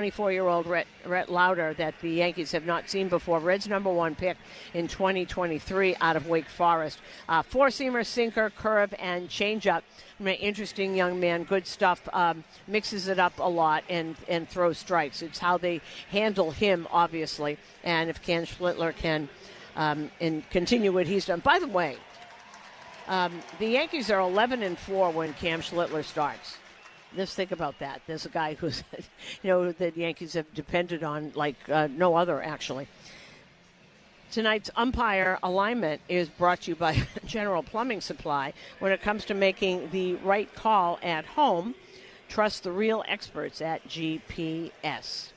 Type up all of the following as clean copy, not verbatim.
24-year-old Rhett Lauder that the Yankees have not seen before. Red's #1 pick in 2023 out of Wake Forest. Four-seamer, sinker, curve, and changeup. Interesting young man, good stuff. Mixes it up a lot and throws strikes. It's how they handle him, obviously. And if Ken Schlittler can continue what he's done. By the way, the Yankees are 11-4 when Cam Schlittler starts. Just think about that. There's a guy who's, that the Yankees have depended on like no other, actually. Tonight's umpire alignment is brought to you by General Plumbing Supply. When it comes to making the right call at home, trust the real experts at GPS.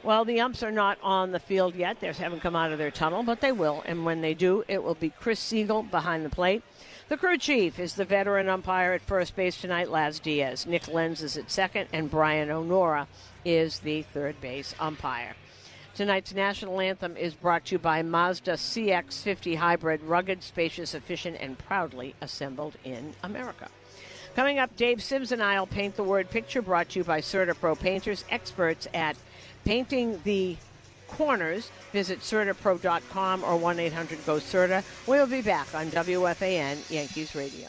Well, the umps are not on the field yet. They haven't come out of their tunnel, but they will. And when they do, it will be Chris Siegel behind the plate. The crew chief is the veteran umpire at first base tonight, Laz Diaz. Nick Lenz is at second, and Brian O'Nora is the third base umpire. Tonight's national anthem is brought to you by Mazda CX-50 Hybrid, rugged, spacious, efficient, and proudly assembled in America. Coming up, Dave Sims and I will paint the word picture, brought to you by CertaPro Painters, experts at painting the corners. Visit CertaPro.com or 1-800-GO-CERTA. We'll be back on WFAN Yankees Radio.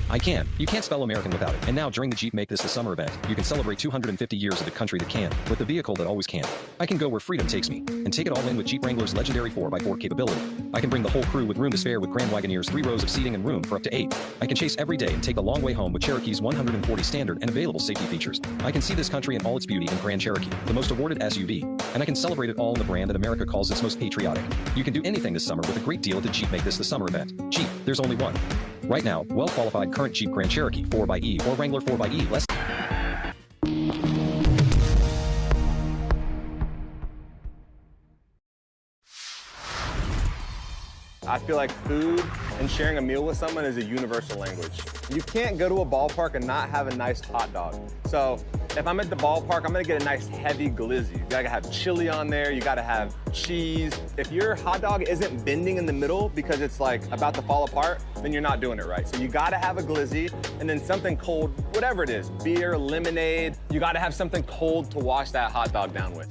I can. You can't spell American without it. And now, during the Jeep Make This the Summer event, you can celebrate 250 years of the country that can, with the vehicle that always can. I can go where freedom takes me, and take it all in with Jeep Wrangler's legendary 4x4 capability. I can bring the whole crew with room to spare with Grand Wagoneer's 3 rows of seating and room for up to 8. I can chase every day and take the long way home with Cherokee's 140 standard and available safety features. I can see this country in all its beauty in Grand Cherokee, the most awarded SUV. And I can celebrate it all in the brand that America calls its most patriotic. You can do anything this summer with a great deal at the Jeep Make This the Summer event. Jeep, there's only one. Right now, well-qualified current Jeep Grand Cherokee 4xe or Wrangler 4xe less. I feel like food and sharing a meal with someone is a universal language. You can't go to a ballpark and not have a nice hot dog. So if I'm at the ballpark, I'm gonna get a nice heavy glizzy. You gotta have chili on there, you gotta have cheese. If your hot dog isn't bending in the middle because it's like about to fall apart, then you're not doing it right. So you gotta have a glizzy and then something cold, whatever it is, beer, lemonade. You gotta have something cold to wash that hot dog down with.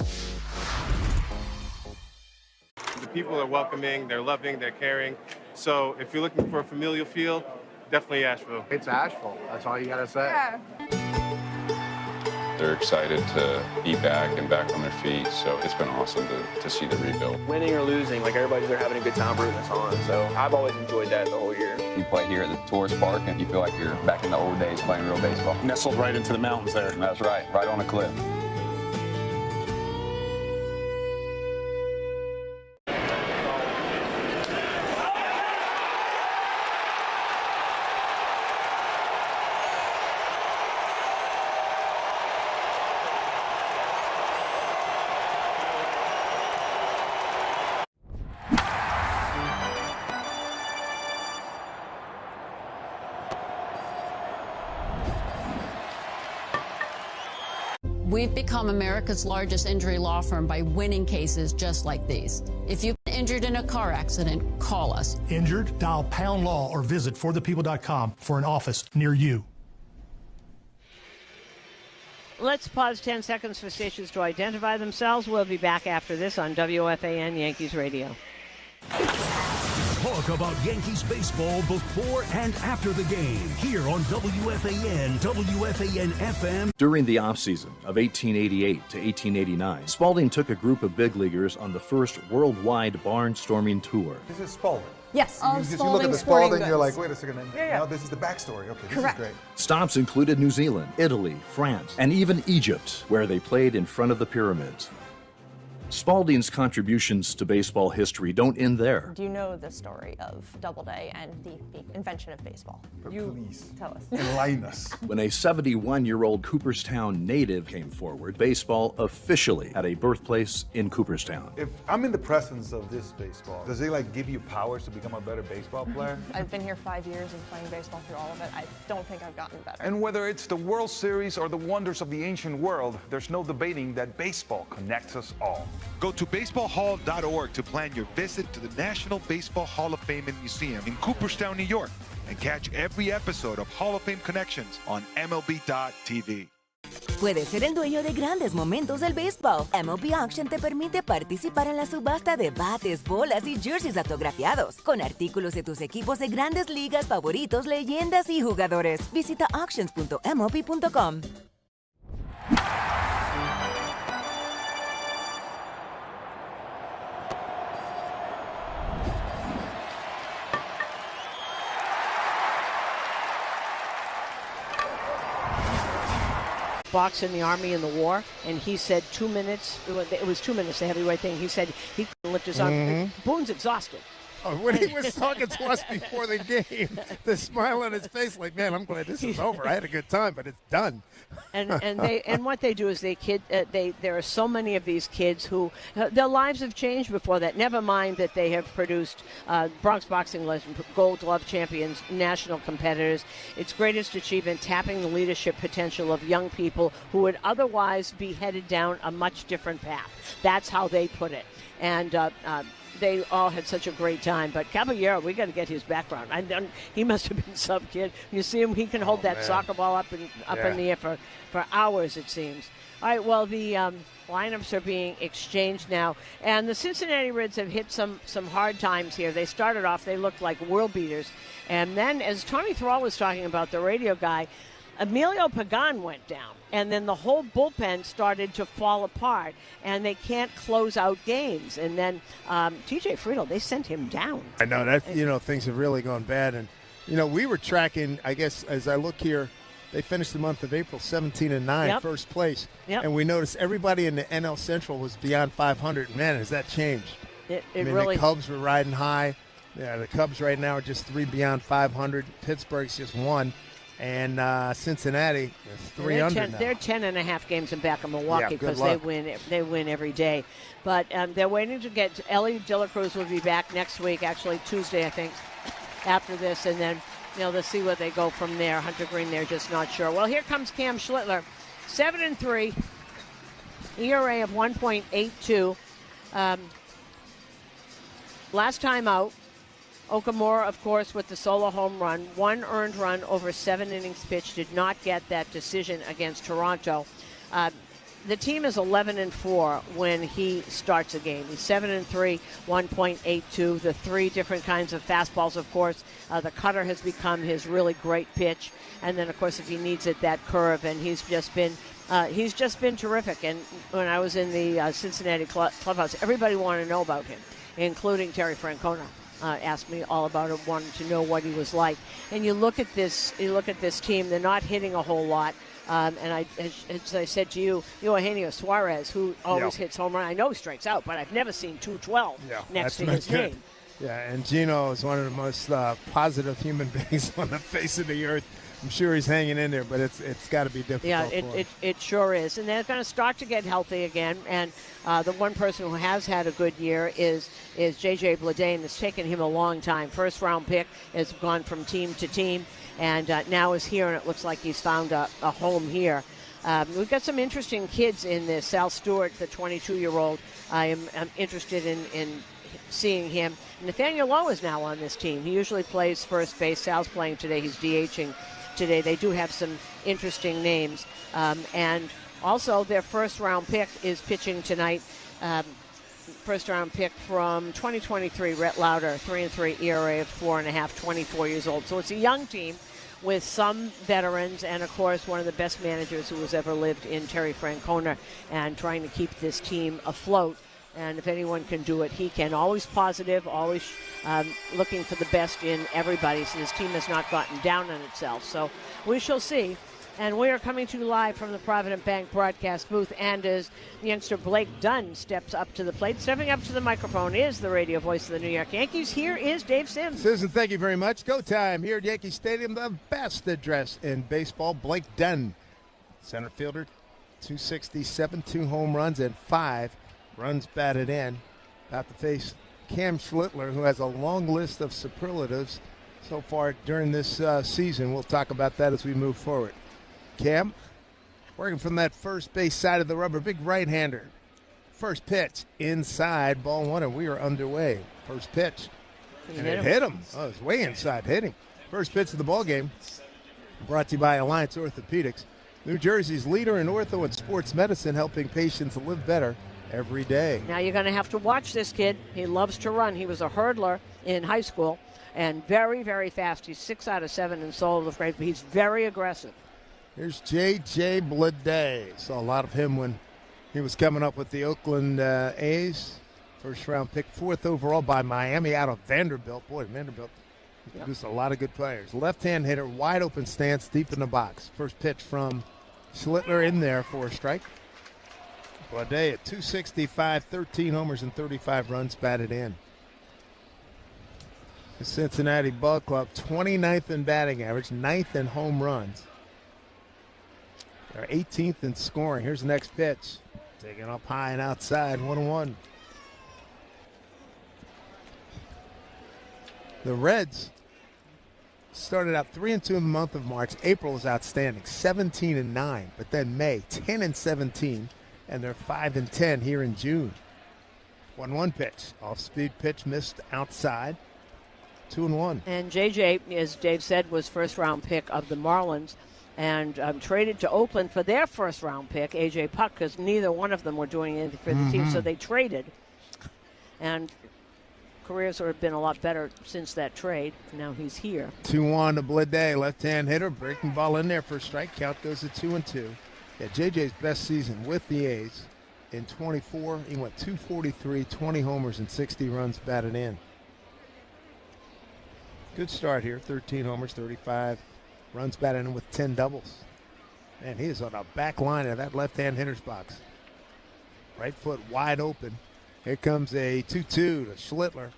The people are welcoming, they're loving, they're caring. So if you're looking for a familial feel, definitely Asheville. It's Asheville. That's all you gotta say. Yeah. They're excited to be back and back on their feet, so it's been awesome to see the rebuild. Winning or losing, like everybody's there having a good time rooting us on, so I've always enjoyed that the whole year. You play here at the tourist park and you feel like you're back in the old days playing real baseball. Nestled right into the mountains there. That's right on a cliff. We've become America's largest injury law firm by winning cases just like these. If you've been injured in a car accident, call us. Injured? Dial pound law or visit forthepeople.com for an office near you. Let's pause 10 seconds for stations to identify themselves. We'll be back after this on WFAN Yankees Radio. Talk about Yankees baseball before and after the game here on WFAN, WFAN-FM. During the offseason of 1888 to 1889, Spalding took a group of big leaguers on the first worldwide barnstorming tour. This is Spalding. Yes, you look at the Spalding, you're like, wait a second, no, this is the backstory. Okay, this is great. Stops included New Zealand, Italy, France, and even Egypt, where they played in front of the pyramids. Spalding's contributions to baseball history don't end there. Do you know the story of Doubleday and the invention of baseball? Please tell us. Enlighten us. When a 71-year-old Cooperstown native came forward, baseball officially had a birthplace in Cooperstown. If I'm in the presence of this baseball, does it give you powers to become a better baseball player? I've been here 5 years and playing baseball through all of it. I don't think I've gotten better. And whether it's the World Series or the wonders of the ancient world, there's no debating that baseball connects us all. Go to baseballhall.org to plan your visit to the National Baseball Hall of Fame and Museum in Cooperstown, New York, and catch every episode of Hall of Fame Connections on MLB.tv. Puedes ser el dueño de grandes momentos del béisbol. MLB Auction te permite participar en la subasta de bates, bolas y jerseys autografiados, con artículos de tus equipos de grandes ligas favoritos, leyendas y jugadores. Visita auctions.mlb.com. Box in the Army in the war, and he said 2 minutes. It was 2 minutes, the heavyweight thing. He said he couldn't lift his arm. Boone's exhausted. Oh, when he was talking to us before the game, the smile on his face, like, man, I'm glad this is over. I had a good time, but it's done. And what they do is there are so many of these kids who their lives have changed before that. Never mind that they have produced Bronx boxing legend, Gold Glove champions, national competitors. Its greatest achievement, tapping the leadership potential of young people who would otherwise be headed down a much different path. That's how they put it. And they all had such a great time. But Caballero, we got to get his background. He must have been some kid. You see him; he can hold that soccer ball up in the air for hours, it seems. All right. Well, the lineups are being exchanged now, and the Cincinnati Reds have hit some hard times here. They started off; they looked like world beaters, and then, as Tommy Thrall was talking about, the radio guy, Emilio Pagan went down, and then the whole bullpen started to fall apart, and they can't close out games. And then TJ Friedl, they sent him down. I know that things have really gone bad, and we were tracking. I guess as I look here, they finished the month of April 17-9, first place, and we noticed everybody in the NL Central was beyond 500. Man, has that changed? Really. The Cubs were riding high. Yeah, the Cubs right now are just 3 beyond 500. Pittsburgh's just 1. And Cincinnati is 3 under now. They're 10.5 games in back of Milwaukee because they win every day. But they're waiting to get Ellie De La Cruz will be back next week, actually Tuesday, I think, after this. And then, they'll see where they go from there. Hunter Green, they're just not sure. Well, here comes Cam Schlittler, 7-3, ERA of 1.82. Last time out, Okamura, of course, with the solo home run, 1 earned run over 7 innings pitched, did not get that decision against Toronto. The team is 11-4 when he starts a game. He's 7-3, 1.82. The 3 different kinds of fastballs, of course. The cutter has become his really great pitch, and then, of course, if he needs it, that curve. And he's just been terrific. And when I was in the Cincinnati clubhouse, everybody wanted to know about him, including Terry Francona. Asked me all about him, wanted to know what he was like. And you look at this team; they're not hitting a whole lot. And as I said to you, Eugenio Suarez, who always hits home run. I know he strikes out, but I've never seen 212 next to his name. Yeah, and Gino is one of the most positive human beings on the face of the earth. I'm sure he's hanging in there, but it's got to be difficult. Yeah, it sure is. And they're going to start to get healthy again. And the one person who has had a good year is J.J. Bledane. It's taken him a long time. First-round pick, has gone from team to team, and now is here, and it looks like he's found a home here. We've got some interesting kids in this. Sal Stewart, the 22-year-old, I'm interested in seeing him. Nathaniel Lowe is now on this team. He usually plays first base. Sal's playing today. He's DHing today. They do have some interesting names. And also their first-round pick is pitching tonight. First-round pick from 2023, Rhett Lauder, 3-3 ERA of 4.5, 24 years old. So it's a young team with some veterans and, of course, one of the best managers who has ever lived in Terry Francona, and trying to keep this team afloat. And if anyone can do it, he can. Always positive, always looking for the best in everybody. So his team has not gotten down on itself. So we shall see. And we are coming to you live from the Provident Bank broadcast booth. And as youngster Blake Dunn steps up to the plate, stepping up to the microphone is the radio voice of the New York Yankees. Here is Dave Sims. Susan, thank you very much. Go time here at Yankee Stadium. The best address in baseball. Blake Dunn, center fielder, 267, 2 home runs, and 5 runs batted in. About to face Cam Schlittler, who has a long list of superlatives so far during this season. We'll talk about that as we move forward. Cam, working from that first base side of the rubber, big right-hander. First pitch, inside, ball 1, and we are underway. First pitch, and it hit him. Oh, it's way inside, hitting. First pitch of the ball game, brought to you by Alliance Orthopedics. New Jersey's leader in ortho and sports medicine, helping patients live better every day. Now you're going to have to watch this kid. He loves to run. He was a hurdler in high school and very, very fast. He's 6 out of 7 in solo of grade, but he's very aggressive. Here's J.J. Bleday. Saw a lot of him when he was coming up with the Oakland A's. First-round pick, 4th overall by Miami out of Vanderbilt. Boy, Vanderbilt produced a lot of good players. Left-hand hitter, wide-open stance, deep in the box. First pitch from Schlittler in there for a strike. Bleday at 265, 13 homers and 35 runs batted in. The Cincinnati Ball Club, 29th in batting average, 9th in home runs. They're 18th in scoring. Here's the next pitch. Taken up high and outside, 1-1. The Reds started out 3-2 in the month of March. April was outstanding, 17-9. But then May, 10-17. And they're 5-10 here in June. 1-1 pitch. Off-speed pitch missed outside. 2-1. And J.J., as Dave said, was first-round pick of the Marlins and traded to Oakland for their first-round pick, A.J. Puck, because neither one of them were doing anything for the team, so they traded. And careers have been a lot better since that trade. Now he's here. 2-1 to Bleday, left-hand hitter, breaking ball in there for a strike. Count goes to 2-2. Yeah, J.J.'s best season with the A's in 24. He went 243, 20 homers, and 60 runs batted in. Good start here, 13 homers, 35 runs batted in with 10 doubles. Man, he is on the back line of that left-hand hitter's box. Right foot wide open. Here comes a 2-2 to Schlittler.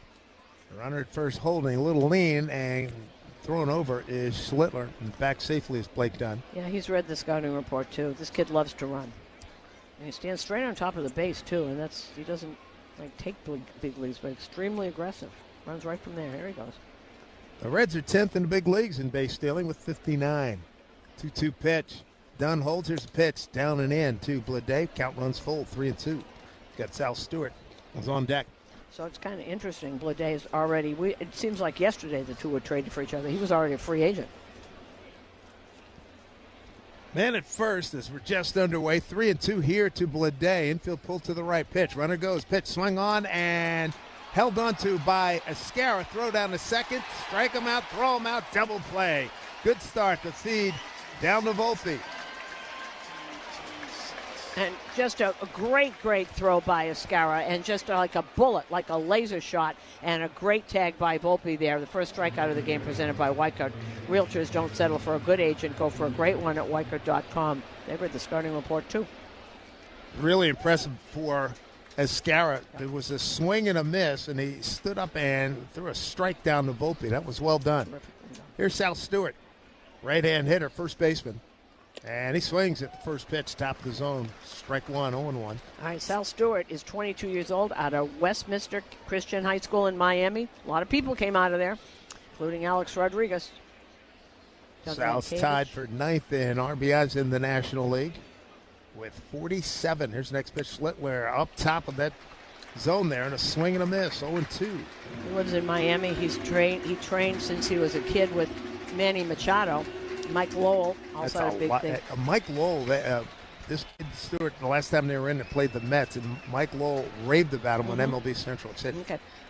Runner at first holding, a little lean, and thrown over is Schlittler, and back safely is Blake Dunn. Yeah, he's read the scouting report, too. This kid loves to run. And he stands straight on top of the base, too, and he doesn't take big leagues, but extremely aggressive. Runs right from there. Here he goes. The Reds are 10th in the big leagues in base stealing with 59. 2-2 pitch. Dunn holds. Here's a pitch. Down and in to Bleday. Count runs full, 3-2. Got Sal Stewart was on deck. So it's kind of interesting. Bleday is already, it seems like yesterday the two were traded for each other. He was already a free agent. Man at first as we're just underway. 3-2 here to Bleday. Infield pull to the right pitch. Runner goes. Pitch swung on and held onto by Escara. Throw down to second. Strike him out. Throw him out. Double play. Good start to feed down to Volpe. And just a great throw by Escara, and just like a bullet, like a laser shot, and a great tag by Volpe there. The first strikeout of the game presented by Weichert. Realtors don't settle for a good agent. Go for a great one at Weichert.com. They read the starting report, too. Really impressive for Escara. There was a swing and a miss, and he stood up and threw a strike down to Volpe. That was well done. Here's Sal Stewart, right-hand hitter, first baseman. And he swings at the first pitch, top of the zone. Strike one, 0-1. All right, Sal Stewart is 22 years old, out of Westminster Christian High School in Miami. A lot of people came out of there, including Alex Rodriguez. Sal's tied for 9th in RBIs in the National League with 47. Here's the next pitch. Schlittler up top of that zone there, and a swing and a miss, 0-2. He lives in Miami. He trained since he was a kid with Manny Machado. Mike Lowell, also a big thing. Mike Lowell, this kid Stewart, the last time they were in and played the Mets, and Mike Lowell raved about him on MLB Central. Said,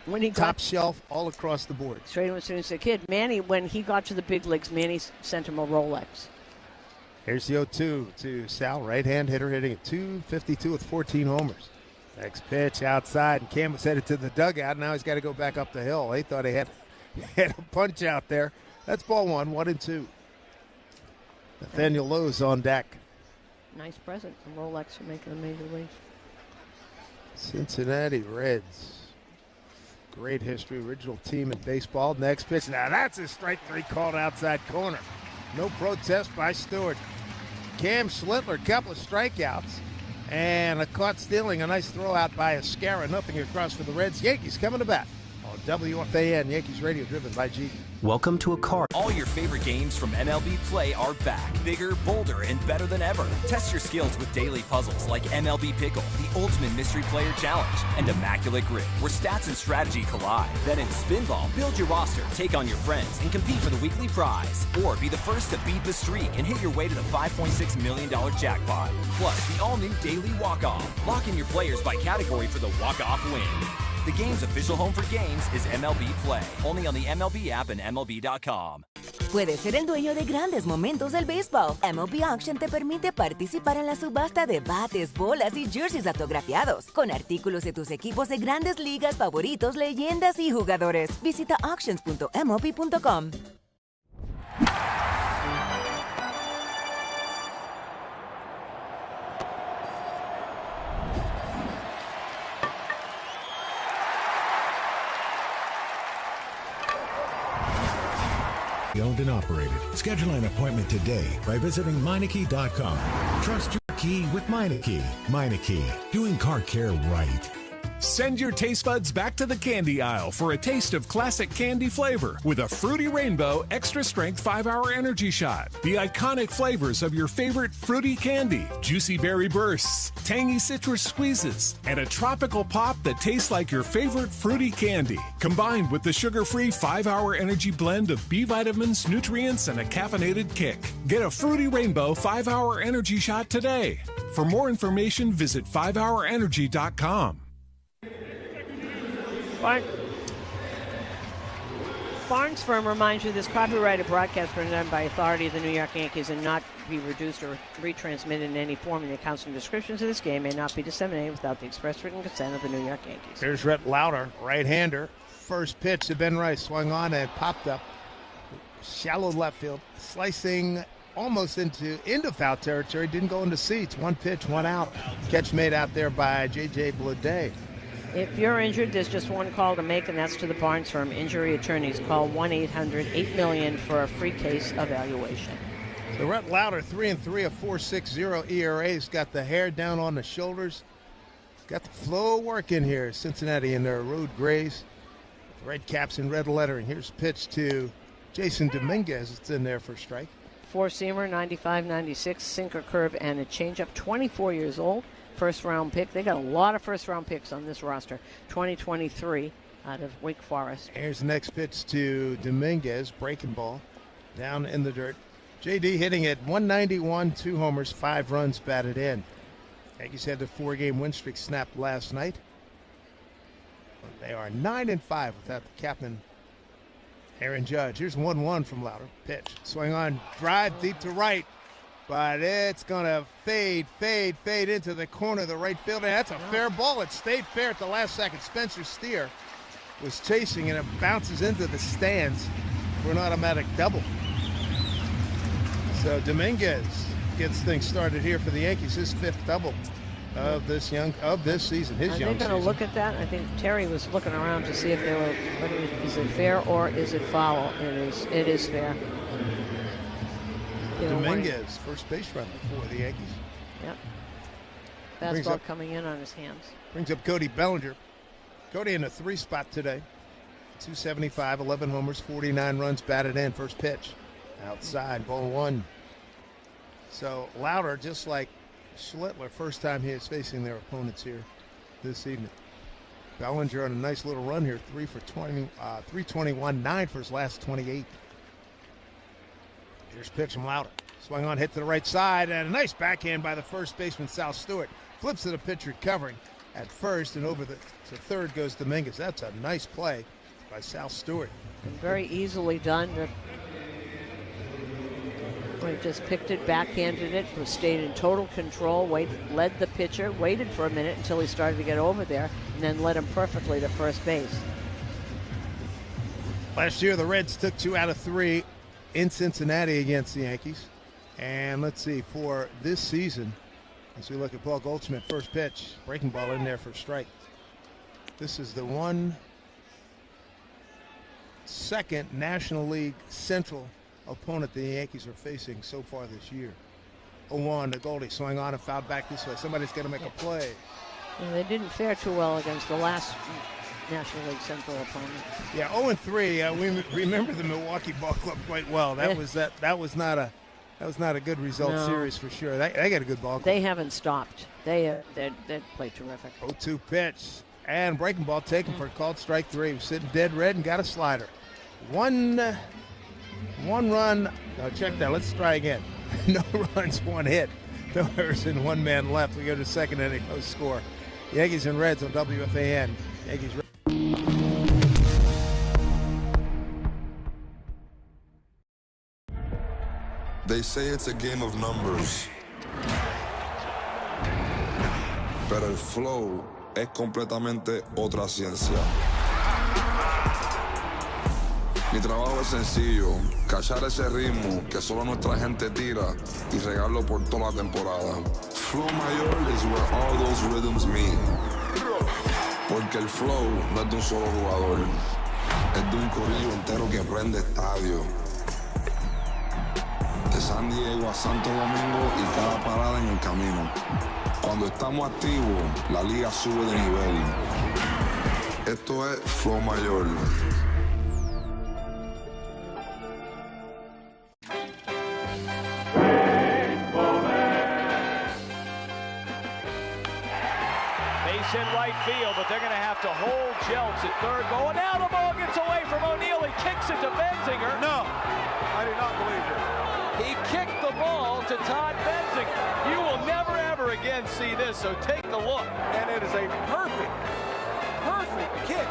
when he top shelf all across the board. Straight as soon as a kid. Manny, when he got to the big leagues, Manny sent him a Rolex. Here's the 0-2 to Sal, right-hand hitter, hitting at 252 with 14 homers. Next pitch outside, and Cam was headed to the dugout. Now he's got to go back up the hill. They thought he had a punch out there. That's ball one, 1-2. Nathaniel Lowe's on deck. Nice present from Rolex for making the major leagues. Cincinnati Reds. Great history, original team in baseball. Next pitch. Now that's a strike three called outside corner. No protest by Stewart. Cam Schlittler, couple of strikeouts. And a caught stealing. A nice throw out by Escara. Nothing across for the Reds. Yankees coming to bat on WFAN Yankees Radio, driven by G. Welcome to a car. All your favorite games from MLB Play are back. Bigger, bolder, and better than ever. Test your skills with daily puzzles like MLB Pickle, the Ultimate Mystery Player Challenge, and Immaculate Grip, where stats and strategy collide. Then in Spinball, build your roster, take on your friends, and compete for the weekly prize. Or be the first to beat the streak and hit your way to the $5.6 million jackpot. Plus, the all-new Daily Walk-Off. Lock in your players by category for the walk-off win. The game's official home for games is MLB Play. Only on the MLB app and MLB.com. Puedes ser el dueño de grandes momentos del béisbol. MLB Auction te permite participar en la subasta de bates, bolas y jerseys autografiados, con artículos de tus equipos de grandes ligas favoritos, leyendas y jugadores. Visita auctions.mlb.com. Owned and operated. Schedule an appointment today by visiting Meineke.com. Trust your key with Meineke. Meineke, doing car care right. Send your taste buds back to the candy aisle for a taste of classic candy flavor with a Fruity Rainbow Extra Strength 5-Hour Energy Shot. The iconic flavors of your favorite fruity candy, juicy berry bursts, tangy citrus squeezes, and a tropical pop that tastes like your favorite fruity candy. Combined with the sugar-free 5-Hour Energy blend of B vitamins, nutrients, and a caffeinated kick. Get a Fruity Rainbow 5-Hour Energy Shot today. For more information, visit 5hourenergy.com. Barnes Firm reminds you this copyrighted broadcast was done by authority of the New York Yankees and not be reduced or retransmitted in any form. The accounts and descriptions of this game may not be disseminated without the express written consent of the New York Yankees. Here's Rhett Lauder, right-hander. First pitch to Ben Rice, swung on and popped up. Shallow left field, slicing almost into foul territory. Didn't go into seats. One pitch, one out. Catch made out there by J.J. Bleday. If you're injured, there's just one call to make, and that's to the Barnes Firm Injury Attorneys. Call 1-800-8-MILLION for a free case evaluation. So Rhett Lauder, 3-3, a 4.60 ERA. He's got the hair down on the shoulders. Got the flow of work in here. Cincinnati in their road grays. Red caps and red lettering. Here's a pitch to Jason Dominguez. It's in there for a strike. Four-seamer, 95-96, sinker, curve, and a changeup. 24 years old. First-round pick. They got a lot of first-round picks on this roster. 2023 out of Wake Forest. Here's the next pitch to Dominguez. Breaking ball down in the dirt. J.D. hitting at 191, 2 homers, 5 runs batted in. Yankees had the 4-game win streak snapped last night. They are 9-5 without the captain, Aaron Judge. Here's 1-1 from Lauder. Pitch. Swing on. Drive deep to right. But it's going to fade into the corner of the right field. And that's a fair ball. It stayed fair at the last second. Spencer Steer was chasing, and it bounces into the stands for an automatic double. So Dominguez gets things started here for the Yankees. His 5th double of this season. Are they going to look at that? I think Terry was looking around to see if they were. Is it fair or is it foul? It is fair. Dominguez, first base runner for the Yankees. Yep. Fastball coming in on his hands. Brings up Cody Bellinger. Cody in a 3 spot today. 275, 11 homers, 49 runs batted in. First pitch. Outside, ball 1. So Lauder, just like Schlittler, first time he is facing their opponents here this evening. Bellinger on a nice little run here. 3 for 20, 321, 9 for his last 28. Here's pitch from Lauder. Swung on, hit to the right side, and a nice backhand by the first baseman, Sal Stewart. Flips to the pitcher covering at first, and over to third goes Dominguez. That's a nice play by Sal Stewart. And very easily done. He just picked it, backhanded it, stayed in total control, led the pitcher, waited for a minute until he started to get over there, and then led him perfectly to first base. Last year, the Reds took 2 out of 3 in Cincinnati against the Yankees. And let's see, for this season, as we look at Paul Goldschmidt, first pitch, breaking ball in there for a strike. This is the 2nd National League Central opponent the Yankees are facing so far this year. 0-1 to Goldie, swung on and fouled back this way. Somebody's got to make a play. And they didn't fare too well against the last National League Central opponent. Yeah, 0-3. We remember the Milwaukee Ball Club quite well. That was not a good result series for sure. They got a good ball club. They haven't stopped. They play terrific. 0-2 pitch. And breaking ball taken for a called strike 3. He was sitting dead red and got a slider. One run. No, check that. Let's try again. No runs, 1 hit. No errors and 1 man left. We go to second inning. No score. Yankees and Reds on WFAN. Yankees. They say it's a game of numbers. Pero el flow es completamente otra ciencia. Mi trabajo es sencillo, cachar ese ritmo que solo nuestra gente tira y regarlo por toda la temporada. Flow mayor is where all those rhythms meet. Porque el flow no es de un solo jugador, es de un corillo entero que prende estadio. De San Diego a Santo Domingo y cada parada en el camino. Cuando estamos activos, la liga sube de nivel. Esto es Flow Mayor. Base in right field, but they're going to have to hold Jeltz at third. Going now the ball gets away from O'Neill. He kicks it to Benzinger. No, I do not believe it. He kicked the ball to Todd Benzinger. You will never, ever again see this, so take a look. And it is a perfect kick.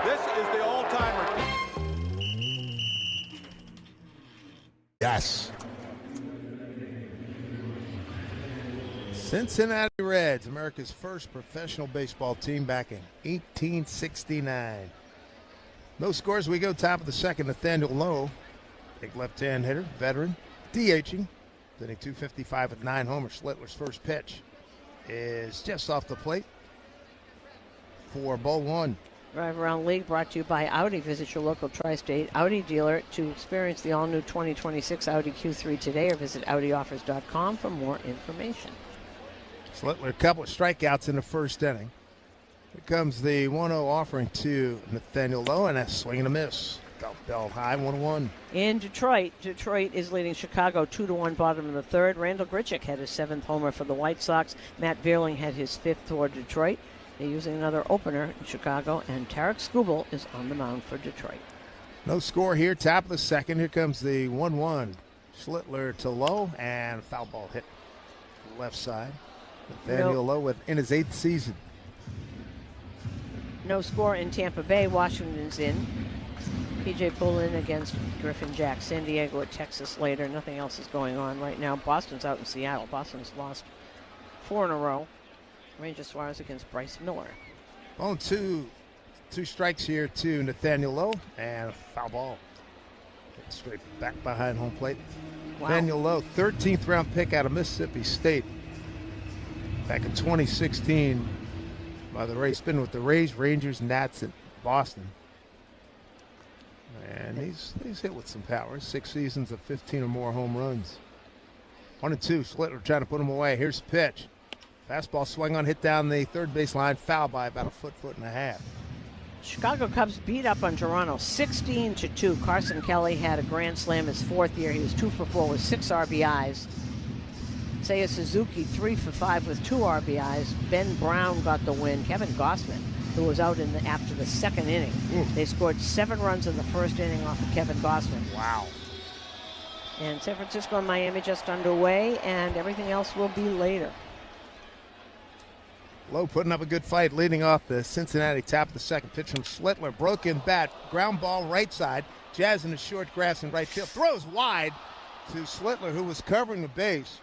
This is the all-timer. Yes. Cincinnati Reds, America's first professional baseball team back in 1869. No scores. We go top of the second. Nathaniel Lowe, big left-hand hitter, veteran, DHing, hitting .255 with 9 homers. Schlittler's first pitch is just off the plate for ball 1. Drive Around League brought to you by Audi. Visit your local Tri-State Audi dealer to experience the all-new 2026 Audi Q3 today, or visit AudiOffers.com for more information. Schlittler, a couple of strikeouts in the first inning. Here comes the 1-0 offering to Nathaniel Lowe, and that's swing and a miss. Bell high, 1-1. In Detroit is leading Chicago 2-1 bottom of the third. Randall Grichuk had his 7th homer for the White Sox. Matt Vierling had his 5th for Detroit. They're using another opener in Chicago, and Tarek Skubal is on the mound for Detroit. No score here, top of the second. Here comes the 1-1. Schlittler to Lowe, and foul ball hit left side. Nathaniel Lowe in his 8th season. No score in Tampa Bay. Washington's in. P.J. Pullen against Griffin Jack. San Diego at Texas later. Nothing else is going on right now. Boston's out in Seattle. Boston's lost 4 in a row. Ranger Suarez against Bryce Miller. On two strikes here to Nathaniel Lowe, and a foul ball. Hit straight back behind home plate. Wow. Nathaniel Lowe, 13th round pick out of Mississippi State. Back in 2016 by the Rays. Been with the Rays, Rangers, Nats, and Boston. And he's hit with some power. 6 seasons of 15 or more home runs. 1-2. Schlittler trying to put him away. Here's the pitch. Fastball swung on, hit down the third baseline, foul by about a foot and a half. Chicago Cubs beat up on Toronto 16-2. Carson Kelly had a grand slam his 4th year. He was 2 for 4 with 6 RBIs. Seiya Suzuki 3 for 5 with 2 RBIs. Ben Brown got the win. Kevin Gossman, who was out after the 2nd inning. They scored 7 runs in the 1st inning off of Kevin Gossman. Wow. And San Francisco and Miami just underway, and everything else will be later. Lowe putting up a good fight, leading off the Cincinnati top of the second. Pitch from Schlittler, broken bat, ground ball right side, Jazz in the short grass in right field. Throws wide to Schlittler, who was covering the base.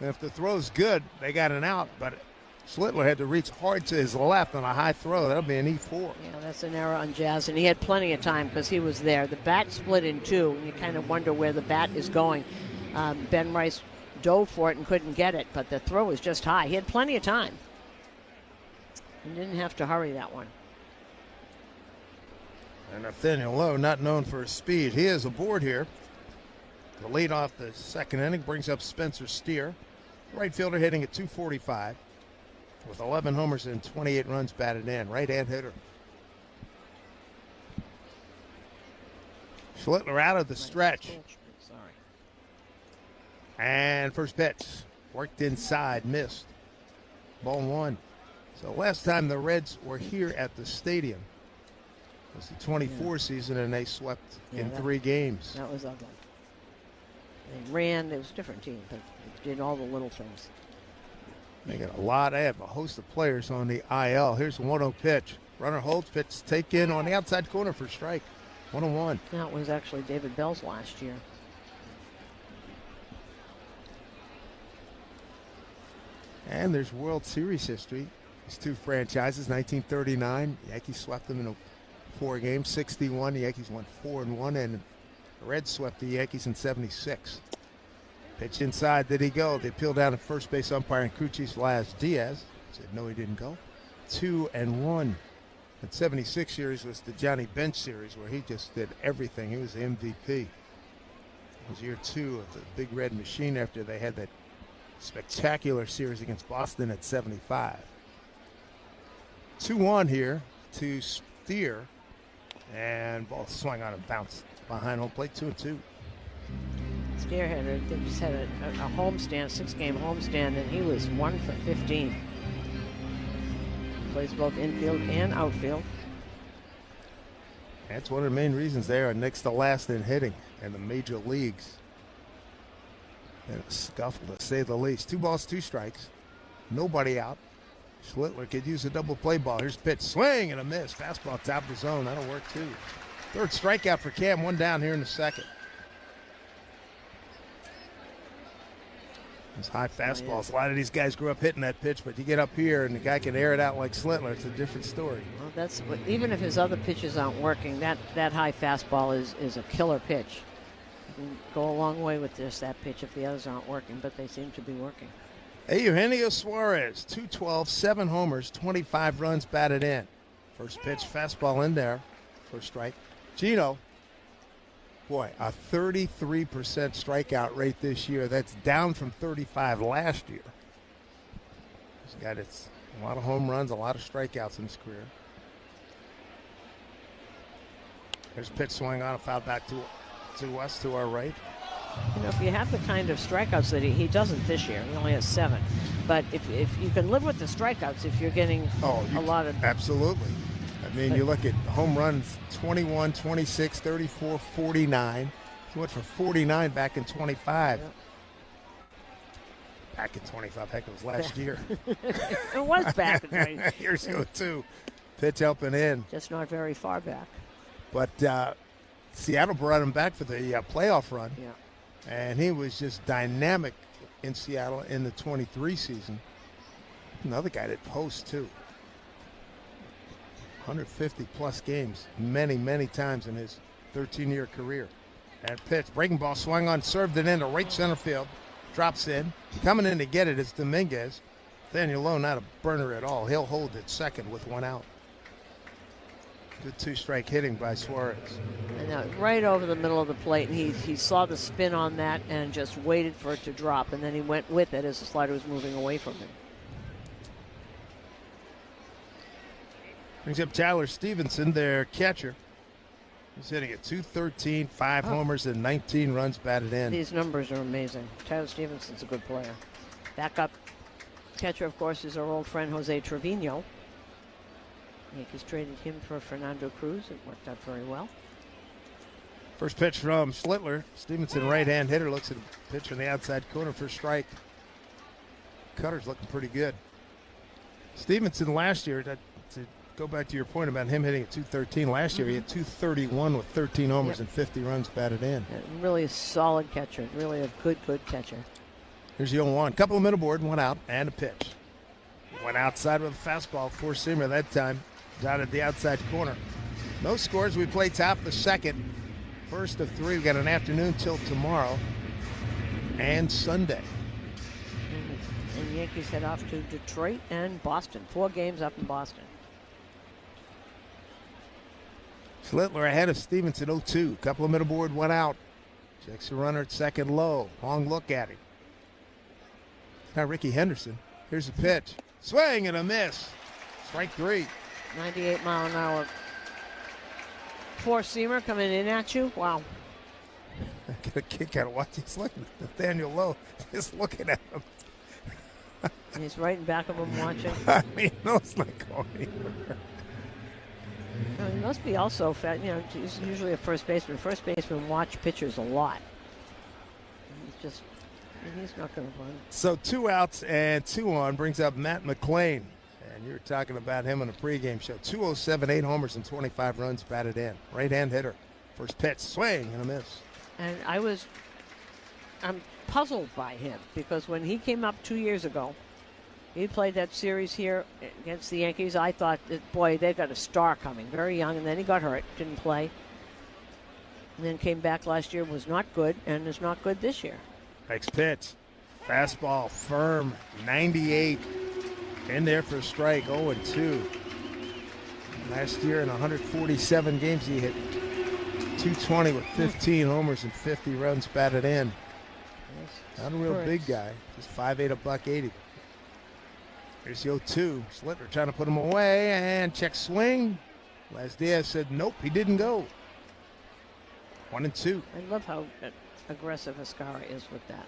And if the throw's good, they got an out, but Schlittler had to reach hard to his left on a high throw. That'll be an E4. Yeah, that's an error on Jazz, and he had plenty of time because he was there. The bat split in 2, and you kind of wonder where the bat is going. Ben Rice dove for it and couldn't get it, but the throw was just high. He had plenty of time. And didn't have to hurry that one. And Nathaniel Lowe, not known for his speed. He is aboard here. The lead off the second inning brings up Spencer Steer. Right fielder hitting at .245 with 11 homers and 28 runs batted in. Right-hand hitter. Schlittler out of the stretch. Sorry. And first pitch. Worked inside, missed. Ball 1. So last time the Reds were here at the stadium was the 24 season, and they swept in 3 games. That was ugly. They ran. It was a different team, but they did all the little things. They got a lot. They have a host of players on the IL. Here's a 1-0 pitch. Runner holds, pitch taken on the outside corner for strike. 1-1. That was actually David Bell's last year. And there's World Series history. These 2 franchises, 1939, Yankees swept them in 4 games. 61, the Yankees went 4-1, and the Reds swept the Yankees in 76. Pitch inside, did he go? They appealed down to first base umpire and crew chief Laz Diaz. Said no, he didn't go. 2-1. That 76 series was the Johnny Bench series where he just did everything. He was the MVP. It was year 2 of the Big Red Machine after they had that spectacular series against Boston at 75. 2-1 here to Steer, and ball swung on and bounced behind home plate. 2-2. Steer had a homestand, 6-game homestand, and he was 1 for 15. Plays both infield and outfield. That's one of the main reasons they are next to last in hitting in the major leagues. And a scuffle, to say the least. 2 balls, 2 strikes. Nobody out. Schlittler could use a double play ball. Here's a pitch. Swing and a miss. Fastball top of the zone. That'll work too. 3rd strikeout for Cam. 1 down here in the 2nd. Those high fastballs. A lot of these guys grew up hitting that pitch, but you get up here and the guy can air it out like Schlittler. It's a different story. Well, that's even if his other pitches aren't working, that high fastball is a killer pitch. You can go a long way with that pitch if the others aren't working, but they seem to be working. Hey, Eugenio Suarez, 212, 7 homers, 25 runs batted in. First pitch, fastball in there. First strike. Gino, boy, a 33% strikeout rate this year. That's down from 35 last year. He's got a lot of home runs, a lot of strikeouts in his career. There's a pitch swing on, a foul back to us, to our right. You know, if you have the kind of strikeouts that he doesn't this year, he only has 7. But if you can live with the strikeouts, if you're getting a lot of... Absolutely. I mean, you look at home runs, 21, 26, 34, 49. He went for 49 back in 25. Yeah. Back in 25, heck, it was last year. It was back in 25. Here's 0-2. Pitch open in. Just not very far back. But Seattle brought him back for the playoff run. Yeah. And he was just dynamic in Seattle in the 23 season. Another guy that posts, too. 150-plus games many, many times in his 13-year career. And pitch, breaking ball, swung on, served it into right center field. Drops in. Coming in to get it is Dominguez. Daniel Lowe, not a burner at all. He'll hold it second with 1 out. Good 2-strike hitting by Suarez. And right over the middle of the plate, and he saw the spin on that and just waited for it to drop, and then he went with it as the slider was moving away from him. Brings up Tyler Stevenson, their catcher. He's hitting at .213, 5 homers, and 19 runs batted in. These numbers are amazing. Tyler Stevenson's a good player. Backup catcher, of course, is our old friend Jose Trevino. Yankees traded him for Fernando Cruz. It worked out very well. First pitch from Schlittler. Stevenson, right-hand hitter, looks at a pitch on the outside corner for strike. Cutter's looking pretty good. Stevenson last year, to go back to your point about him hitting at .213, last year he had .231 with 13 homers and 50 runs batted in. Yeah, really a solid catcher. Really a good catcher. Here's the 0-1. Couple of middle board, 1 out, and a pitch. Went outside with a fastball, 4-seamer that time. Down at the outside corner. No scores. We play top of the 2nd. First of 3. We've got an afternoon till tomorrow and Sunday. And the Yankees head off to Detroit and Boston. 4 games up in Boston. Schlittler ahead of Stevenson, 0-2. Couple of middle board, 1 out. Checks the runner at second low. Long look at him. Now Ricky Henderson. Here's a pitch. Swing and a miss. Strike 3. 98-mile-an-hour Four-seamer coming in at you. Wow. I get a kick out of watching. He's looking at Nathaniel Lowe. Just looking at him. And he's right in back of him watching. I mean, no, it's not going anywhere. He must be also fat. He's usually a first baseman. First baseman watch pitchers a lot. He's not going to run. So 2 outs and 2 on brings up Matt McClain. And you were talking about him on the pregame show. 207, 8 homers and 25 runs batted in. Right-hand hitter. First pitch, swing and a miss. And I'm puzzled by him because when he came up 2 years ago, he played that series here against the Yankees. I thought that, boy, they've got a star coming. Very young, and then he got hurt, didn't play. And then came back last year, was not good, and is not good this year. Next pitch. Fastball, firm, 98. In there for a strike, 0-2. Last year in 147 games, he hit .220 with 15 homers and 50 runs batted in. Not a real big guy. Just 5'8", $180. Here's the 0-2. Slitter trying to put him away, and check swing. Las Diaz said nope, he didn't go. 1-2. I love how aggressive Escara is with that.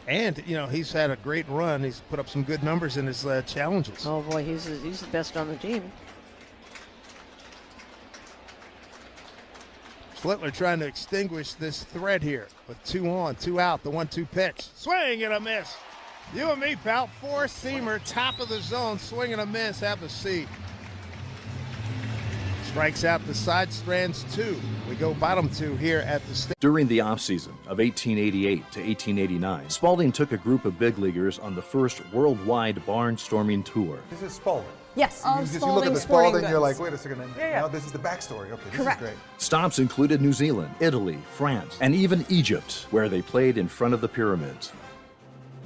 And, he's had a great run. He's put up some good numbers in his challenges. Oh, boy, he's the best on the team. Slittler trying to extinguish this threat here with 2 on, 2 out, the 1-2 pitch. Swing and a miss. You and me, pal. Four-seamer, top of the zone, swing and a miss. Have a seat. Strikes out the side strands 2. We go bottom 2 here at the state. During the offseason of 1888 to 1889, Spalding took a group of big leaguers on the first worldwide barnstorming tour. This is Spalding. Yes. You look at the Spalding, you're like, wait a second. No, this is the backstory. Okay, this is great. Stops included New Zealand, Italy, France, and even Egypt, where they played in front of the pyramids.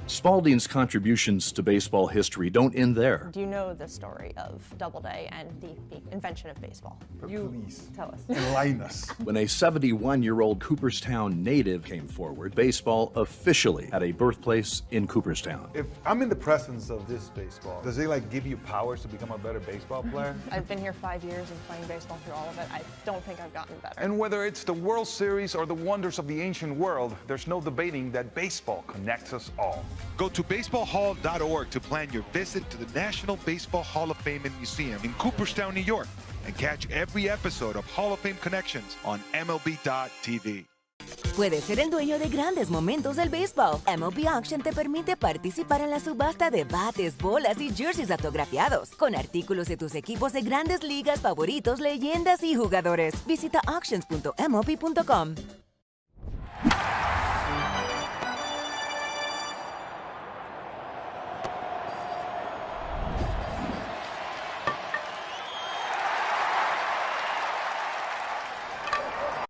Spalding's contributions to baseball history don't end there. Do you know the story of Doubleday and the invention of baseball? Please tell us. Enlighten us. When a 71-year-old Cooperstown native came forward, baseball officially had a birthplace in Cooperstown. If I'm in the presence of this baseball, does it give you powers to become a better baseball player? I've been here 5 years and playing baseball through all of it. I don't think I've gotten better. And whether it's the World Series or the wonders of the ancient world, there's no debating that baseball connects us all. Go to baseballhall.org to plan your visit to the National Baseball Hall of Fame and Museum in Cooperstown, New York, and catch every episode of Hall of Fame Connections on MLB.tv. Puedes ser el dueño de grandes momentos del béisbol. MLB Auction te permite participar en la subasta de bates, bolas y jerseys autografiados, con artículos de tus equipos de grandes ligas favoritos, leyendas y jugadores. Visita auctions.mlb.com.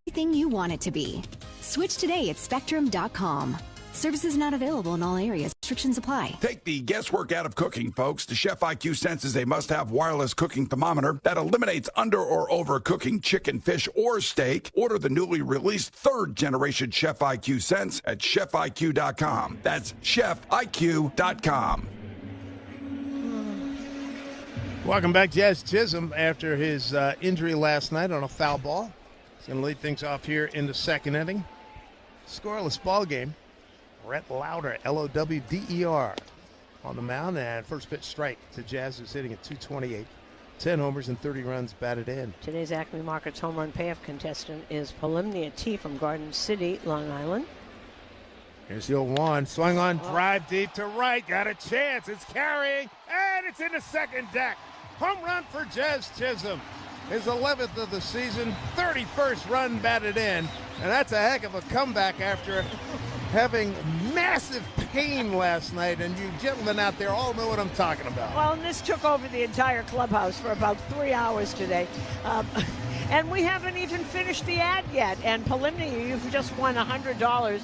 Everything you want it to be. Switch today at Spectrum.com. Services not available in all areas. Restrictions apply. Take the guesswork out of cooking, folks. The Chef IQ senses a must-have wireless cooking thermometer that eliminates under or over cooking chicken, fish, or steak. Order the newly released 3rd-generation Chef IQ Sense at ChefIQ.com. That's ChefIQ.com. Welcome back, Jazz Chisholm, after his injury last night on a foul ball. He's going to lead things off here in the second inning. Scoreless ball game. Rhett Lauder, Lowder, on the mound, and first pitch strike to Jazz, who's hitting at .228. 10 homers and 30 runs batted in. Today's Acme Markets home run payoff contestant is Polymnia T from Garden City, Long Island. Here's the 0-1. Swung on, drive deep to right. Got a chance. It's carrying, and it's in the second deck. Home run for Jazz Chisholm. His 11th of the season, 31st run batted in. And that's a heck of a comeback after having massive pain last night. And you gentlemen out there all know what I'm talking about. Well, and this took over the entire clubhouse for about 3 hours today. And we haven't even finished the ad yet. And Polymnia, you've just won $100.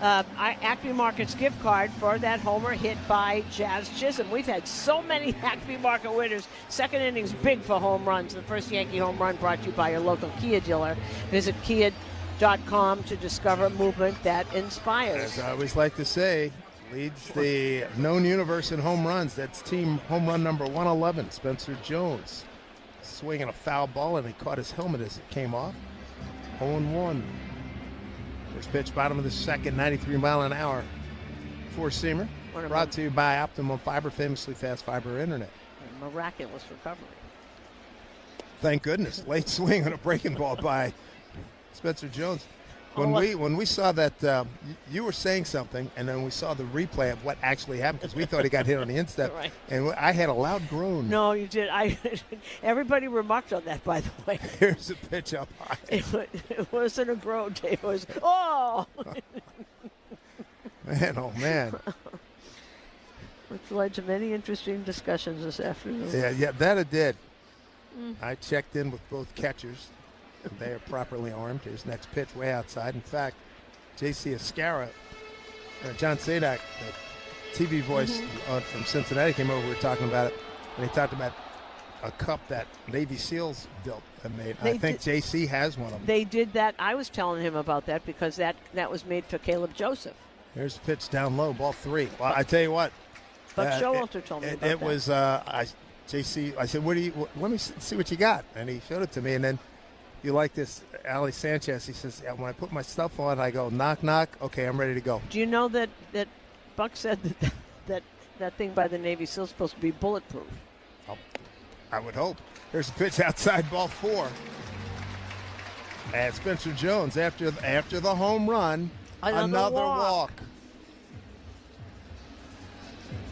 Acme Markets gift card for that homer hit by Jazz Chisholm. We've had so many Acme Market winners. Second inning's big for home runs. The first Yankee home run brought to you by your local Kia dealer. Visit Kia.com to discover movement that inspires. As I always like to say, leads the known universe in home runs. That's team home run number 111, Spencer Jones. swinging a foul ball, and he caught his helmet as it came off. 0-1. First pitch, bottom of the second, 93 mile an hour. Four-seamer. Brought to you by Optimum Fiber, famously fast fiber internet. Miraculous recovery. Thank goodness. Late swing on a breaking ball by Spencer Jones. When we saw that, you were saying something, and then we saw the replay of what actually happened because we thought he got hit on the instep, Right. and I had a loud groan. No, you did. Everybody remarked on that, by the way. Here's a pitch up high. It wasn't a groan. It was, oh! Man, oh, man. Which led to many interesting discussions this afternoon. Yeah, that it did. I checked in with both catchers. They are properly armed. His next pitch way outside. In fact, J.C. Escara, John Sadak, the TV voice from Cincinnati, came over. We were talking about it, and he talked about a cup that Navy SEALs built and made. I think J.C. has one of them. They did that. I was telling him about that because that was made for Caleb Joseph. Here's the pitch down low, ball 3. Well, I tell you what. Buck Showalter told me about that. It was J.C. I said, let me see what you got. And he showed it to me, and then you like this, Ali Sanchez. He says, when I put my stuff on, I go, knock, knock. Okay, I'm ready to go. Do you know that Buck said that thing by the Navy SEALs is supposed to be bulletproof? I would hope. There's a pitch outside, ball 4. And Spencer Jones, after the home run, another walk.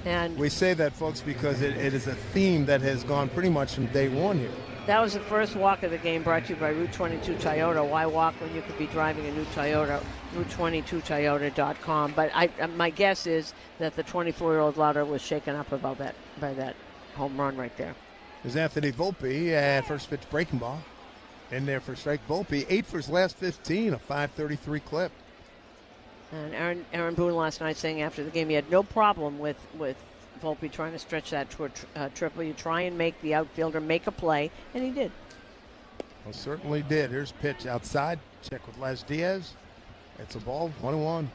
And we say that, folks, because it is a theme that has gone pretty much from day one here. That was the first walk of the game, brought to you by Route 22 Toyota. Why walk when you could be driving a new Toyota? Route22Toyota.com. But my guess is that the 24-year-old Lauder was shaken up about that by that home run right there. There's Anthony Volpe at first pitch breaking ball. In there for strike. Volpe, 8 for his last 15, a 5.33 clip. And Aaron Boone last night saying after the game he had no problem with Volpe trying to stretch that to a triple. You try and make the outfielder make a play, and he did. Well, certainly did. Here's pitch outside. Check with Les Diaz. It's a ball, 1-1.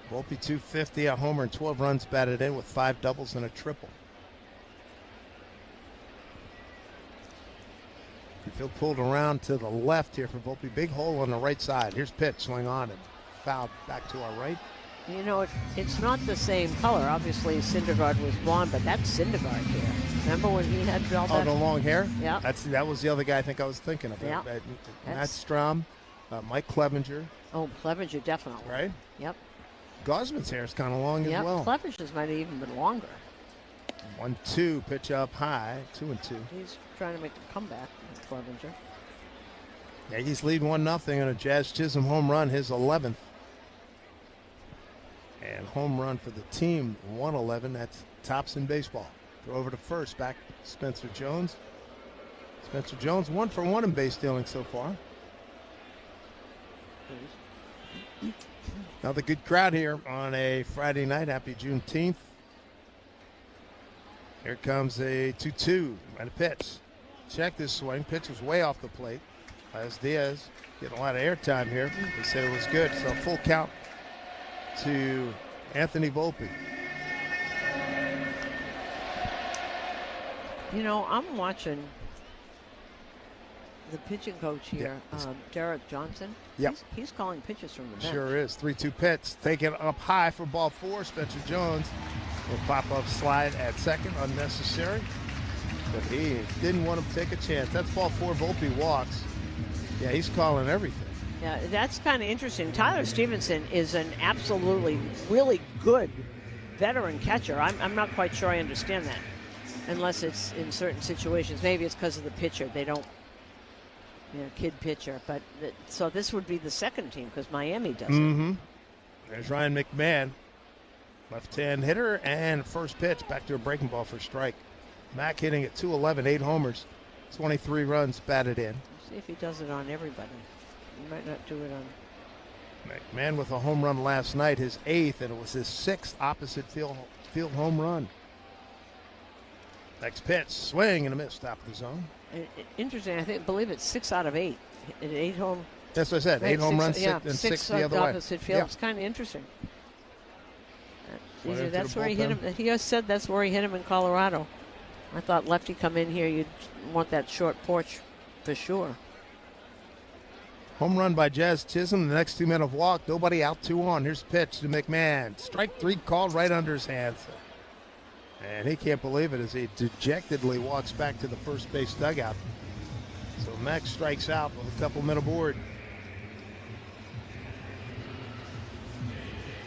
Volpe 250, a homer and 12 runs batted in with 5 doubles and a triple. Field pulled around to the left here for Volpe. Big hole on the right side. Here's pitch, swing on and fouled back to our right. You know, it's not the same color. Obviously, Syndergaard was blonde, but that's Syndergaard here. Remember when he had all that? Oh, the long hair? Yeah. That was the other guy I think I was thinking of. Yeah. Matt Strom, Mike Clevenger. Oh, Clevenger, definitely. Right? Yep. Gosman's hair is kind of long as well. Yeah, Clevenger's might have even been longer. 1-2, pitch up high, 2-2. He's trying to make a comeback, Clevenger. Yankees lead 1-0 on a Jazz Chisholm home run, his 11th. And home run for the team, 111. That's tops in baseball. Throw over to first, back Spencer Jones. Spencer Jones, 1 for 1 in base stealing so far. Another good crowd here on a Friday night. Happy Juneteenth. Here comes a 2-2 and a pitch. Check this swing. Pitch was way off the plate. Les Diaz getting a lot of airtime here. They said it was good. So full count to Anthony Volpe. You know, I'm watching the pitching coach here, Derek Johnson. Yep. He's calling pitches from the bench. Sure is. 3-2 pitch. Taken up high for ball 4. Spencer Jones will pop up slide at second. Unnecessary. But he didn't want him to take a chance. That's ball 4. Volpe walks. Yeah, he's calling everything. Yeah, that's kind of interesting. Tyler Stevenson is an absolutely really good veteran catcher. I'm not quite sure I understand that, unless it's in certain situations. Maybe it's because of the pitcher. They don't, kid pitcher. But so this would be the second team because Miami does it. There's Ryan McMahon, left-hand hitter, and first pitch back to a breaking ball for strike. Mack hitting at 211, 8 homers, 23 runs batted in. See if he does it on everybody. He might not do it on. McMahon with a home run last night, his 8th, and it was his 6th opposite field home run. Next pitch, swing and a miss, top of the zone. Interesting. I believe it's 6 out of 8. 8 home. That's what I said. 8 home runs, and 6 the other way. Opposite field. Yeah. It's kind of interesting. That's where he hit him. He said that's where he hit him in Colorado. I thought lefty come in here, you'd want that short porch for sure. Home run by Jazz Chisholm. The next 2 men have walked. Nobody out, 2 on. Here's the pitch to McMahon. Strike 3 called right under his hands. And he can't believe it as he dejectedly walks back to the first base dugout. So Max strikes out with a couple men aboard.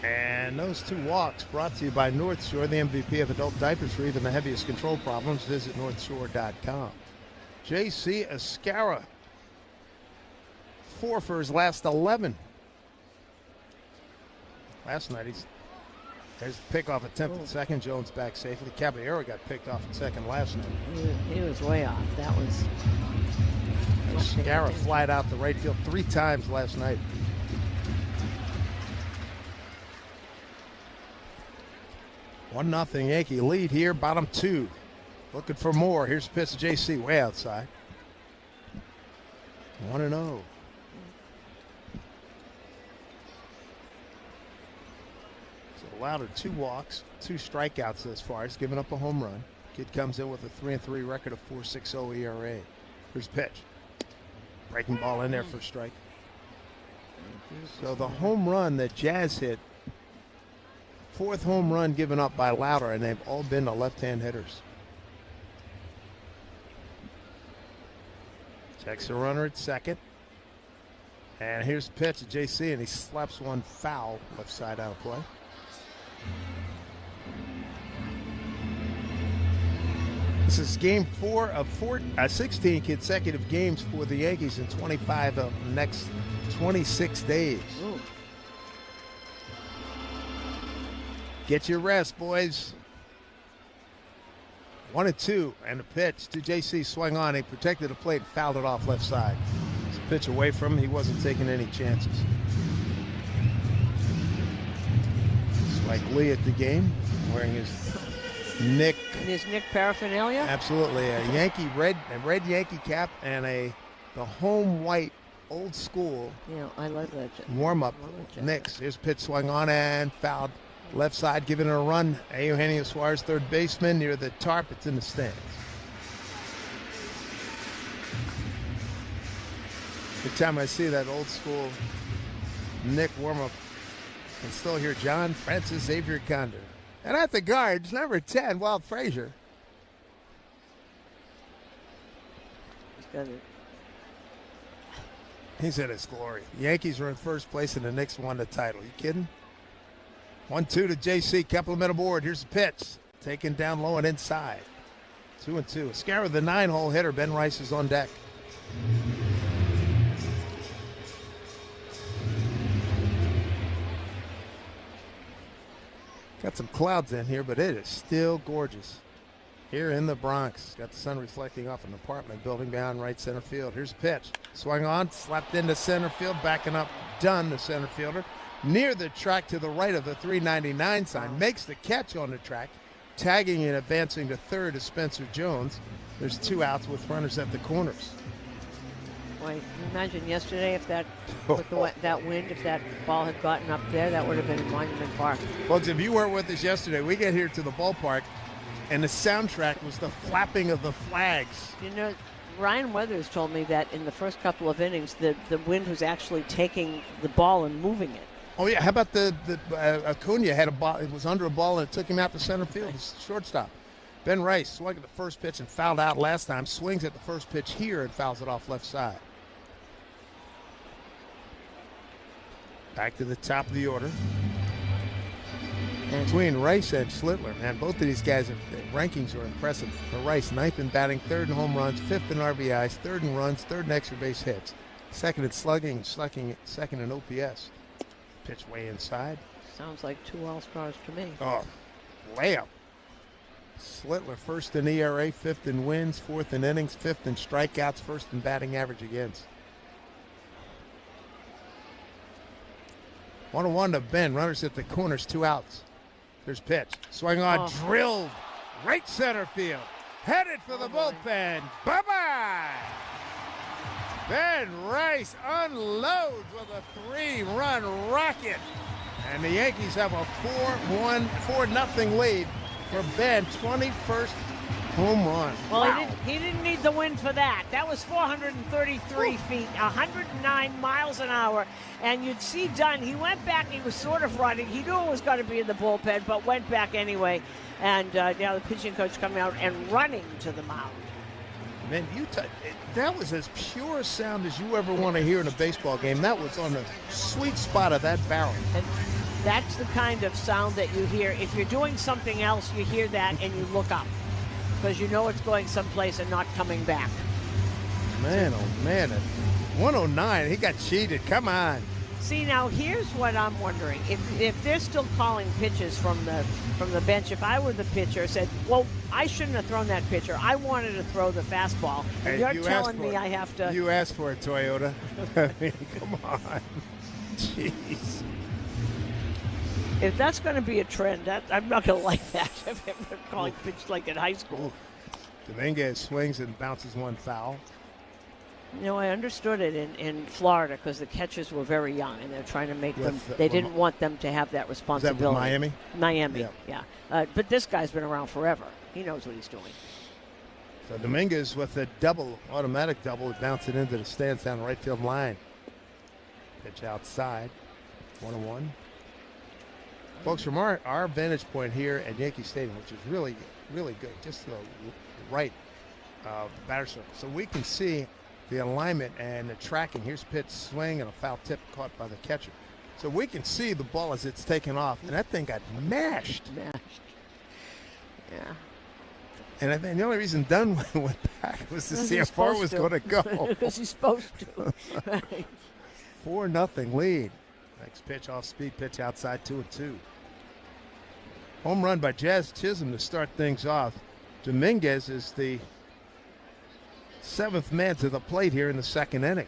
And those 2 walks brought to you by North Shore, the MVP of adult diapers for even the heaviest control problems. Visit northshore.com. J.C. Escara, 4 for his last 11. Last night, there's the pickoff attempt at second. Jones back safely. Caballero got picked off at second last night. He was way off. That was... Escara flied out the right field 3 times last night. One nothing Yankee lead here, bottom 2. Looking for more. Here's the pitch to JC, way outside. 1-0. So Lauder, 2 walks, 2 strikeouts thus far. He's given up a home run. Kid comes in with a 3-3 record of 4.60 ERA. Here's the pitch. Breaking ball in there for a strike. So the home run that Jazz hit, 4th home run given up by Lauder, and they've all been to left-hand hitters. Checks the runner at second. And here's the pitch to JC, and he slaps one foul left side out of play. This is game 4 of 16 consecutive games for the Yankees in 25 of the next 26 days. Ooh. Get your rest, boys. 1-2, and a pitch to JC, swung on. He protected the plate and fouled it off left side. It's a pitch away from him. He wasn't taking any chances. Spike Lee at the game, wearing his Nick. And his Nick paraphernalia? Absolutely. A red Yankee cap and the home white old school. Yeah, I love that. Warm-up Knicks. His pitch swung on and fouled. Left side, giving it a run. Eugenio Suarez, third baseman, near the tarp. It's in the stands. Every time I see that old school Nick warm-up, I can still hear John Francis Xavier Condor. And at the guards, number 10, Walt Frazier. He's in his glory. The Yankees are in first place and the Knicks won the title. You kidding? 1-2 to JC. Couple of men aboard. Here's the pitch. Taken down low and inside. 2-2. Escara, the 9-hole hitter. Ben Rice is on deck. Got some clouds in here, but it is still gorgeous. Here in the Bronx. Got the sun reflecting off an apartment building behind right center field. Here's the pitch. Swung on, slapped into center field, backing up Dunn, the center fielder. Near the track to the right of the 399 sign. Makes the catch on the track. Tagging and advancing to third is Spencer Jones. There's 2 outs with runners at the corners. Boy, imagine yesterday if that, with that wind, if that ball had gotten up there, that would have been Monument Park. Folks, if you weren't with us yesterday, we get here to the ballpark, and the soundtrack was the flapping of the flags. You know, Ryan Weathers told me that in the first couple of innings, the wind was actually taking the ball and moving it. Oh, yeah. How about Acuna had a ball. It was under a ball, and it took him out to center field, shortstop. Ben Rice swung at the first pitch and fouled out last time. Swings at the first pitch here and fouls it off left side. Back to the top of the order. Between Rice and Schlittler, man, both of these guys' rankings are impressive. For Rice, 9th in batting, 3rd in home runs, 5th in RBIs, 3rd in runs, 3rd in extra base hits, 2nd in slugging, 2nd in OPS. Pitch way inside. Sounds like 2 All-Stars to me. Oh, layup. Schlittler 1st in ERA, 5th in wins, 4th in innings, 5th in strikeouts, 1st in batting average against. 1-1 to Ben. Runners at the corners, 2 outs. There's pitch. Swing on, drilled. Right center field. Headed for the bullpen. Bye-bye. Ben Rice unloads with a 3-run rocket. And the Yankees have a 4-0 lead for Ben. 21st home run. Well, wow. he didn't need the wind for that. That was 433 feet, 109 miles an hour. And you'd see Dunn, he went back, he was sort of running. He knew it was going to be in the bullpen, but went back anyway. And now the pitching coach coming out and running to the mound. Man, that was as pure a sound as you ever want to hear in a baseball game. That was on the sweet spot of that barrel. And that's the kind of sound that you hear. If you're doing something else, you hear that and you look up because you know it's going someplace and not coming back. Man, oh man, at 109, he got cheated. Come on. See, now here's what I'm wondering. If they're still calling pitches from the bench, if I were the pitcher, said, well, I shouldn't have thrown that pitcher. I wanted to throw the fastball. And Hey, you're telling me I have to. You asked for it, Toyota. I mean, come on. Jeez. If that's going to be a trend, I'm not going to like that. If they're calling pitch like in high school. Dominguez swings and bounces one foul. You know, I understood it in Florida because the catchers were very young, and they're trying to make them. They didn't want them to have that responsibility. Is that with Miami? Miami, yeah. But this guy's been around forever. He knows what he's doing. So Dominguez with a double, automatic double, bouncing into the stands down the right field line. Pitch outside, 1-1. Folks, from our vantage point here at Yankee Stadium, which is really, really good, just to the right of the batter circle, so we can see the alignment and the tracking. Here's pitch swing and a foul tip caught by the catcher. So we can see the ball as it's taken off, and that thing got mashed. Yeah. And I think the only reason Dunn went back was to see how far it was going to go. Because he's supposed to. Right. 4-0 lead. Next pitch off speed, pitch outside, 2-2. Home run by Jazz Chisholm to start things off. Dominguez is the seventh man to the plate here in the second inning.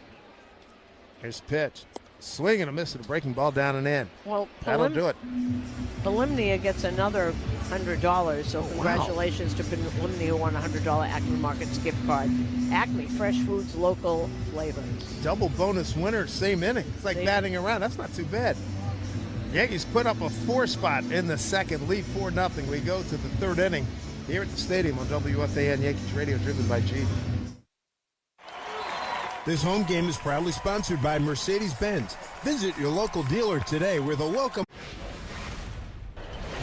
Here's pitch. Swing and a miss at a breaking ball down and in. Well, that'll do it. Belimnia gets another $100, so congratulations to Belimnia who won a $100 Acme Markets gift card. Acme, fresh foods, local flavors. Double bonus winner, same inning. It's like batting around. That's not too bad. Yankees put up a 4 spot in the second, lead 4-0. We go to the third inning here at the stadium on WFAN Yankees Radio, driven by G. This home game is proudly sponsored by Mercedes-Benz. Visit your local dealer today where the welcome.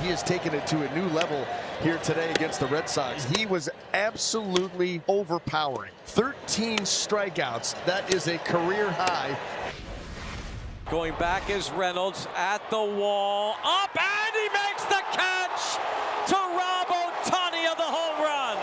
He has taken it to a new level here today against the Red Sox. He was absolutely overpowering. 13 strikeouts. That is a career high. Going back is Reynolds at the wall. Up, and he makes the catch to Rob Ohtani of the home run.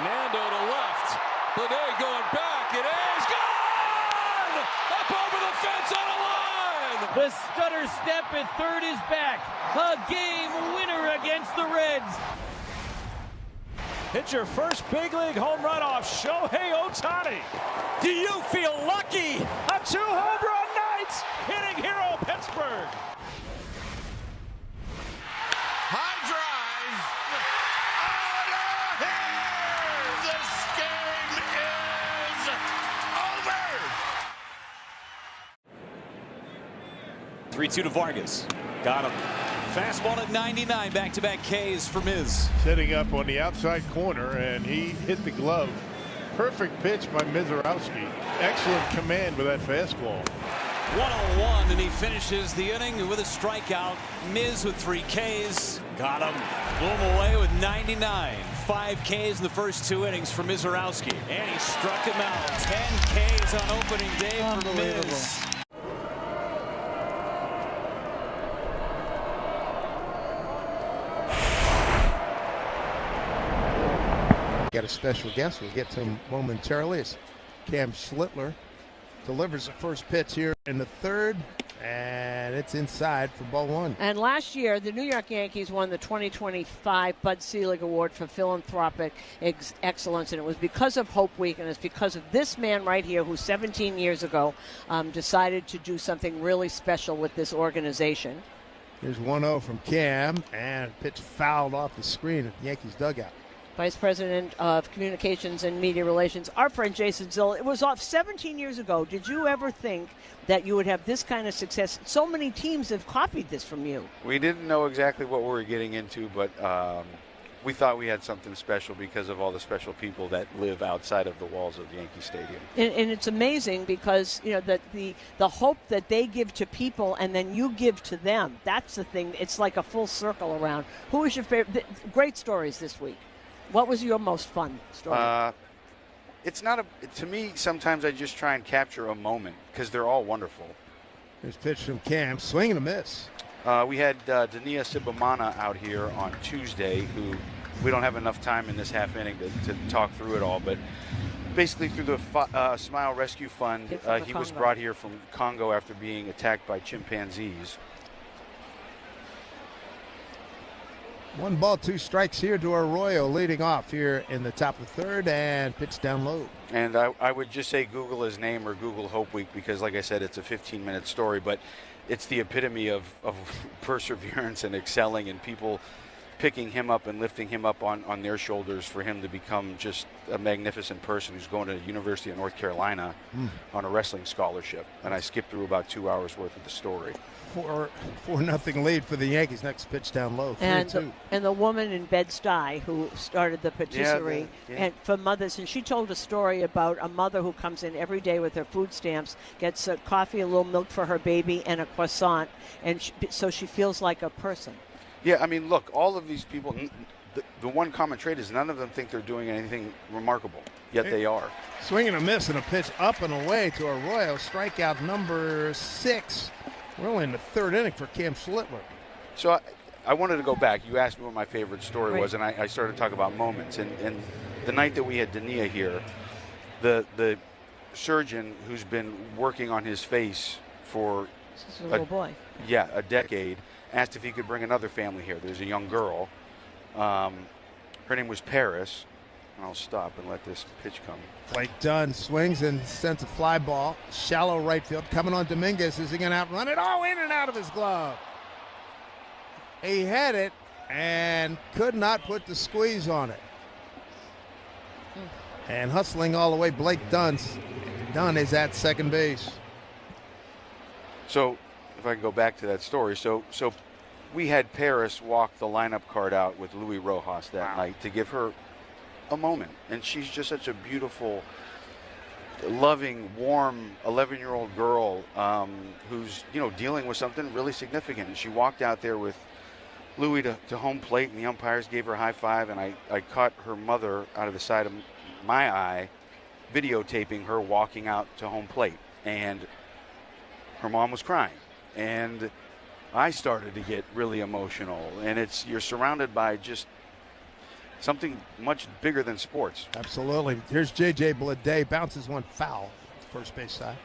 Nando to left. Bonet going back. It is gone! Up over the fence on a line! The stutter step at third is back. A game winner against the Reds. Hit your first big league home run off Shohei Ohtani. Do you feel lucky? A 2-home run night, hitting hero Pittsburgh. High drive. This game is over. 3-2 to Vargas. Got him. Fastball at 99, back-to-back Ks for Miz. Setting up on the outside corner, and he hit the glove. Perfect pitch by Mizorowski. Excellent command with that fastball. 1-on-1, and he finishes the inning with a strikeout. Miz with 3 Ks. Got him. Blew him away with 99. 5 Ks in the first 2 innings for Mizorowski. And he struck him out. 10 Ks on opening day for Miz. Got a special guest. We'll get to him momentarily. It's Cam Schlittler delivers the first pitch here in the third, and it's inside for ball 1. And last year, the New York Yankees won the 2025 Bud Selig Award for philanthropic excellence, and it was because of Hope Week, and it's because of this man right here who 17 years ago decided to do something really special with this organization. Here's 1-0 from Cam, and pitch fouled off the screen at the Yankees dugout. Vice President of Communications and Media Relations, our friend Jason Zill. It was off 17 years ago. Did you ever think that you would have this kind of success? So many teams have copied this from you. We didn't know exactly what we were getting into, but we thought we had something special because of all the special people that live outside of the walls of Yankee Stadium. And it's amazing because, you know, that the hope that they give to people and then you give to them, that's the thing. It's like a full circle around. Who was your favorite? Great stories this week. What was your most fun story? It's not to me, sometimes I just try and capture a moment because they're all wonderful. Here's pitch from Cam, swing and a miss. We had Dania Sibamana out here on Tuesday, who we don't have enough time in this half inning to talk through it all, but basically through the Smile Rescue Fund, he was brought here from Congo after being attacked by chimpanzees. 1 ball, 2 strikes here to Arroyo, leading off here in the top of the third, and pitch down low. And I would just say Google his name or Google Hope Week because, like I said, it's a 15-minute story, but it's the epitome of perseverance and excelling and people picking him up and lifting him up on their shoulders for him to become just a magnificent person who's going to the University of North Carolina on a wrestling scholarship. And I skipped through about 2 hours worth of the story. 4-0 lead for the Yankees. Next pitch down low. And the woman in Bed-Stuy who started the patisserie and for mothers, and she told a story about a mother who comes in every day with her food stamps, gets a coffee, a little milk for her baby, and a croissant, and so she feels like a person. Yeah, I mean, look, all of these people, the one common trait is none of them think they're doing anything remarkable, yet they are. Swing and a miss and a pitch up and away to Arroyo. Strikeout number 6. We're only in the third inning for Cam Schlittler. So I wanted to go back. You asked me what my favorite story was, and I started to talk about moments. And the night that we had Dania here, the surgeon who's been working on his face for a little boy. Yeah, a decade, asked if he could bring another family here. There's a young girl. Her name was Paris. And I'll stop and let this pitch come. Blake Dunn swings and sends a fly ball. Shallow right field. Coming on Dominguez. Is he going to outrun it? Oh, in and out of his glove. He had it and could not put the squeeze on it. And hustling all the way, Blake Dunn is at second base. So if I can go back to that story. So we had Paris walk the lineup card out with Louis Rojas that night to give her a moment. And she's just such a beautiful, loving, warm 11-year-old girl who's, dealing with something really significant. And she walked out there with Louis to home plate, and the umpires gave her a high five, and I caught her mother out of the side of my eye videotaping her walking out to home plate. And her mom was crying. And I started to get really emotional. And you're surrounded by just something much bigger than sports. Absolutely. Here's J.J. Bleday, bounces one foul, first base side.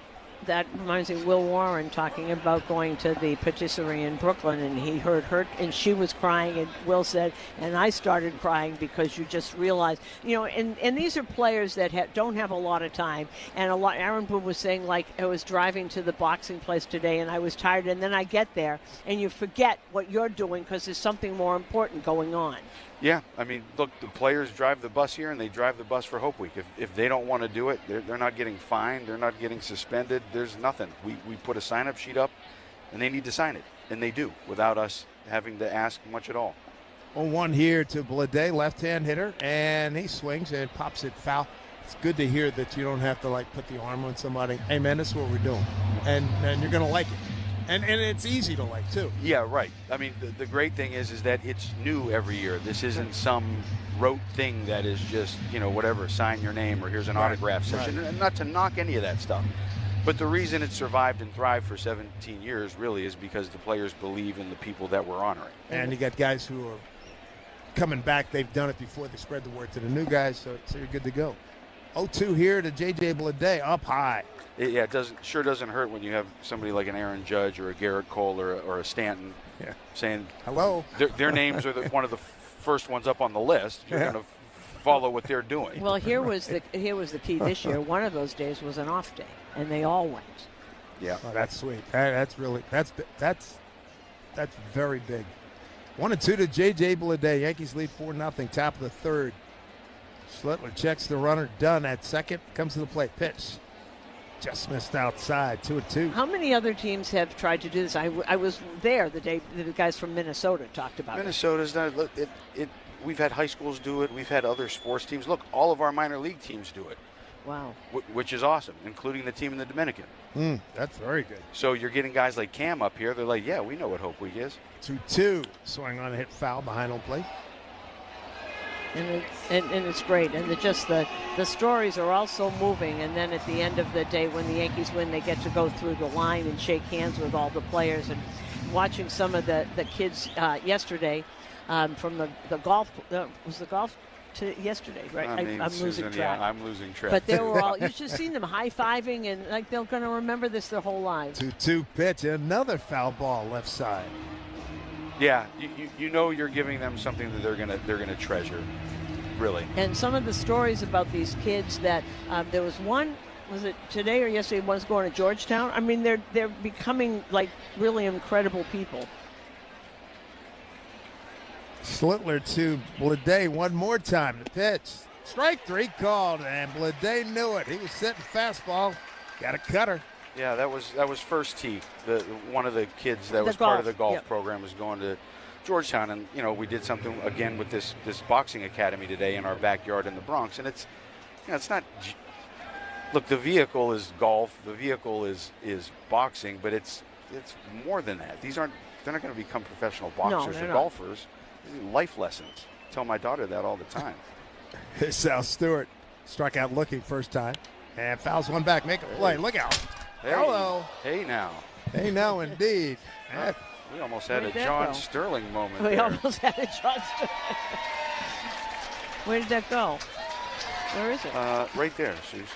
That reminds me of Will Warren talking about going to the patisserie in Brooklyn, and he heard her, and she was crying, and Will said, and I started crying because you just realize, and these are players that don't have a lot of time, and Aaron Boone was saying, like, I was driving to the boxing place today, and I was tired, and then I get there, and you forget what you're doing because there's something more important going on. Yeah, I mean, look, the players drive the bus here, and they drive the bus for Hope Week. If they don't want to do it, they're not getting fined. They're not getting suspended. There's nothing. We put a sign-up sheet up, and they need to sign it, and they do, without us having to ask much at all. 0-1 here to Bleday, left-hand hitter, and he swings and pops it foul. It's good to hear that you don't have to, put the arm on somebody. Hey, man, this is what we're doing, and you're going to like it. And it's easy to like, too. Yeah, right. I mean, the great thing is that it's new every year. This isn't some rote thing that is just, whatever, sign your name or here's an autograph session. And not to knock any of that stuff. But the reason it survived and thrived for 17 years really is because the players believe in the people that we're honoring. And you got guys who are coming back. They've done it before. They spread the word to the new guys, so you're good to go. 0-2 here to J.J. Bleday, up high. It doesn't hurt when you have somebody like an Aaron Judge or a Garrett Cole or a Stanton saying hello. Their names are one of the first ones up on the list. You're going to follow what they're doing. Well, here was the key this year. One of those days was an off day, and they all went. Yeah, that's sweet. That's very big. 1-2 to J.J. Bleday. Yankees lead 4-0. Top of the third. Schlittler checks the runner, done at second, comes to the plate, pitch. Just missed outside, 2-2. How many other teams have tried to do this? I was there the day the guys from Minnesota talked about Minnesota's done it. We've had high schools do it. We've had other sports teams. Look, all of our minor league teams do it. Wow. Which is awesome, including the team in the Dominican. That's very good. So you're getting guys like Cam up here. They're like, yeah, we know what Hope Week is. 2-2. Swing on a hit foul behind home plate. And it's great. And the stories are also moving. And then at the end of the day, when the Yankees win, they get to go through the line and shake hands with all the players. And watching some of the kids yesterday from the golf, was the golf yesterday, right? I'm losing track. Yeah, I'm losing track. But they were all, you should have seen them high-fiving, and like they're going to remember this their whole lives. 2-2 pitch, another foul ball left side. Yeah, you know you're giving them something that they're gonna treasure, really. And some of the stories about these kids that there was one, was it today or yesterday? One's going to Georgetown. I mean, they're becoming like really incredible people. Schlittler to Bleday one more time. The pitch, strike 3 called, and Bleday knew it. He was setting fastball, got a cutter. Yeah, that was first tee. One of the kids that was part of the golf program was going to Georgetown, and we did something again with this boxing academy today in our backyard in the Bronx, and it's not. Look, the vehicle is golf, the vehicle is boxing, but it's more than that. They're not going to become professional boxers or golfers. These are life lessons. I tell my daughter that all the time. Sal Stewart struck out looking first time, and fouls one back. Make a play. Look out. Hey, hello. Hey now. Hey now, indeed. We almost had a John Sterling moment. We there. almost had a John Sterling. Where did that go? Where is it? Right there, Suze.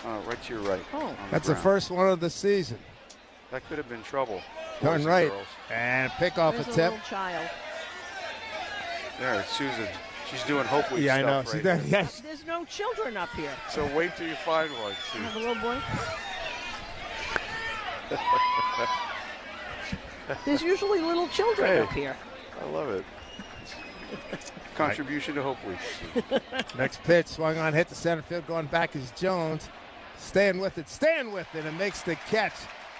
Oh. Right to your right. Oh. That's the first one of the season. That could have been trouble. Going right. And pick off There's attempt. A little child. There, Susan. She's doing Hope Week stuff. I know. Right there. Yes. There's no children up here. So wait till you find one, Susan. Have a little boy. There's usually little children up here. I love it. Contribution to Hope Week. Next pitch, swung on, hit the center field, going back is Jones. Staying with it, and makes the catch.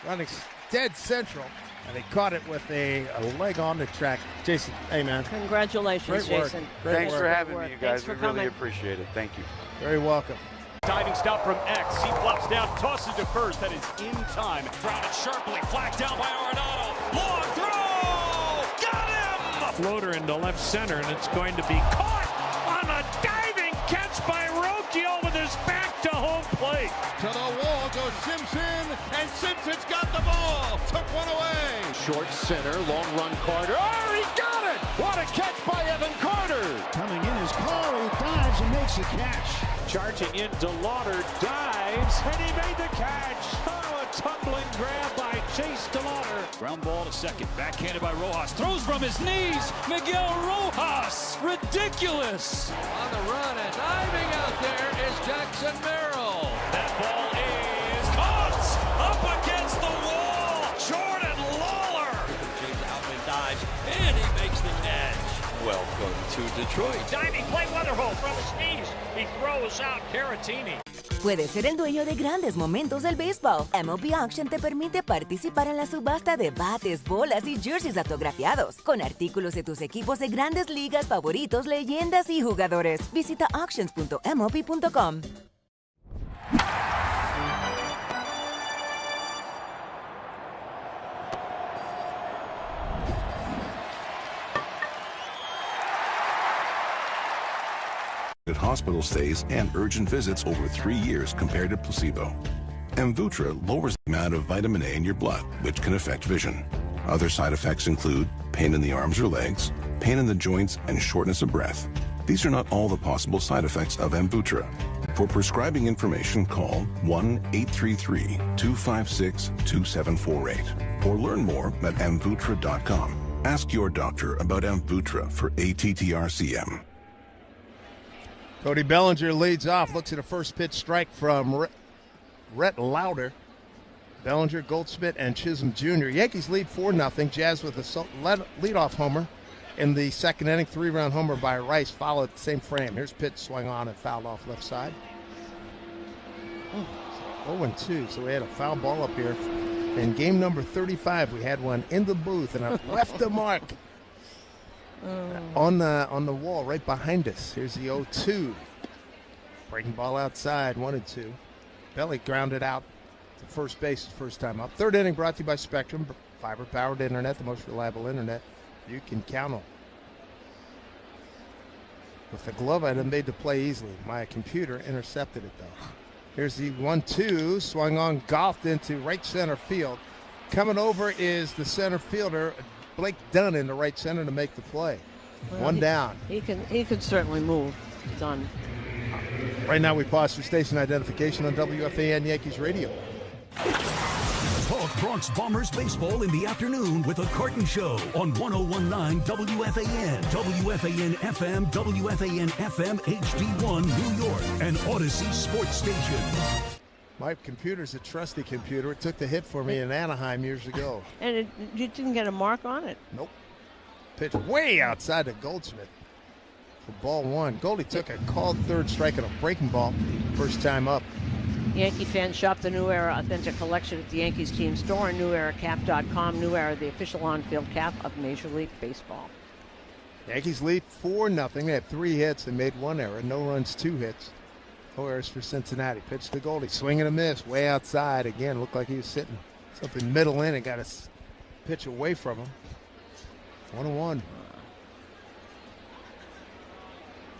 Running dead central, and he caught it with a leg on the track. Jason, hey man. Congratulations, Great Jason. Thanks for having me, you guys. We really appreciate it. Thank you. Very welcome. Diving stop from X. He flops down, tosses to first. That is in time. Grounded sharply. Flagged down by Arenado. Long throw! Got him! Floater into left center, and it's going to be caught on a diving catch by Rocchio with his back to home plate. To the wall goes Simpson, and Simpson's got the ball. Took one away. Short center, long run Carter. Oh, he got it! What a catch by Evan Carter! Coming in is Carter, dives and makes the catch. Charging in, DeLauder dives, and he made the catch. Oh, a tumbling grab by Chase DeLauder. Ground ball to second, backhanded by Rojas. Throws from his knees, Miguel Rojas. Ridiculous. On the run and diving out there is Jackson Merrill. That ball is caught up against the wall. Jordan Lawler. James Outman dives, and he makes the catch. Welcome to Detroit. Diving play Weatherholt from his knees. He throws out Caratini. Puedes ser el dueño de grandes momentos del béisbol. MLB Auction te permite participar en la subasta de bates, bolas y jerseys autografiados, con artículos de tus equipos de grandes ligas favoritos, leyendas y jugadores. Visita auctions.mlb.com. Hospital stays and urgent visits over 3 years compared to placebo. Amvuttra lowers the amount of vitamin A in your blood, which can affect vision. Other side effects include pain in the arms or legs, pain in the joints, and shortness of breath. These are not all the possible side effects of Amvuttra. For prescribing information, call 1-833-256-2748 or learn more at amvuttra.com. Ask your doctor about Amvuttra for ATTR-CM. Cody Bellinger leads off, looks at a first pitch strike from Rhett Lauder. Bellinger, Goldschmidt, and Chisholm Jr. Yankees lead 4-0. Jazz with a leadoff homer In the second inning, 3-run homer by Rice followed the same frame. Here's pitch, swung on and fouled off left side. 0-2, so we had a foul ball up here. In game number 35, we had one in the booth, and I've left the mark on the wall right behind us. Here's the 0-2. Breaking ball outside, 1-2. Belly grounded out to first base his first time up. Third inning brought to you by Spectrum, fiber-powered internet, the most reliable internet you can count on. With the glove item made to play easily. My computer intercepted it, though. Here's the 1-2, swung on, golfed into right center field. Coming over is the center fielder, Blake Dunn, in the right center to make the play. Well, one down. He can certainly move. Dunn. Right now we pause for station identification on WFAN Yankees Radio. Talk Bronx Bombers baseball in the afternoon with a Carton Show on 101.9 WFAN, WFAN FM, WFAN FM HD1 New York, and Odyssey Sports Station. My computer's a trusty computer. It took the hit for me in Anaheim years ago. And you didn't get a mark on it? Nope. Pitch way outside to Goldschmidt for ball one. Goldie took a called third strike and a breaking ball first time up. Yankee fans shop the New Era Authentic Collection at the Yankees team store and NewEraCap.com. New Era, the official on-field cap of Major League Baseball. Yankees lead 4-0. They had 3 hits. They made 1 error. No runs, 2 hits. No errors for Cincinnati. Pitch to Goldie. Swing and a miss. Way outside. Again, looked like he was sitting something middle in and got a pitch away from him. 1-1.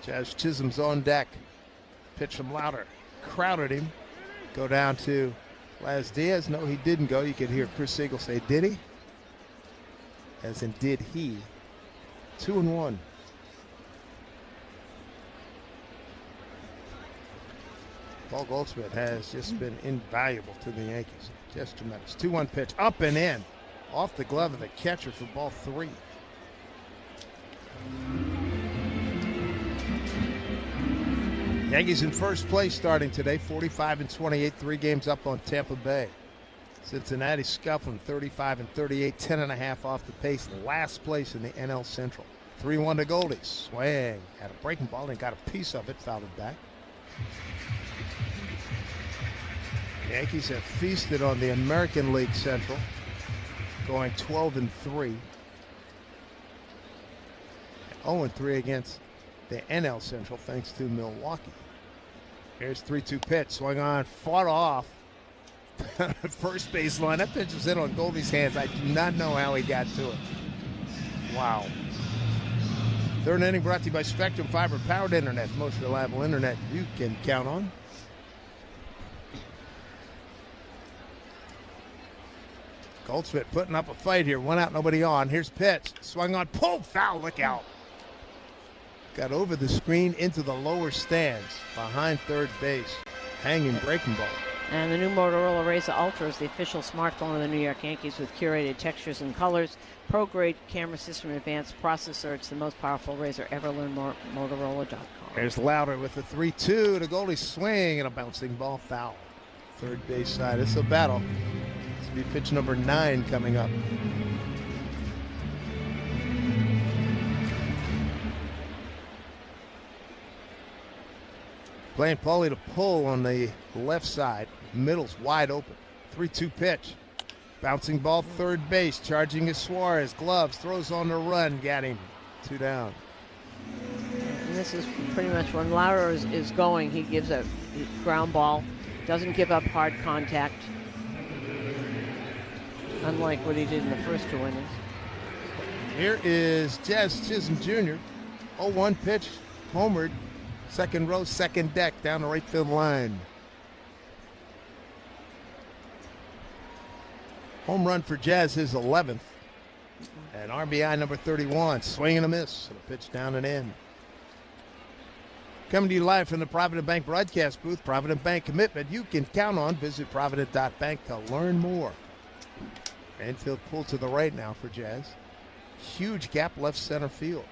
Jazz Chisholm's on deck. Pitch from Louder. Crowded him. Go down to Laz Diaz. No, he didn't go. You could hear Chris Siegel say, did he? As in, did he? 2-1. Paul Goldschmidt has just been invaluable to the Yankees. Just tremendous. 2-1 pitch. Up and in. Off the glove of the catcher for ball 3. Yankees in first place starting today, 45-28, 3 games up on Tampa Bay. Cincinnati scuffling 35-38, 10.5 off the pace, last place in the NL Central. 3-1 to Goldie. Swing. Had a breaking ball and got a piece of it, fouled it back. Yankees have feasted on the American League Central, going 12-3. 0-3 against the NL Central, thanks to Milwaukee. Here's 3-2 pitch, swung on, fought off. First base line. That pitch was in on Goldie's hands. I do not know how he got to it. Wow. Third inning brought to you by Spectrum Fiber Powered Internet, the most reliable internet you can count on. Goldschmidt putting up a fight here. 1 out, nobody on. Here's pitch. Swung on, pulled, foul, look out. Got over the screen into the lower stands behind third base. Hanging breaking ball. And the new Motorola Razr Ultra is the official smartphone of the New York Yankees with curated textures and colors, pro-grade camera system, and advanced processor. It's the most powerful razor ever. Learn more at Motorola.com. There's Louder with the 3-2 to Goldie, swing and a bouncing ball, foul. Third base side. It's a battle. This will be pitch number 9 coming up. Playing Paulie to pull on the left side. Middle's wide open. 3-2 pitch. Bouncing ball, third base. Charging is Suarez. Gloves. Throws on the run. Got him. 2 down. And this is pretty much when Lauer is going. He gives a ground ball. Doesn't give up hard contact. Unlike what he did in the first 2 innings. Here is Jazz Chisholm Jr. 0-1 pitch. Homered. Second row, second deck, down the right field line. Home run for Jazz, his 11th. And RBI number 31, swing and a miss. And a pitch down and in. Coming to you live from the Provident Bank broadcast booth. Provident Bank commitment you can count on. Visit Provident.bank to learn more. Infield pull to the right now for Jazz. Huge gap left center field.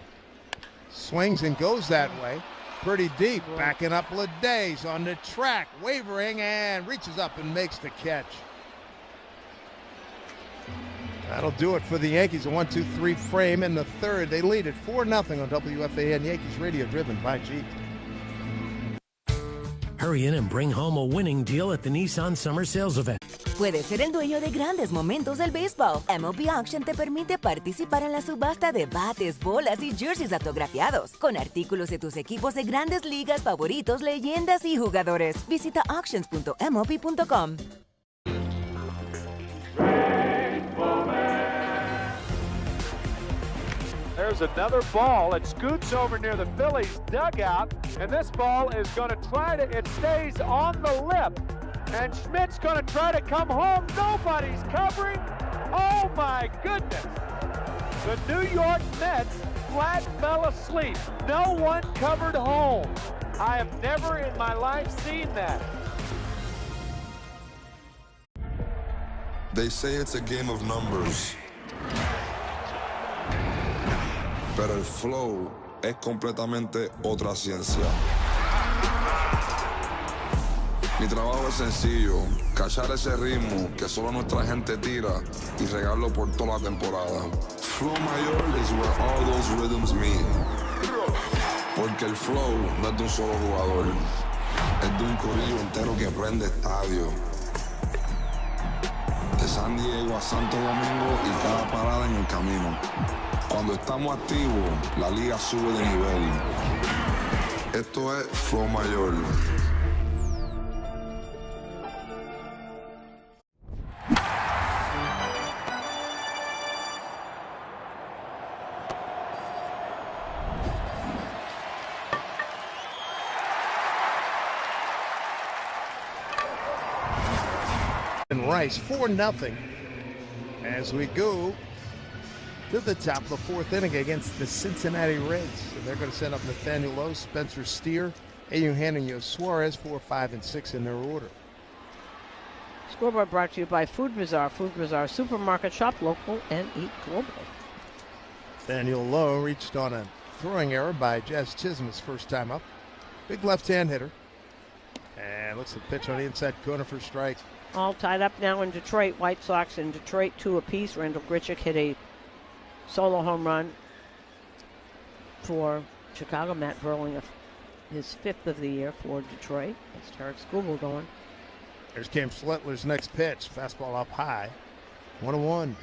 Swings and goes that way. Pretty deep, backing up Leday's on the track, wavering, and reaches up and makes the catch. That'll do it for the Yankees. A 1-2-3 frame in the third. They lead it 4-0 on WFAN Yankees Radio, driven by Jeep. Hurry in and bring home a winning deal at the Nissan Summer Sales Event. Puedes ser el dueño de grandes momentos del béisbol. MLB Auction te permite participar en la subasta de bates, bolas y jerseys autografiados, con artículos de tus equipos de grandes ligas favoritos, leyendas y jugadores. Visita auctions.mlb.com. There's another ball. It scoots over near the Phillies dugout, and this ball is going to try to, it stays on the lip, and Schmidt's going to try to come home. Nobody's covering. Oh my goodness. The New York Mets flat fell asleep. No one covered home. I have never in my life seen that. They say it's a game of numbers. Pero el flow es completamente otra ciencia. Mi trabajo es sencillo, cachar ese ritmo que solo nuestra gente tira y regarlo por toda la temporada. Flow mayor is where all those rhythms meet. Porque el flow no es de un solo jugador, es de un corillo entero que prende estadio. De San Diego a Santo Domingo y cada parada en el camino. Cuando estamos activos, la liga sube de nivel. Esto es Flow Mayor. And Rice, 4-0 as we go to the top of the fourth inning against the Cincinnati Reds. So they're going to send up Nathaniel Lowe, Spencer Steer, Eugenio Suarez, 4, 5, and 6 in their order. Scoreboard brought to you by Food Bazaar. Food Bazaar Supermarket. Shop local and eat global. Nathaniel Lowe reached on a throwing error by Jazz Chisholm his first time up. Big left-hand hitter. And looks at the pitch on the inside corner for strike. All tied up now in Detroit. White Sox in Detroit, 2 apiece. Randall Grichuk hit a solo home run for Chicago. Matt Verling, his 5th of the year for Detroit. That's Tarek Skubal going. There's Cam Schlittler's next pitch. Fastball up high. 1-1.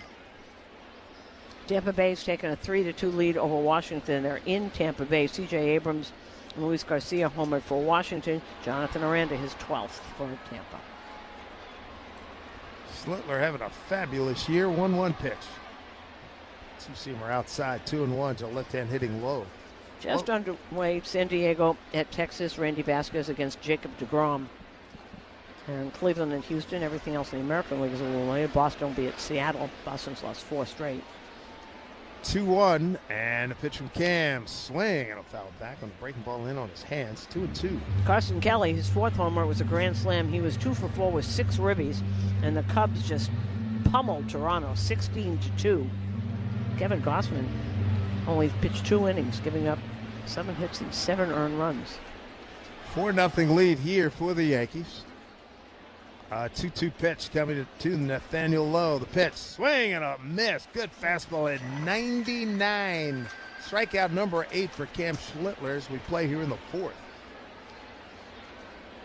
Tampa Bay's taken a 3-2 lead over Washington. They're in Tampa Bay. C.J. Abrams and Luis Garcia homered for Washington. Jonathan Aranda, his 12th for Tampa. Schlittler having a fabulous year. 1-1 pitch. Two-seamer outside, 2-1 to left-hand hitting Low. Just underway, San Diego at Texas. Randy Vasquez against Jacob deGrom. And Cleveland and Houston. Everything else in the American League is a little later. Boston will be at Seattle. Boston's lost 4 straight. 2-1, and a pitch from Cam. Swing, and a foul back on the breaking ball in on his hands. 2-2. Carson Kelly, his 4th homer was a grand slam. He was 2 for 4 with 6 ribbies, and the Cubs just pummeled Toronto 16-2. Kevin Gossman only pitched 2 innings, giving up 7 hits and 7 earned runs. 4-0 lead here for the Yankees. 2-2 pitch coming to Nathaniel Lowe. The pitch, swing and a miss. Good fastball at 99. Strikeout number 8 for Cam Schlittler as we play here in the 4th.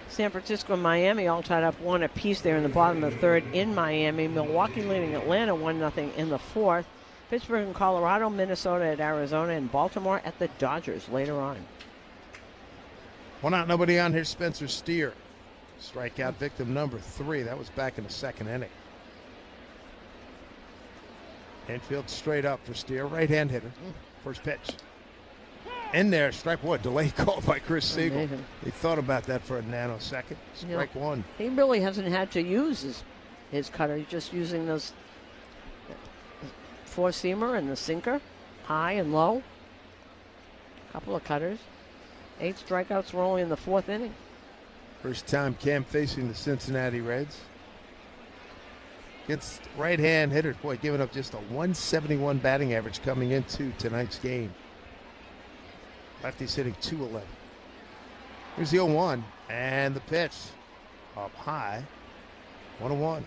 San Francisco and Miami all tied up 1 apiece there in the bottom of the 3rd in Miami. Milwaukee leading Atlanta 1-0 in the 4th. Pittsburgh and Colorado, Minnesota at Arizona, and Baltimore at the Dodgers later on. 1 out, nobody on. Here's Spencer Steer. Strikeout victim number 3. That was back in the 2nd inning. Infield straight up for Steer. Right-hand hitter. First pitch. In there, strike 1. Delayed call by Chris Siegel. Amazing. He thought about that for a nanosecond. Strike 1. He really hasn't had to use his cutter. He's just using those 4-seamer and the sinker, high and low. A couple of cutters. 8 strikeouts were only in the 4th inning. First time Cam facing the Cincinnati Reds. Against right-hand hitters. Boy, giving up just a 171 batting average coming into tonight's game. Lefty's hitting 211. Here's the 0-1. And the pitch up high. 1-1.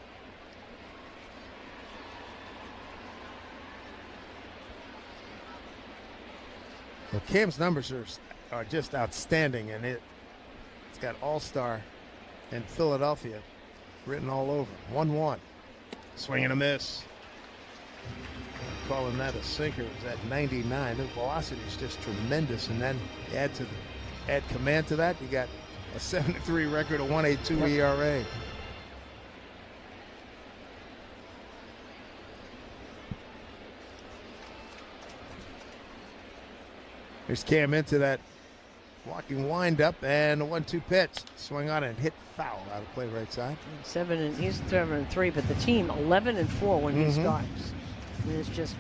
Well, Cam's numbers are just outstanding, and it's got All-Star in Philadelphia written all over. 1-1. Swing and a miss. Calling that a sinker. It was at 99. The velocity is just tremendous, and then you add command to that, you got a 73 record, a 1.82 ERA. Here's Cam into that walking windup, and a 1-2 pitch. Swing on and hit foul out of play right side. He's 7-3, but the team 11-4 when he starts. I mean, it's just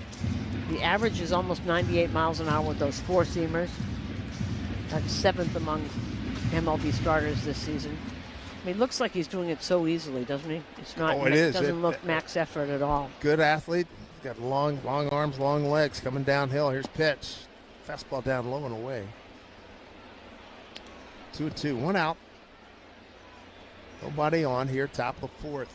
the average is almost 98 miles an hour with those four-seamers. That's 7th among MLB starters this season. I mean, it looks like he's doing it so easily, doesn't he? It's not. Oh, it is. Doesn't look max effort at all. Good athlete. He's got long arms, long legs coming downhill. Here's pitch. Fastball down low and away. 2-2, 1 out. Nobody on here, top of the 4th.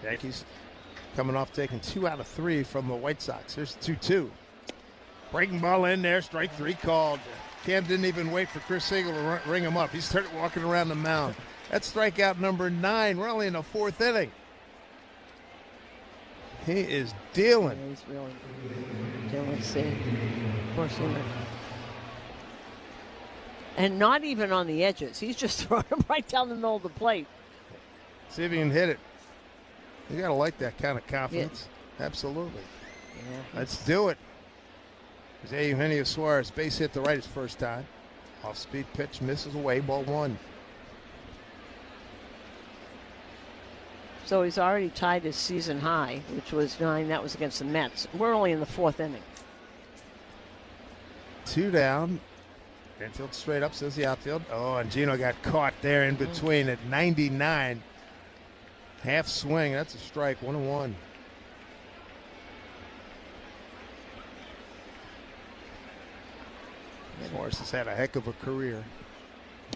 Yankees coming off taking 2 out of 3 from the White Sox. Here's 2-2. Breaking ball in there, strike 3 called. Cam didn't even wait for Chris Siegel to ring him up. He started walking around the mound. That's strikeout number 9. We're only in the 4th inning. He is dealing. Yeah, he's really dealing. Let's see. Four-seamer. And not even on the edges. He's just throwing him right down the middle of the plate. See if he can hit it. You got to like that kind of confidence. Yeah. Absolutely. Yeah. Let's do it. There's Eugenio Suarez. Base hit to right his first time. Off-speed pitch misses away. Ball 1. So he's already tied his season high, which was 9. That was against the Mets. We're only in the 4th inning. 2 down. Infield straight up, says the outfield. Oh, and Gino got caught there in between at 99. Half swing. That's a strike. 1-1. Suarez has had a heck of a career.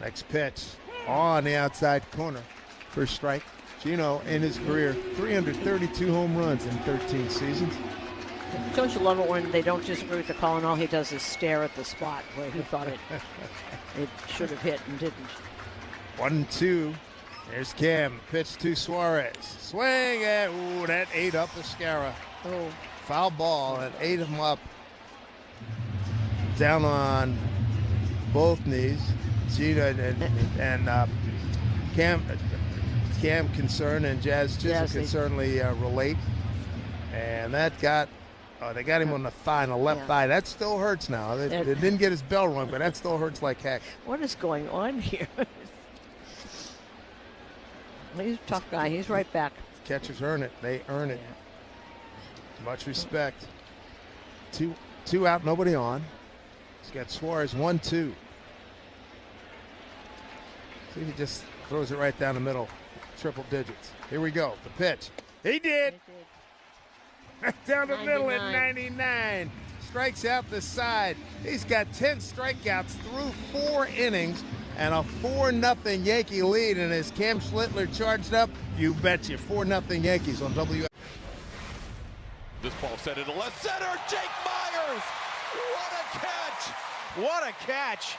Next pitch on the outside corner. First strike. Gino, in his career, 332 home runs in 13 seasons. Don't you love it when they don't disagree with the call and all he does is stare at the spot where he thought it should have hit and didn't. 1-2. There's Cam. Pitch to Suarez. Swing at, ooh, that ate up Escara. Oh. Foul ball and ate him up. Down on both knees. Gino and Cam concern and Jazz Chisholm can certainly relate. And that got, they got him on the thigh, on the left thigh. That still hurts now. They didn't get his bell rung, but that still hurts like heck. What is going on here? He's a tough guy. He's right back. Catchers earn it. They earn it. Much respect. Two out, nobody on. He's got Suarez 1-2. See if he just throws it right down the middle. Triple digits. Here we go. The pitch. He did. Down the middle at 99. Strikes out the side. He's got 10 strikeouts through 4 innings and a 4-0 Yankee lead. And as Cam Schlittler charged up, you betcha, 4-0 Yankees on WF. This ball set into left center. Jake Myers. What a catch. What a catch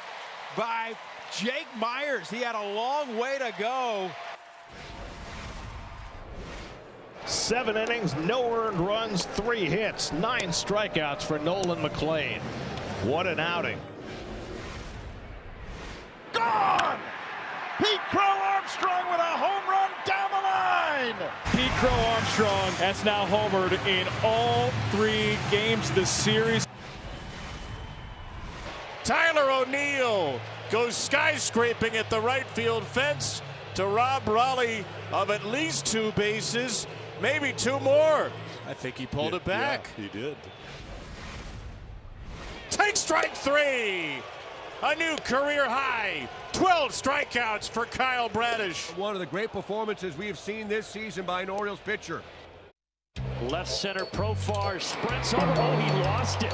by Jake Myers. He had a long way to go. 7 innings, no earned runs, 3 hits, 9 strikeouts for Nolan McLean. What an outing. Gone! Pete Crow Armstrong with a home run down the line. Pete Crow Armstrong has now homered in all 3 games of the series. Tyler O'Neill goes skyscraping at the right field fence to rob Raleigh of at least 2 bases, maybe 2 more. I think he pulled it back. Yeah, he did. Take strike 3. A new career high. 12 strikeouts for Kyle Bradish. One of the great performances we've seen this season by an Orioles pitcher. Left center Profar sprints over. Oh, he lost it.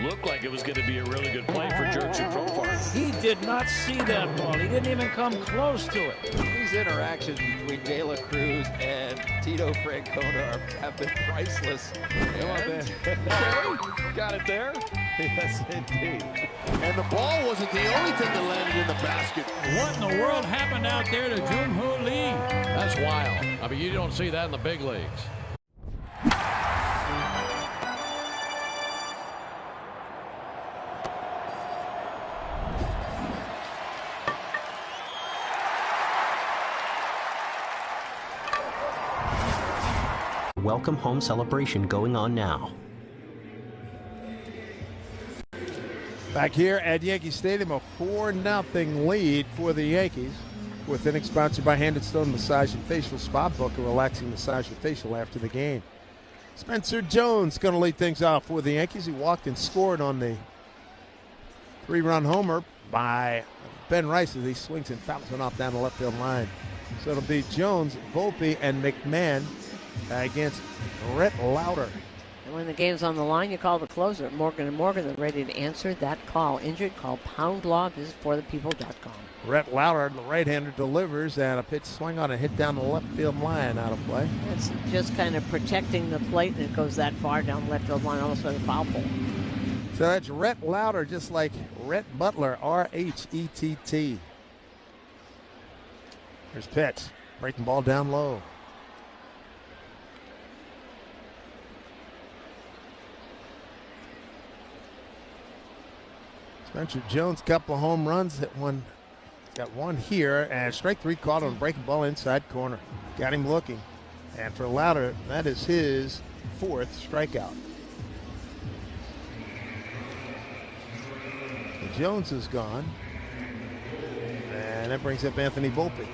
Looked like it was going to be a really good play for Jurickson Profar. He did not see that ball. He didn't even come close to it. These interactions between De La Cruz and Tito Francona have been priceless. Come on, man. Got it there. Yes, indeed. And the ball wasn't the only thing that landed in the basket. What in the world happened out there to Jung-Hoo Lee? That's wild. I mean, you don't see that in the big leagues. Welcome home celebration going on now. Back here at Yankee Stadium, a 4-0 lead for the Yankees. Fourth inning sponsored by Hand & Stone Massage and Facial Spa. Book a relaxing massage and facial after the game. Spencer Jones going to lead things off for the Yankees. He walked and scored on the 3-run homer by Ben Rice as he swings and fouls one off down the left field line. So it'll be Jones, Volpe, and McMahon against Rhett Lauder. And when the game's on the line, you call the closer. Morgan & Morgan, they're ready to answer that call. Injured, call Pound Law. Visit forthepeople.com. Rhett Lauder, the right-hander, delivers, and a pitch swing on a hit down the left field line out of play. It's just kind of protecting the plate, and it goes that far down the left field line, almost like a foul pole. So that's Rhett Lauder, just like Rhett Butler, R-H-E-T-T. Here's pitch. Breaking ball down low. Spencer Jones, couple of home runs, hit one, got one here, and strike three called on a breaking ball inside corner. Got him looking. And for Lauder, that is his fourth strikeout. So Jones is gone. And that brings up Anthony Volpe.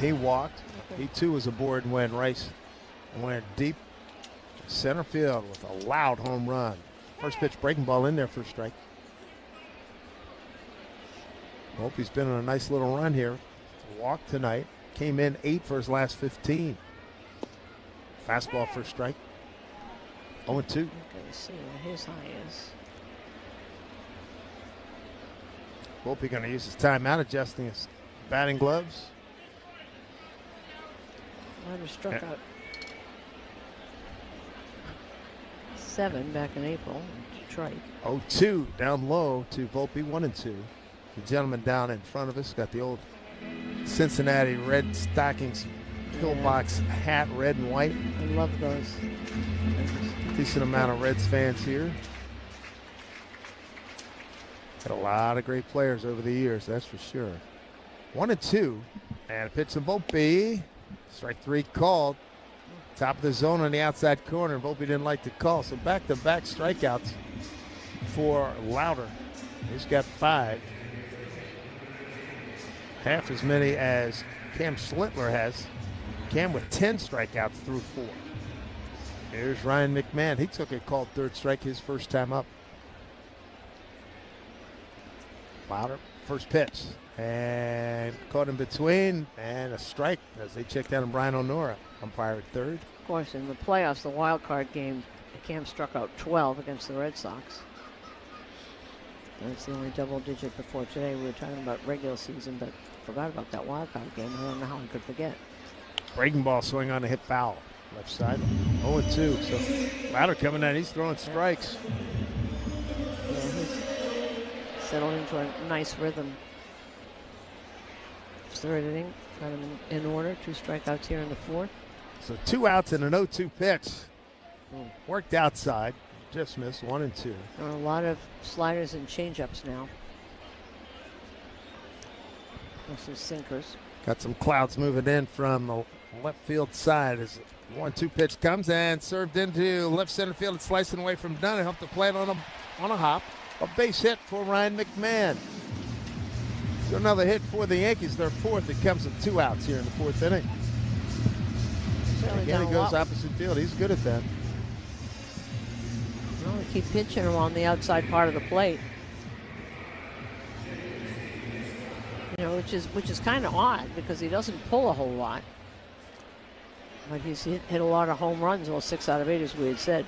He walked. He too was aboard when Rice went deep center field with a loud home run. First pitch breaking ball in there for a strike. Volpe's been on a nice little run here. Walked tonight. Came in 8 for his last 15. Fastball for a strike. 0-2. Okay, see what his high is. Volpe going to use his timeout, adjusting his batting gloves. Lauder struck out 7 back in April in Detroit. 0-2 down low to Volpe, 1-2. The gentleman down in front of us got the old Cincinnati Red Stockings pillbox hat, red and white. I love those. Decent amount of Reds fans here. Had a lot of great players over the years, that's for sure. 1-2, and a pitch to Volpe. Strike three called. Top of the zone on the outside corner. Volpe didn't like the call, so back-to-back strikeouts for Lauder. He's got 5. Half as many as Cam Schlittler has. Cam with 10 strikeouts through 4. Here's Ryan McMahon. He took a called third strike his first time up. Lauder, first pitch. And caught in between, and a strike as they check down Brian O'Nora, umpire at third. Of course, in the playoffs, the wild card game, Cam struck out 12 against the Red Sox. That's the only double digit before today. We were talking about regular season, but forgot about that wild card game. I don't know how I could forget. Breaking ball swing on a hit foul. Left side, 0-2. So Lauder coming in, he's throwing strikes. Yeah, he's settled into a nice rhythm. Third inning, got him in order. 2 strikeouts here in the fourth. So 2 outs and an 0-2 pitch. Worked outside, just missed 1-2. A lot of sliders and changeups now. Mostly sinkers. Got some clouds moving in from the left field side as 1-2 pitch comes and served into left center field. It's slicing away from Dunn. Helped the plate on a hop. A base hit for Ryan McMahon. So another hit for the Yankees, their fourth. It comes with 2 outs here in the fourth inning. Again, he goes opposite field. He's good at that. Well, we keep pitching him on the outside part of the plate. You know, which is kind of odd because he doesn't pull a whole lot. But he's hit a lot of home runs. Well, 6 out of 8, as we had said.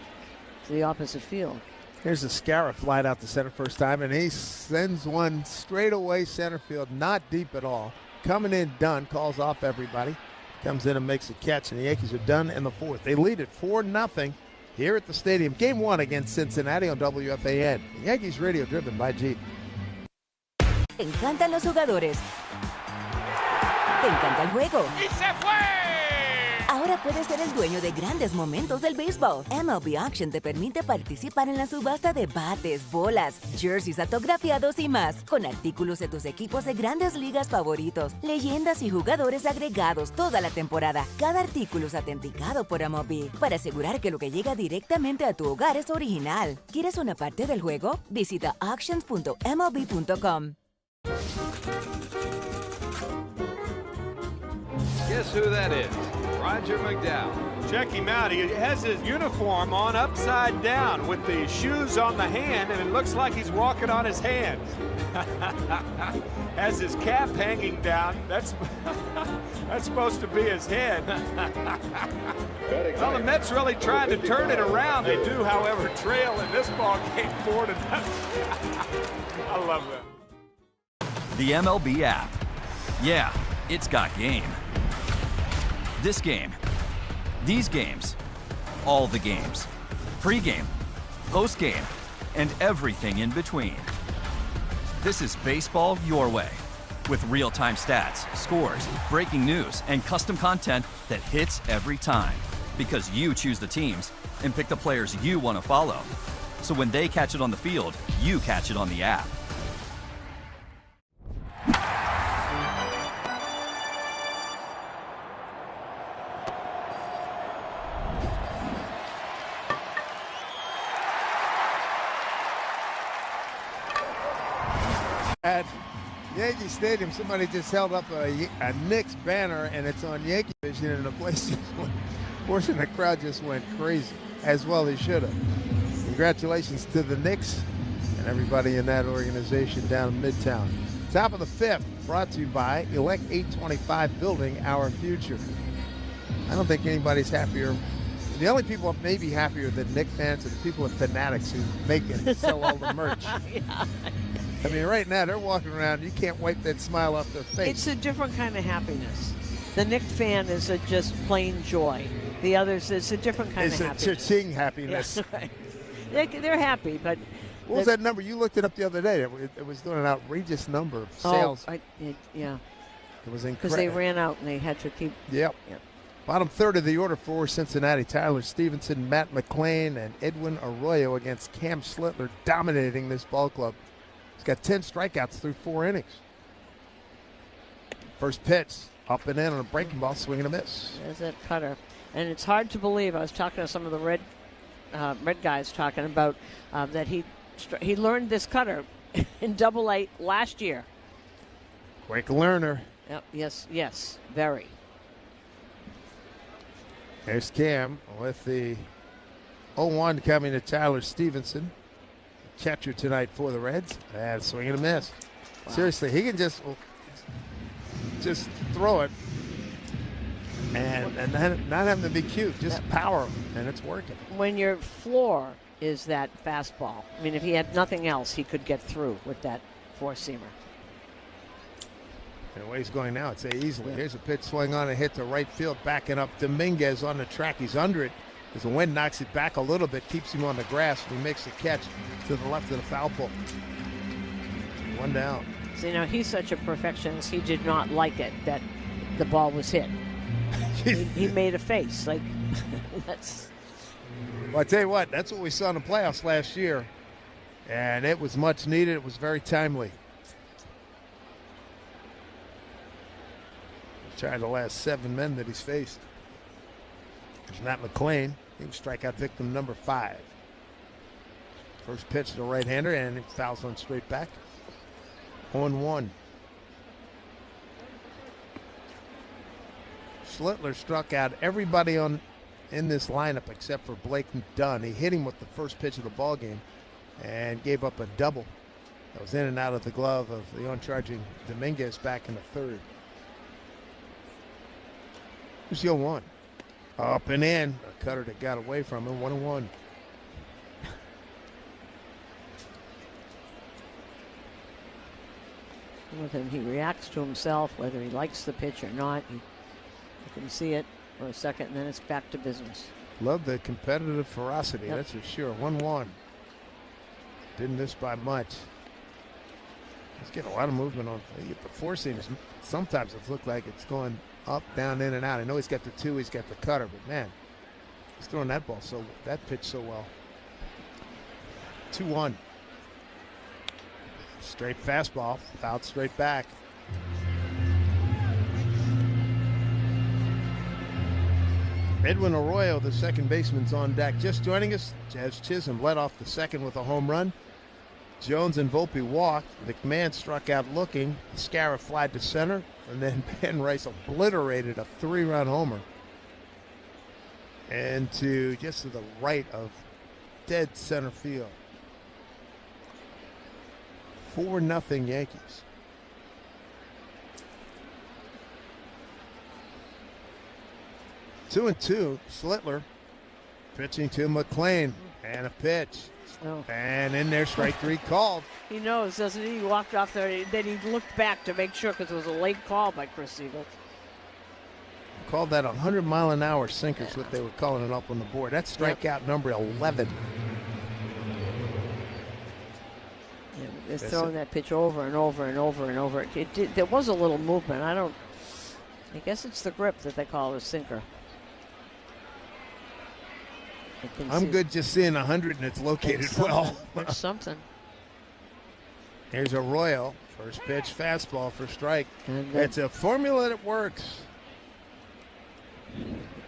to the opposite field. Here's the Scarra flying out to center first time, and he sends one straight away center field, not deep at all. Coming in, done, calls off everybody. Comes in and makes a catch, and the Yankees are done in the fourth. They lead it 4-0 here at the stadium. Game 1 against Cincinnati on WFAN. Yankees Radio, driven by Jeep. Te encantan los jugadores. Te encanta el juego. ¡Y se fue! Ahora puedes ser el dueño de grandes momentos del béisbol. MLB Auction te permite participar en la subasta de bates, bolas, jerseys autografiados y más, con artículos de tus equipos de grandes ligas favoritos, leyendas y jugadores agregados toda la temporada. Cada artículo es autenticado por MLB para asegurar que lo que llega directamente a tu hogar es original. ¿Quieres una parte del juego? Visita auctions.mlb.com. Guess who that is? Roger McDowell. Check him out. He has his uniform on upside down with the shoes on the hand, and it looks like he's walking on his hands. Has his cap hanging down. That's supposed to be his head. Well, the Mets really trying to turn it around. They do, however, trail in this ball game 4-0. I love that. The MLB app. Yeah, it's got game. This game, these games, all the games, pre-game, post-game, and everything in between. This is baseball your way, with real-time stats, scores, breaking news, and custom content that hits every time, because you choose the teams and pick the players you want to follow. So when they catch it on the field, you catch it on the app. At Yankee Stadium, somebody just held up a Knicks banner, and it's on Yankee Vision, and the place just went, portion of the crowd just went crazy, as well they should have. Congratulations to the Knicks and everybody in that organization down in Midtown. Top of the fifth, brought to you by Elect 825, building our future. I don't think anybody's happier. The only people maybe happier than Knicks fans are the people at Fanatics who make and sell all the merch. Yeah. I mean, right now, they're walking around. You can't wipe that smile off their face. It's a different kind of happiness. The Knicks fan is a just plain joy. The others, it's a different kind of happiness. It's a cha-ching happiness. Yes, right. They're happy, but... What was that number? You looked it up the other day. It was doing an outrageous number of sales. Yeah. It was incredible. Because they ran out and they had to keep... Yep. Bottom third of the order for Cincinnati. Tyler Stevenson, Matt McClain, and Edwin Arroyo against Cam Schlittler, dominating this ball club. He's got 10 strikeouts through 4 innings. First pitch, up and in on a breaking ball, swing and a miss. There's that cutter. And it's hard to believe. I was talking to some of the red guys talking about that he learned this cutter in Double-A last year. Quick learner. Yep. Yes, very. There's Cam with the 0-1 coming to Tyler Stevenson. Catcher tonight for the Reds. And swing and a miss. Wow. Seriously, he can just throw it and not having to be cute, just power him, and it's working. When your floor is that fastball, I mean, if he had nothing else, he could get through with that four-seamer. And the way he's going now, I'd say easily. Yeah. Here's a pitch swing on and hit to right field, backing up Dominguez on the track. He's under it. As the wind knocks it back a little bit, keeps him on the grass, and he makes the catch to the left of the foul pole. One down. So, he's such a perfectionist. He did not like it that the ball was hit. he made a face. Like, that's... Well, I tell you what, that's what we saw in the playoffs last year. And it was much needed. It was very timely. Trying the last 7 men that he's faced. There's Matt McClain. He was strikeout victim number 5. First pitch to the right-hander, and it fouls on straight back. 0-1. Schlittler struck out everybody in this lineup except for Blake Dunn. He hit him with the first pitch of the ball game and gave up a double. That was in and out of the glove of the on-charging Dominguez back in the third. Here's the 0-1. Up and in. A cutter that got away from him. 1-1. with him. He reacts to himself, whether he likes the pitch or not. You can see it for a second, and then it's back to business. Love the competitive ferocity, that's for sure. 1-1. Didn't miss by much. He's getting a lot of movement on the four seamers. Sometimes it looks like it's going up, down, in, and out. I know he's got the two, he's got the cutter, but man, he's throwing that pitch so well. 2-1. Straight fastball, fouled straight back. Edwin Arroyo, the second baseman's on deck. Just joining us, Jazz Chisholm led off the second with a home run. Jones and Volpe walked. McMahon struck out looking. Scarra flied to center, and then Ben Rice obliterated a 3-run homer. And just to the right of dead center field. 4-0 Yankees. Two and two, Slittler pitching to McLean, and a pitch. Oh. And in there, strike three called. He knows, doesn't he? He walked off there, then he looked back to make sure because it was a late call by Chris Siegel. Called that 100-mile-an-hour sinker, is what they were calling it up on the board. That's strikeout number 11. Yeah, they're throwing that pitch over and over and over and over. There was a little movement. I guess it's the grip that they call a sinker. I'm good just seeing 100 and it's located well. There's something. Here's Arroyo. First pitch fastball for strike. It's a formula that works.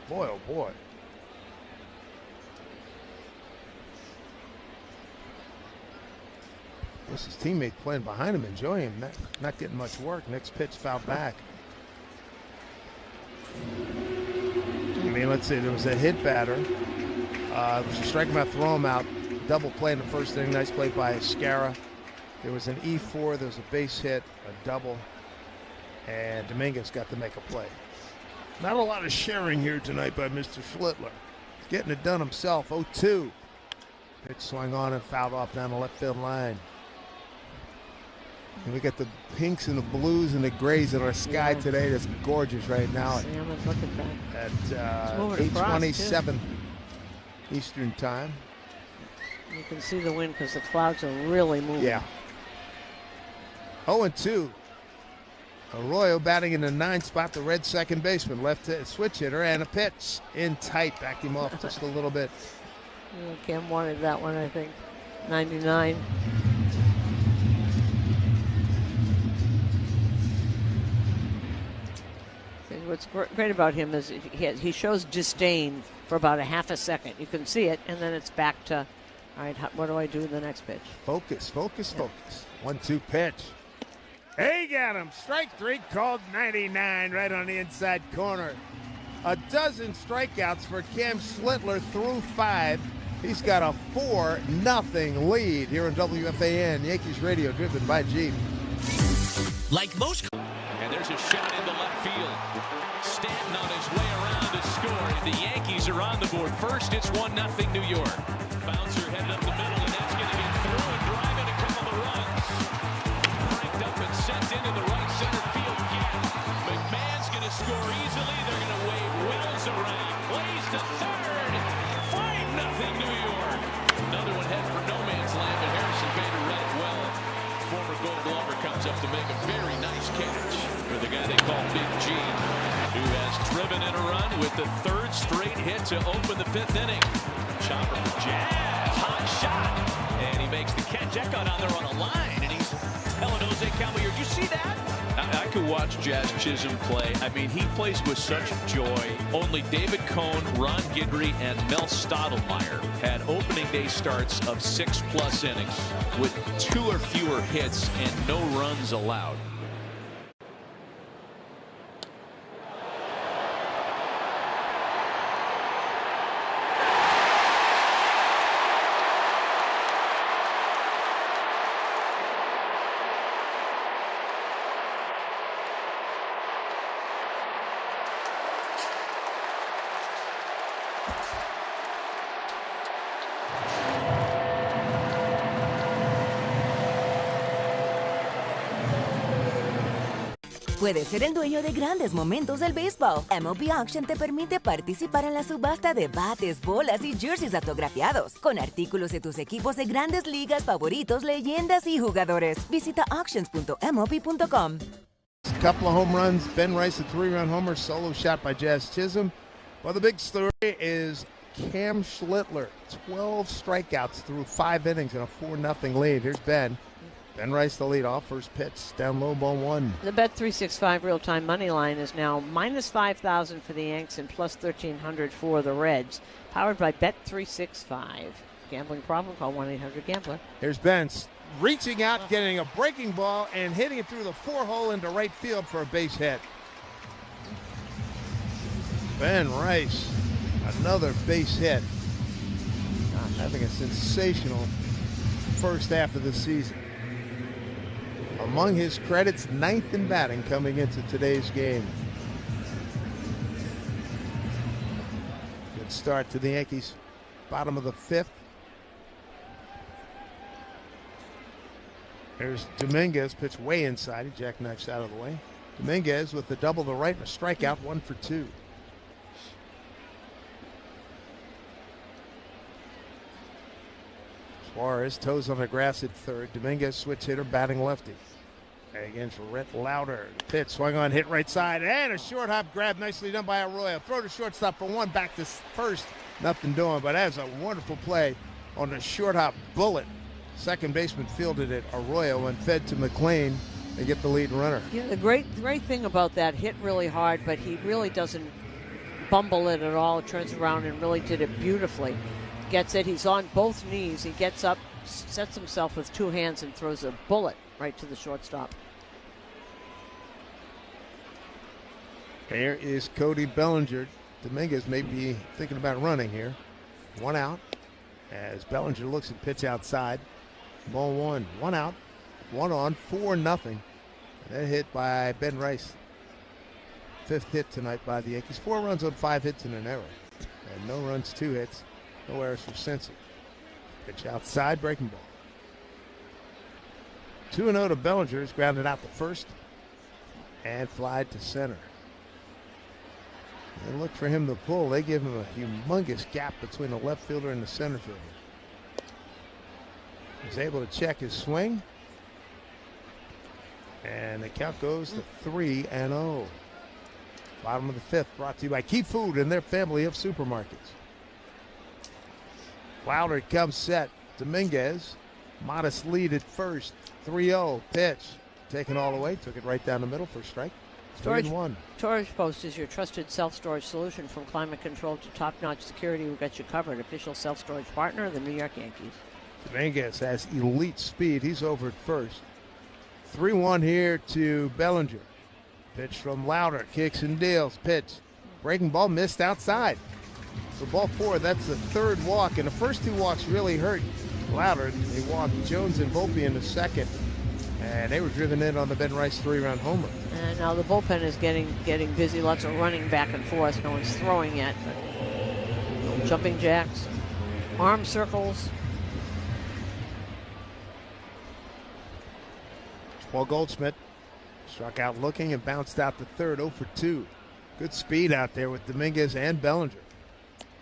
Boy, oh boy. This is teammate playing behind him, enjoying him, not getting much work. Next pitch fouled back. I mean, let's see, there was a hit batter. Strike him out, throw him out. Double play in the first inning. Nice play by Scarra. There was an E4. There was a base hit, a double. And Dominguez got to make a play. Not a lot of sharing here tonight by Mr. Slittler. Getting it done himself. 0-2. Pitch swung on and fouled off down the left field line. And we got the pinks and the blues and the grays in our sky today. That's gorgeous right now. Look at that. At 8:27 Eastern time. You can see the wind because the clouds are really moving. Yeah. 0-2. Arroyo batting in the 9th spot, the red second baseman, left switch hitter, and a pitch in tight. Backed him off just a little bit. Cam wanted that one, I think. 99. What's great about him is he shows disdain for about a half a second. You can see it, and then it's back to, all right, what do I do in the next pitch? Focus. 1-2 pitch. Hey, got him. Strike three called 99 right on the inside corner. A dozen strikeouts for Cam Slittler through 5. He's got a 4-0 lead here on WFAN, Yankees Radio, driven by Jeep. Like most. And there's a shot into left field. Stanton on his way around to score. The Yankees are on the board. First, it's 1-0 New York. Bouncer headed up the middle, and that's going to get through and drive in a couple of runs. Cranked up and sent into the right center field gap. McMahon's going to score easily. They're going to wave Wills around. Plays to third. 5-0 New York. Another one head for no man's land, but Harrison Bader read it well. Former Gold Glover comes up to make a very nice catch for the guy they call Big G, who has driven in a run with the 3rd straight hit to open the 5th inning. Chopper for Jazz, hot shot, and he makes the catch. That got on there on a line, and he's telling Jose Caballero, did you see that? I could watch Jazz Chisholm play. I mean, he plays with such joy. Only David Cohn, Ron Guidry, and Mel Stottlemyre had opening day starts of 6+ innings with 2 or fewer hits and no runs allowed. Puedes ser el dueño de grandes momentos del béisbol. MLB Auction te permite participar en la subasta de bates, bolas y jerseys autografiados, con artículos de tus equipos de grandes ligas favoritos, leyendas y jugadores. Visita auctions.mlb.com. A couple of home runs. Ben Rice, a 3-run homer, solo shot by Jazz Chisholm. Well, the big story is Cam Schlittler, 12 strikeouts through 5 innings and a 4-0 lead. Here's Ben. Ben Rice, the lead off. First pitch, down low, ball 1. The Bet365 real-time money line is now minus 5,000 for the Yanks and plus 1,300 for the Reds. Powered by Bet365. Gambling problem? Call 1-800-GAMBLER. Here's Ben reaching out, getting a breaking ball, and hitting it through the 4-hole into right field for a base hit. Ben Rice, another base hit. Having a sensational first half of the season. Among his credits, 9th in batting coming into today's game. Good start to the Yankees. Bottom of the 5th. There's Dominguez, pitch way inside. He jackknifes out of the way. Dominguez with the double to right and a strikeout, 1 for 2. Suarez toes on the grass at third. Dominguez switch hitter, batting lefty. Against Reagular. Pitch swung on, hit right side, and a short hop grab nicely done by Arroyo. Throw to shortstop for 1, back to first. Nothing doing, but that's a wonderful play on the short hop bullet. Second baseman fielded it, Arroyo, and fed to McLean. They get the lead runner. Yeah, the great thing about that, hit really hard, but he really doesn't bumble it at all. Turns around and really did it beautifully. Gets it, he's on both knees. He gets up, sets himself with 2 hands, and throws a bullet right to the shortstop. Here is Cody Bellinger. Dominguez may be thinking about running here. 1 out as Bellinger looks at pitch outside. Ball 1. 1 out. 1 on. 4-0. That hit by Ben Rice. 5th hit tonight by the Yankees. 4 runs on 5 hits and an error. And no runs, 2 hits. No errors for Cincy. Pitch outside, breaking ball. 2-0 to Bellinger. Is grounded out to first and flied to center. They look for him to pull. They give him a humongous gap between the left fielder and the center fielder. He's able to check his swing. And the count goes to 3-0. Bottom of the 5th, brought to you by Key Food and their family of supermarkets. Wilder comes set. Dominguez, modest lead at first. 3-0 pitch. Taken all the way. Took it right down the middle for a strike. Storage Post is your trusted self-storage solution, from climate control to top-notch security. We've got you covered. Official self-storage partner of the New York Yankees. Dominguez has elite speed. He's over at first. 3-1 here to Bellinger. Pitch from Lauder. Kicks and deals. Pitch. Breaking ball missed outside. So ball 4, that's the 3rd walk. And the first 2 walks really hurt Lauder. They walked Jones and Volpe in the second. And they were driven in on the Ben Rice 3-run homer. And now the bullpen is getting busy. Lots of running back and forth. No one's throwing yet. But no jumping jacks. Arm circles. Paul Goldschmidt struck out looking and bounced out to third. 0 for 2. Good speed out there with Dominguez and Bellinger.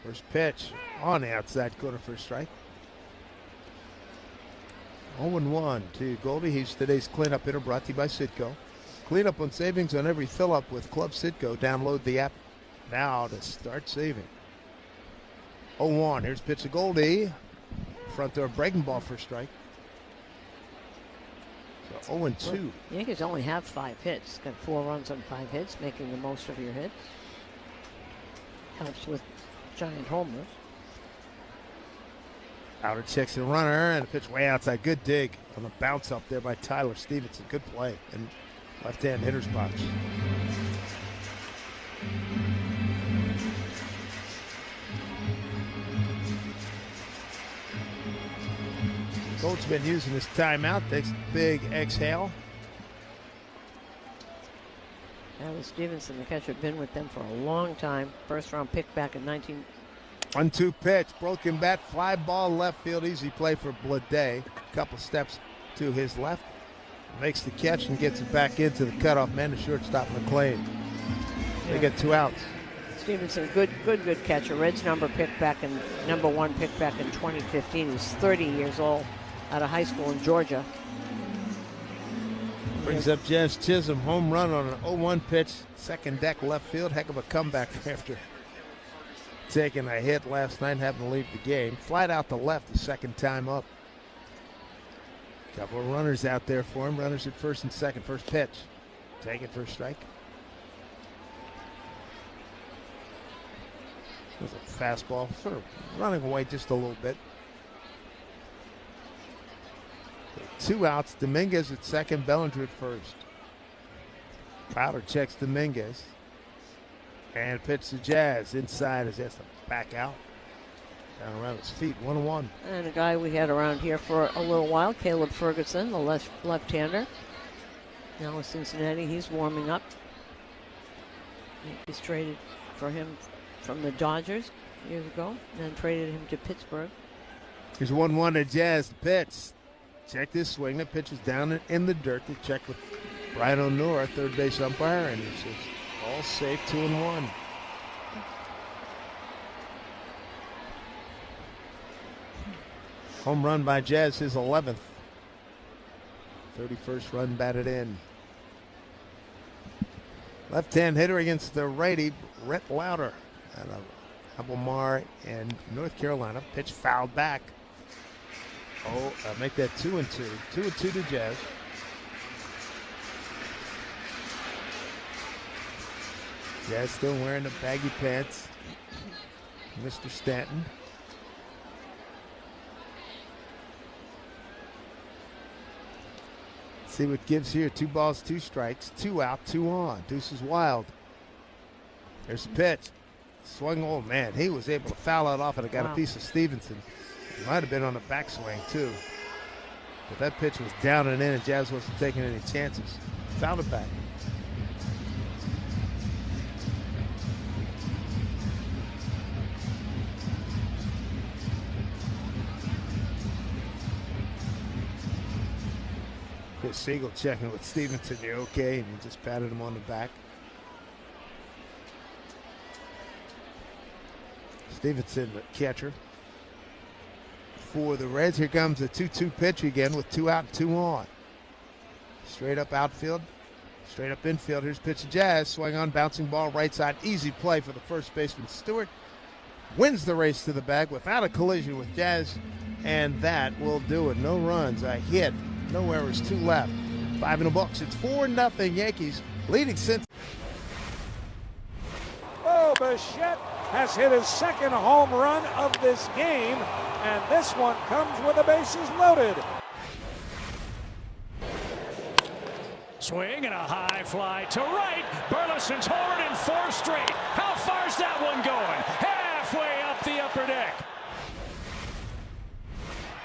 First pitch on the outside corner for a strike. 0-1 to Goldie. He's today's cleanup hitter, brought to you by Citgo. Cleanup on savings on every fill-up with Club Citgo. Download the app now to start saving. 0-1. Here's pitch to Goldie. Front door breaking ball for a strike. So 0-2. Well, Yankees only have 5 hits. Got 4 runs on 5 hits, making the most of your hits. Helps with giant homers. Outer checks the runner and a pitch way outside. Good dig on the bounce up there by Tyler Stevenson. Good play in left-hand hitter's box. Goldschmidt using his timeout. Takes a big exhale. Tyler Stevenson, the catcher, been with them for a long time. First-round pick back in 1-2 pitch, broken bat, fly ball left field, easy play for Blade. Couple steps to his left. Makes the catch and gets it back into the cutoff man, the shortstop McLean. They get 2 outs. Stevenson, good catcher. Reds number one pick back in 2015. He's 30 years old, out of high school in Georgia. Brings up Jazz Chisholm, home run on an 0-1 pitch, second deck left field. Heck of a comeback after taking a hit last night, having to leave the game. Flat out to left the second time up. Couple of runners out there for him. Runners at first and second. First pitch. Take it for a strike. There's a fastball, sort of running away just a little bit. 2 outs. Dominguez at second, Bellinger at first. Fowler checks Dominguez. And pitch to Jazz. Inside as he has to back out. Down around his feet, 1-1. And a guy we had around here for a little while, Caleb Ferguson, the left-hander. Now with Cincinnati, he's warming up. He's traded for him from the Dodgers years ago, and then traded him to Pittsburgh. Here's 1-1 to Jazz. The pitch. Check this swing. The pitch was down in the dirt. They check with Brian O'Nora, third base umpire, and it's just all safe, 2-1. Home run by Jazz, his 11th. 31st run batted in. Left-hand hitter against the righty, Rhett Lauder, out of Albemarle and North Carolina. Pitch fouled back. Make that 2-2. 2-2 to Jazz. Jazz still wearing the baggy pants. Mr. Stanton. See what gives here. 2 balls, 2 strikes, 2 out, 2 on. Deuce is wild. There's the pitch. Swung, oh man, he was able to foul it off and it got a piece of Stevenson. It might have been on the backswing too. But that pitch was down and in and Jazz wasn't taking any chances. Fouled it back. Chris Siegel checking with Stevenson. You okay? And he just patted him on the back. Stevenson, the catcher for the Reds. Here comes the 2-2 pitch again with 2 out and 2 on. Straight up outfield, straight up infield. Here's pitch to Jazz. Swing on, bouncing ball right side. Easy play for the first baseman. Stewart wins the race to the bag without a collision with Jazz, and that will do it. No runs, a hit. No errors, 2 left. 5 in the books. It's 4-0 Yankees leading since. Oh, Bichette has hit his second home run of this game, and this one comes with the bases loaded. Swing and a high fly to right. Burleson's homered in 4 straight. How far's that one going? Halfway up the upper deck.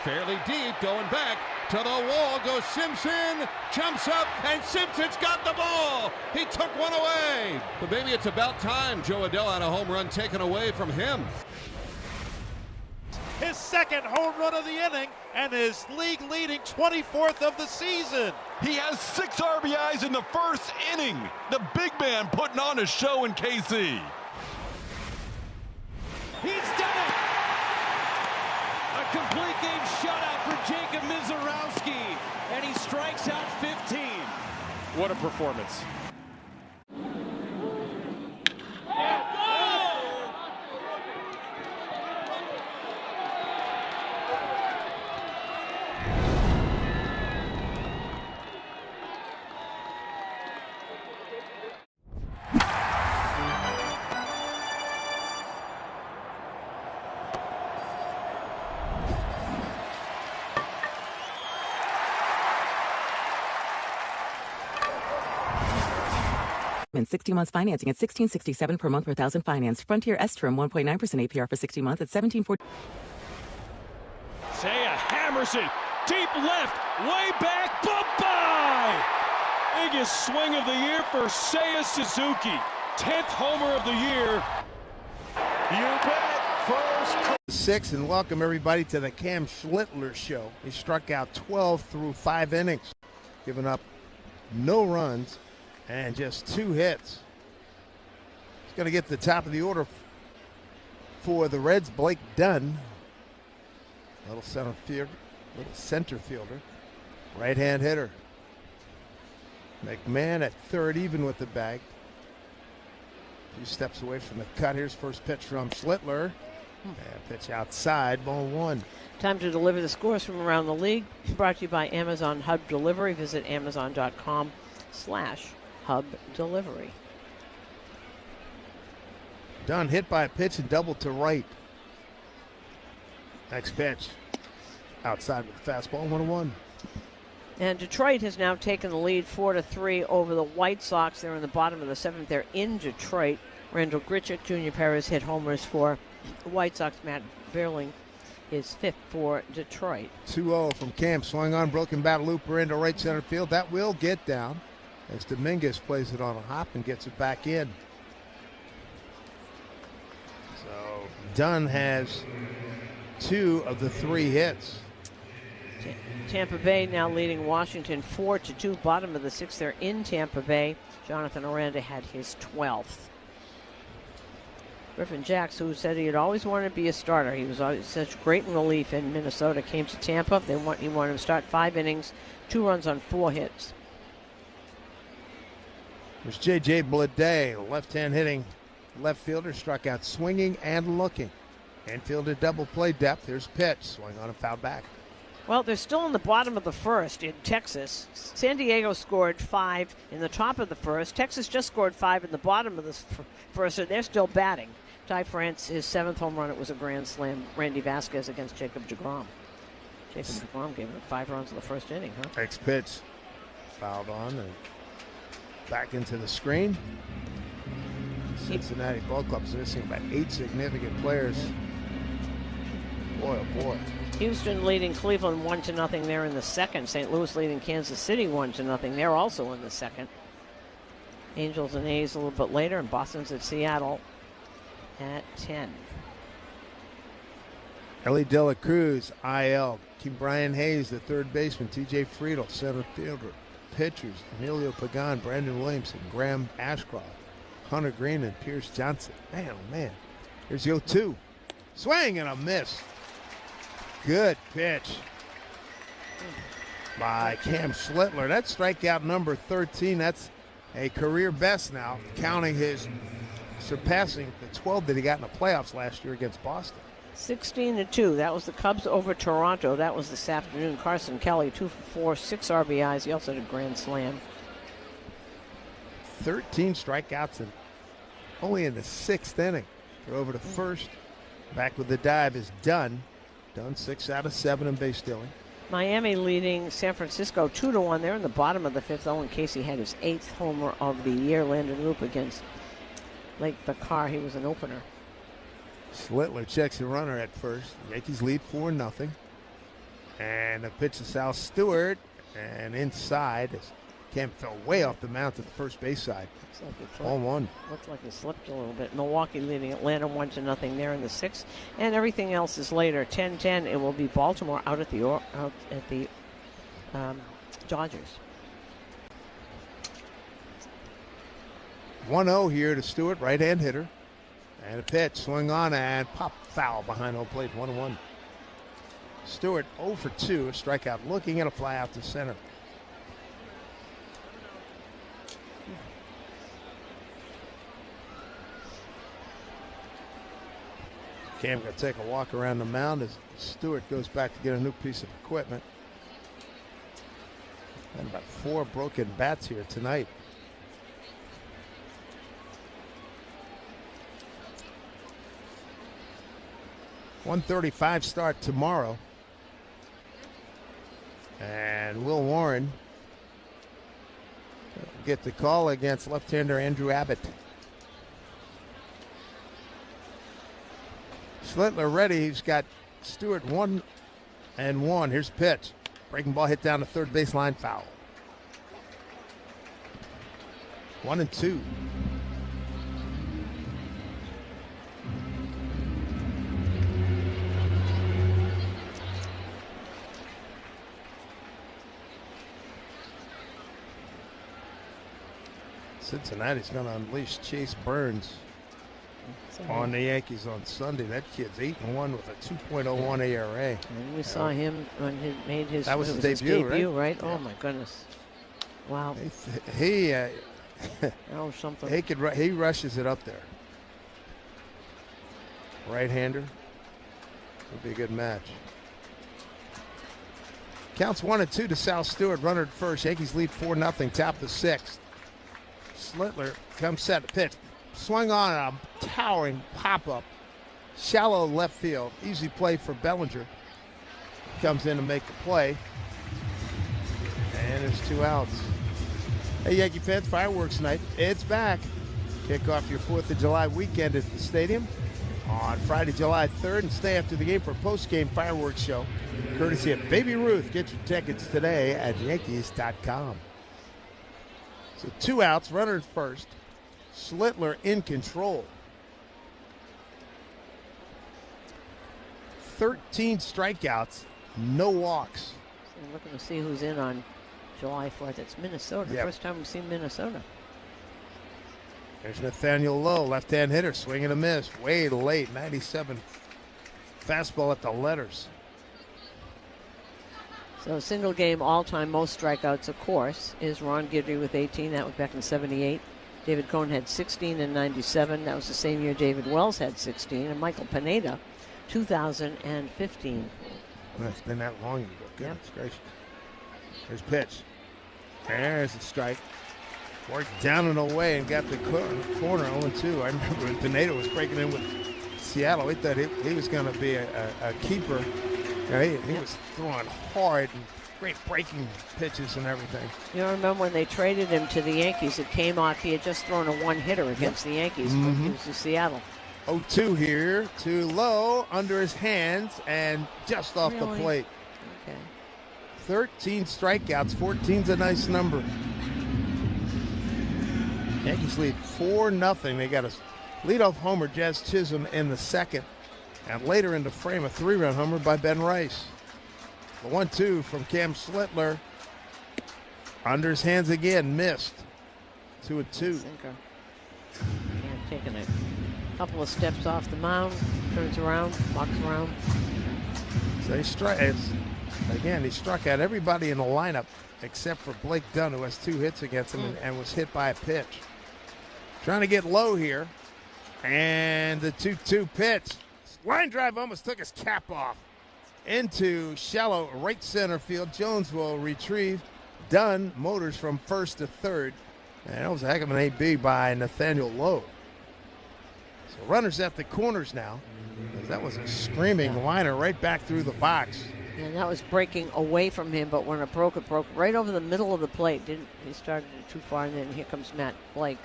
Fairly deep, going back to the wall goes Simpson, jumps up, and Simpson's got the ball. He took one away. But maybe it's about time Joe Adell had a home run taken away from him. His second home run of the inning and his league-leading 24th of the season. He has 6 RBIs in the first inning. The big man putting on a show in KC. He's done it! A complete game shutout for Jacob Mizorowski, and he strikes out 15. What a performance. And 60 months financing at $16.67 per month per thousand finance. Frontier S-Term 1.9% APR for 60 months at $17.40. Seiya hammers it. Deep left. Way back. Bye-bye! Biggest swing of the year for Seiya Suzuki. 10th homer of the year. You bet. First. 6, and welcome everybody to the Cam Schlittler Show. He struck out 12 through 5 innings. giving up no runs and just 2 hits. He's going to get the top of the order for the Reds, Blake Dunn. Little center fielder, right-hand hitter. McMahon at third, even with the bag. A few steps away from the cut. Here's first pitch from Schlittler. And pitch outside, ball 1. Time to deliver the scores from around the league. Brought to you by Amazon Hub Delivery. Visit Amazon.com/Hub Delivery. Dunn hit by a pitch and double to right. Next pitch. Outside with the fastball, 1-1. And Detroit has now taken the lead 4-3 over the White Sox. They're in the bottom of the 7th. They're in Detroit. Randall Grichuk, Junior Perez hit homers for the White Sox. Matt Vierling is 5th for Detroit. 2-0 from Camp. Swung on, broken bat looper into right center field. That will get down as Dominguez plays it on a hop and gets it back in. So Dunn has 2 of the 3 hits. Tampa Bay now leading Washington 4-2. Bottom of the 6th. They're in Tampa Bay. Jonathan Aranda had his 12th. Griffin Jacks, who said he had always wanted to be a starter. He was always such great in relief in Minnesota. Came to Tampa. He wanted him to start 5 innings, 2 runs on 4 hits. There's J.J. Bleday, left-hand hitting left fielder, struck out swinging and looking. Infielded double play depth. Here's pitch. Swing on a foul back. Well, they're still in the bottom of the 1st in Texas. San Diego scored 5 in the top of the 1st. Texas just scored 5 in the bottom of the 1st, and they're still batting. Ty France, his 7th home run, it was a grand slam. Randy Vasquez against Jacob deGrom. Jacob deGrom gave up 5 runs in the 1st inning, huh? Next pitch. Fouled on and back into the screen. Cincinnati Ball Club's missing about 8 significant players. Boy, oh boy. Houston leading Cleveland 1-0 there in the 2nd. St. Louis leading Kansas City 1-0. They're also in the 2nd. Angels and A's a little bit later, and Boston's at Seattle at 10. Ellie De La Cruz, IL. Keep Brian Hayes, the 3rd baseman. TJ Friedel, center fielder. Pitchers, Emilio Pagan, Brandon Williamson, Graham Ashcroft, Hunter Green, and Pierce Johnson. Man, oh man. Here's the 0-2. Swing and a miss. Good pitch by Cam Schlittler. That's strikeout number 13. That's a career best now, surpassing the 12 that he got in the playoffs last year against Boston. 16-2. That was the Cubs over Toronto. That was this afternoon. Carson Kelly, 2 for 4, 6 RBIs. He also had a grand slam. 13 strikeouts and only in the 6th inning. They're over to 1st. Back with the dive is Dunn. Dunn 6 out of 7 in base stealing. Miami leading San Francisco 2-1. They're in the bottom of the 5th. Owen Casey had his 8th homer of the year. Landon Roop against Lake Bakar. He was an opener. Schlittler checks the runner at first. Yankees lead 4-0. And a pitch to Sal Stewart. And inside, as Kemp fell way off the mound to the first base side. All 1. Looks like he slipped a little bit. Milwaukee leading Atlanta 1-0 there in the 6th. And everything else is later. 10-10. It will be Baltimore out at the Dodgers. 1-0 here to Stewart, right-hand hitter. And a pitch, swing on and pop foul behind home plate, 1-1. Stewart 0 for 2, a strikeout looking at a fly out to center. Cam going to take a walk around the mound as Stewart goes back to get a new piece of equipment. And about 4 broken bats here tonight. .135 start tomorrow. And Will Warren get the call against left-hander Andrew Abbott. Schlittler ready. He's got Stewart 1-1. Here's pitch. Breaking ball hit down the 3rd baseline, foul. 1-2. Cincinnati's going to unleash Chase Burns on the Yankees on Sunday. That kid's 8-1 with a 2.01 ERA. And we saw him when he made his, that was his debut, right? Oh, my goodness. Wow. He something. He rushes it up there. Right-hander. Would be a good match. Counts 1-2 to Sal Stewart. Runner at first. Yankees lead 4-0. Top of the sixth. Slittler comes set to pitch. Swung on a towering pop-up. Shallow left field. Easy play for Bellinger. Comes in to make the play. And there's 2 outs. Hey, Yankee fans, fireworks night. It's back. Kick off your 4th of July weekend at the stadium on Friday, July 3rd, and stay after the game for a post-game fireworks show, courtesy of Baby Ruth. Get your tickets today at Yankees.com. So 2 outs, runner at first. Slittler in control. 13 strikeouts, no walks. So I'm looking to see who's in on July 4th. It's Minnesota. Yep. First time we've seen Minnesota. There's Nathaniel Lowe, left-hand hitter, swing and a miss. Way late, 97 fastball at the letters. So single game all-time most strikeouts, of course, is Ron Guidry with 18. That was back in 78. David Cohn had 16 in 97. That was the same year David Wells had 16. And Michael Pineda, 2015. Well, it's been that long ago. Goodness gracious. Here's pitch. There's the strike. Worked down and away and got the corner 0-2. I remember when Pineda was breaking in with Seattle. We thought he was going to be a keeper. You know, he was throwing hard and great breaking pitches and everything. You know, remember when they traded him to the Yankees, it came off, he had just thrown a one-hitter against the Yankees when he was in Seattle. 0-2 here, too low, under his hands, and just off the plate. Okay. 13 strikeouts, 14's a nice number. Yankees lead 4-0. They got a leadoff homer, Jazz Chisholm, in the second. And later in the frame, a 3-run homer by Ben Rice. The 1-2 from Cam Slittler. Under his hands again, missed. 2-2. Taking a couple of steps off the mound, turns around, walks around. So he struck out everybody in the lineup except for Blake Dunn, who has 2 hits against him and was hit by a pitch. Trying to get low here. And the 2-2 pitch. Line drive almost took his cap off. Into shallow right center field. Jones will retrieve. Dunn motors from first to third. And that was a heck of an AB by Nathaniel Lowe. So runners at the corners now. That was a screaming liner right back through the box. And that was breaking away from him, but when it broke right over the middle of the plate. He started it too far, and then here comes Matt Blake.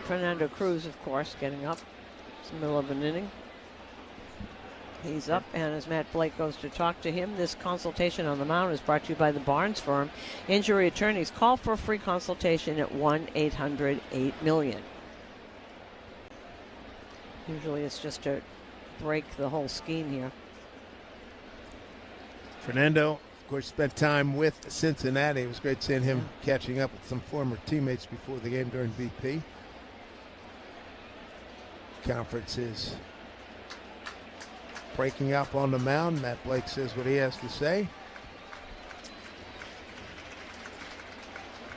Fernando Cruz, of course, getting up. It's the middle of an inning. He's up, and as Matt Blake goes to talk to him, this consultation on the mound is brought to you by the Barnes Firm. Injury attorneys, call for a free consultation at 1-800-8-MILLION. Usually it's just to break the whole scheme here. Fernando, of course, spent time with Cincinnati. It was great seeing him catching up with some former teammates before the game during BP. Conference is breaking up on the mound. Matt Blake says what he has to say.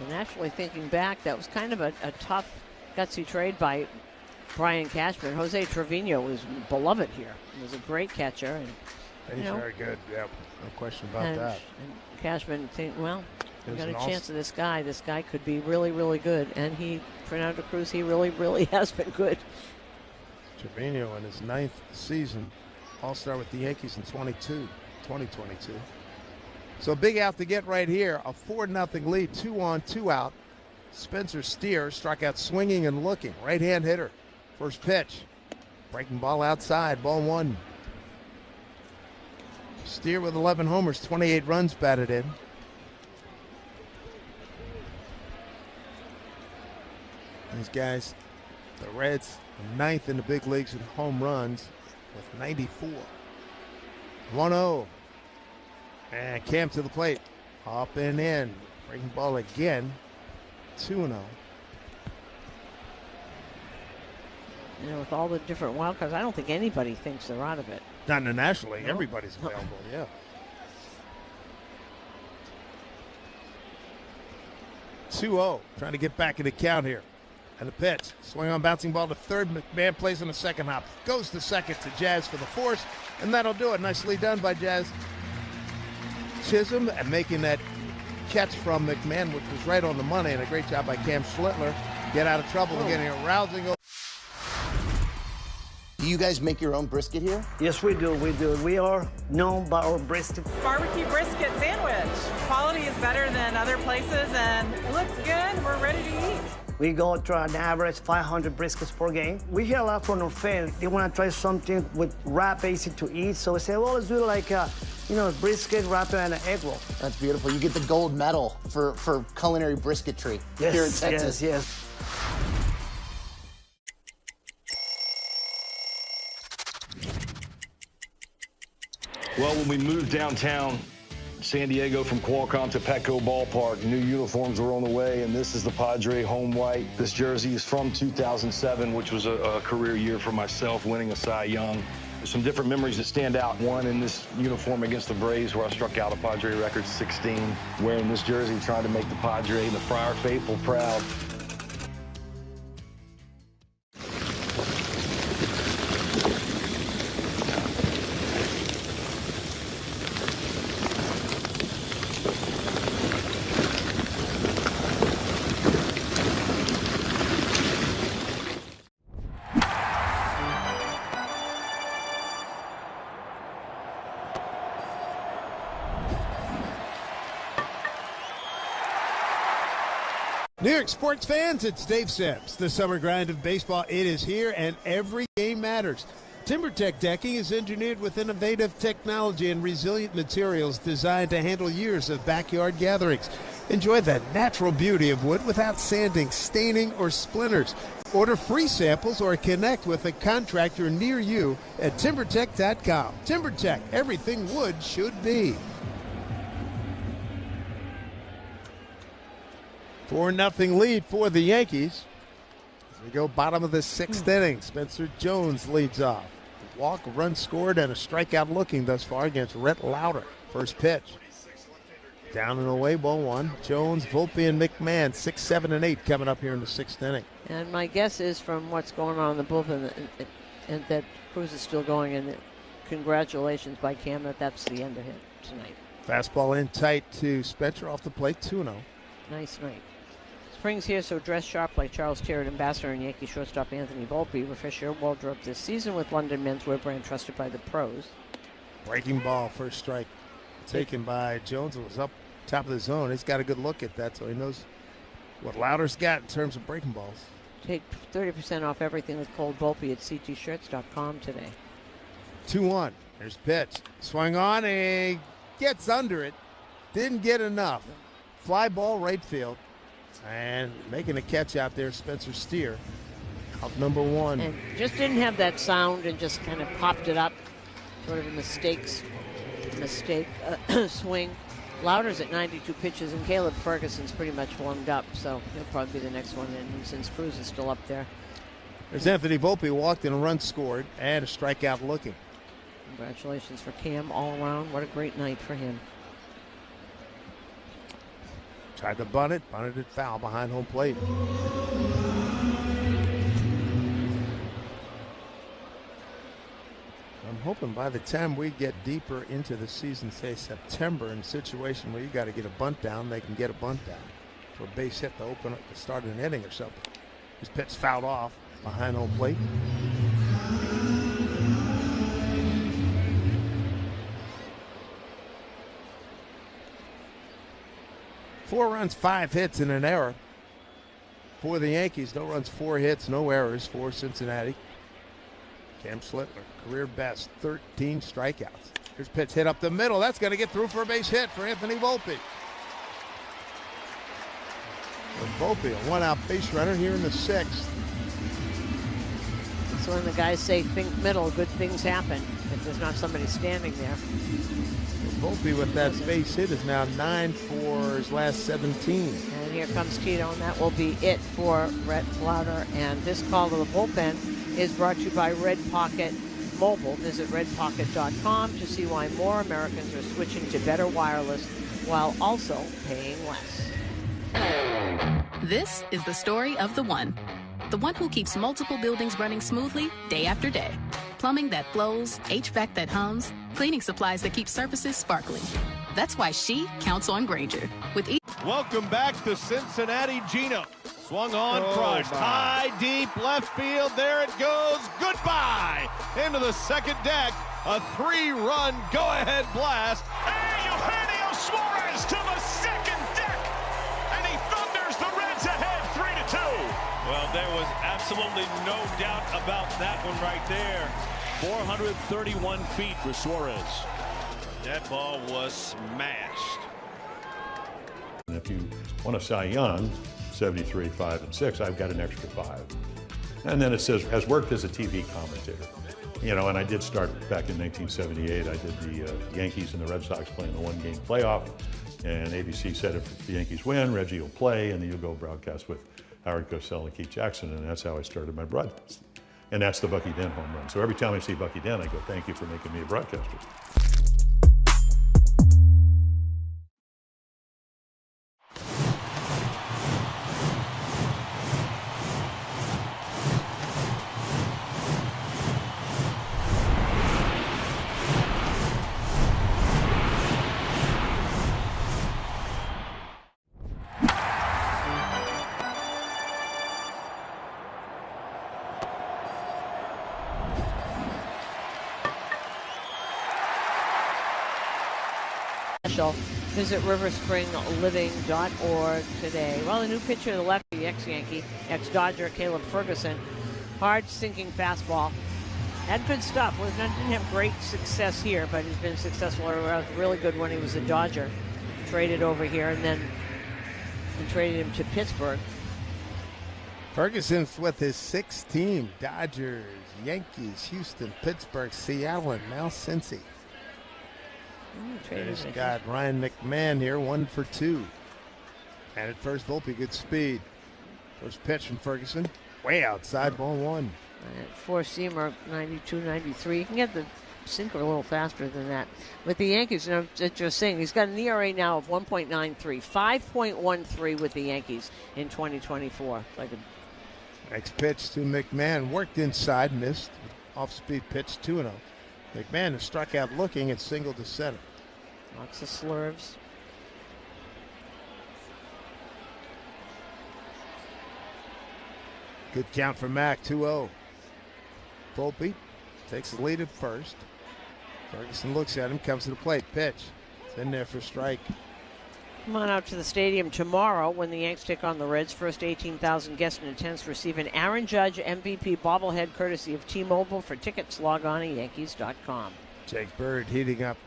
And actually thinking back, that was kind of a tough, gutsy trade by Brian Cashman. Jose Trevino was beloved here. He was a great catcher. And, he's very good. Yep, no question about that. And Cashman think, well, we got a chance of this guy. This guy could be really, really good. And Fernando Cruz, he really, really has been good. Trevino in his 9th season, All-Star with the Yankees in 2022. So a big out to get right here. A 4-0 lead, 2 on, 2 out. Spencer Steer struck out swinging and looking. Right-hand hitter. First pitch. Breaking ball outside. Ball 1. Steer with 11 homers, 28 runs batted in. These guys, the Reds, 9th in the big leagues in home runs with 94. 1-0. And Cam to the plate. Up and in. Breaking ball again. 2-0. You know, with all the different wild cards, I don't think anybody thinks they're out of it. Not in the National League. Everybody's available, yeah. 2-0. Trying to get back in the count here. And the pitch. Swing on, bouncing ball to third. McMahon plays on the second hop. Goes to second to Jazz for the force. And that'll do it. Nicely done by Jazz Chisholm. And making that catch from McMahon, which was right on the money. And a great job by Cam Schlittler. Get out of trouble and getting a rousing. Do you guys make your own brisket here? Yes, we do. We are known by our brisket. Barbecue brisket sandwich. Quality is better than other places, and it looks good. We're ready to eat. We go to an average 500 briskets per game. We hear a lot from our fans. They want to try something with wrap, easy to eat. So we say, well, let's do like a, brisket, wrap, and an egg roll. That's beautiful. You get the gold medal for culinary brisketry here in Texas. Yes. Well, when we moved downtown San Diego from Qualcomm to Petco Ballpark, new uniforms were on the way, and this is the Padre home white. This jersey is from 2007, which was a career year for myself, winning a Cy Young. There's some different memories that stand out. One in this uniform against the Braves, where I struck out a Padre record 16, wearing this jersey, trying to make the Padre and the Friar faithful proud. New York sports fans, it's Dave Sims. The summer grind of baseball, it is here, and every game matters. TimberTech decking is engineered with innovative technology and resilient materials designed to handle years of backyard gatherings. Enjoy the natural beauty of wood without sanding, staining, or splinters. Order free samples or connect with a contractor near you at TimberTech.com. TimberTech, everything wood should be. 4-0 lead for the Yankees. As we go bottom of the sixth inning, Spencer Jones leads off. Walk, run scored, and a strikeout looking thus far against Rhett Lauder. First pitch. Down and away, ball one. Jones, Volpe, and McMahon, 6, 7, and 8 coming up here in the sixth inning. And my guess is from what's going on in the bullpen and that Cruz is still going, and congratulations by Cam that that's the end of him tonight. Fastball in tight to Spencer off the plate, 2-0. Nice night. Spring's here, so dress sharp like Charles Terrett, ambassador, and Yankee shortstop Anthony Volpe. Refresh your wardrobe this season with London menswear brand trusted by the pros. Breaking ball, first strike taken by Jones. It was up top of the zone. He's got a good look at that, so he knows what Lauder's got in terms of breaking balls. Take 30% off everything with Cold Volpe at ctshirts.com today. 2-1. There's pitch. Swung on and gets under it. Didn't get enough. Fly ball right field. And making a catch out there, Spencer Steer, out number one. And just didn't have that sound and just kind of popped it up. Sort of a mistake swing. Lauder's at 92 pitches, and Caleb Ferguson's pretty much warmed up, so he'll probably be the next one in since Cruz is still up there. There's Anthony Volpe, walked in, a run scored, and a strikeout looking. Congratulations for Cam all around. What a great night for him. Tried to bunted it foul behind home plate. I'm hoping by the time we get deeper into the season, say September, in a situation where you got to get a bunt down, they can get a bunt down for a base hit to open up the start of an inning or something. His pitch fouled off behind home plate. Four runs, 5 hits, and an error for the Yankees. No runs, 4 hits, no errors for Cincinnati. Cam Schlittler, career best, 13 strikeouts. Here's pitch hit up the middle. That's going to get through for a base hit for Anthony Volpe. Volpe, a one-out base runner here in the sixth. So when the guys say think middle, good things happen if there's not somebody standing there. Volpe with that base hit is now 9 for his last 17. And here comes Tito, and that will be it for Reagular. And this call to the bullpen is brought to you by Red Pocket Mobile. Visit redpocket.com to see why more Americans are switching to better wireless while also paying less. This is the story of the one who keeps multiple buildings running smoothly day after day. Plumbing that flows, HVAC that hums, cleaning supplies that keep surfaces sparkling. That's why she counts on Grainger. Welcome back to Cincinnati. Gino swung on, crushed. High, deep, left field. There it goes. Goodbye. Into the second deck. A 3-run go-ahead blast. Hey, Eugenio Suarez to the second deck. And he thunders the Reds ahead 3-2. Well, there was absolutely no doubt about that one right there. 431 feet for Suarez. That ball was smashed. And if you want a Cy Young, 73, 5, and 6, I've got an extra 5. And then it says, has worked as a TV commentator. You know, and I did start back in 1978. I did the Yankees and the Red Sox playing the one-game playoff. And ABC said if the Yankees win, Reggie will play, and then you'll go broadcast with Howard Cosell and Keith Jackson. And that's how I started my broadcast. And that's the Bucky Dent home run. So every time I see Bucky Dent, I go, thank you for making me a broadcaster. Visit riverspringliving.org today. Well, a new pitcher to the left, the ex-Yankee, ex-Dodger, Caleb Ferguson. Hard sinking fastball. Had good stuff. Didn't have great success here, but he's been successful. Really good when he was a Dodger. Traded over here and then traded him to Pittsburgh. Ferguson's with his 6th team. Dodgers, Yankees, Houston, Pittsburgh, Seattle, and now Cincy. He's got Ryan McMahon here, 1 for 2. And at first, Volpe, good speed. First pitch from Ferguson, way outside, ball 1. Four-seamer, 92, 93. You can get the sinker a little faster than that. With the Yankees, just saying, he's got an ERA now of 1.93, 5.13 with the Yankees in 2024. Next pitch to McMahon, worked inside, missed. Off-speed pitch, 2-0. McMahon has struck out looking and singled to center. Lots of slurves. Good count for Mack, 2-0. Volpe takes the lead at first. Ferguson looks at him, comes to the plate, pitch. It's in there for strike. Come on out to the stadium tomorrow when the Yanks take on the Reds. First 18,000 guests in attendance receive an Aaron Judge MVP bobblehead courtesy of T-Mobile. For tickets, log on to Yankees.com. Jake Bird heating up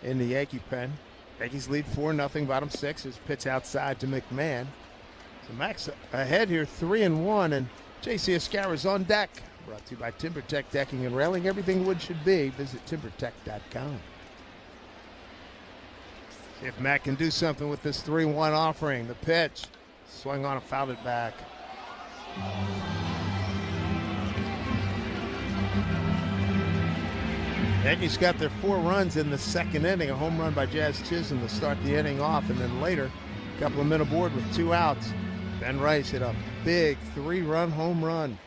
in the Yankee pen. Yankees lead 4-0, bottom 6. His pitch outside to McMahon. So Max ahead here, 3-1, and J.C. Escarra's on deck. Brought to you by TimberTech Decking and Railing. Everything wood should be. Visit TimberTech.com. See if Matt can do something with this 3-1 offering. The pitch. Swung on and fouled it back. Yankees got their 4 runs in the second inning. A home run by Jazz Chisholm to start the inning off. And then later, a couple of men aboard with 2 outs. Ben Rice hit a big 3-run home run.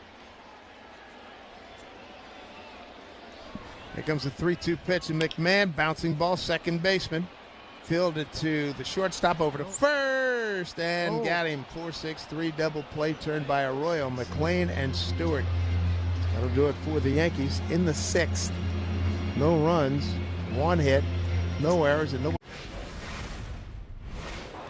Here comes the 3-2 pitch, and McMahon, bouncing ball, second baseman. Fielded to the shortstop, over to first, and got him. 4-6-3 double play turned by Arroyo, McLean, and Stewart. That'll do it for the Yankees in the 6th. No runs, 1 hit, no errors, and no.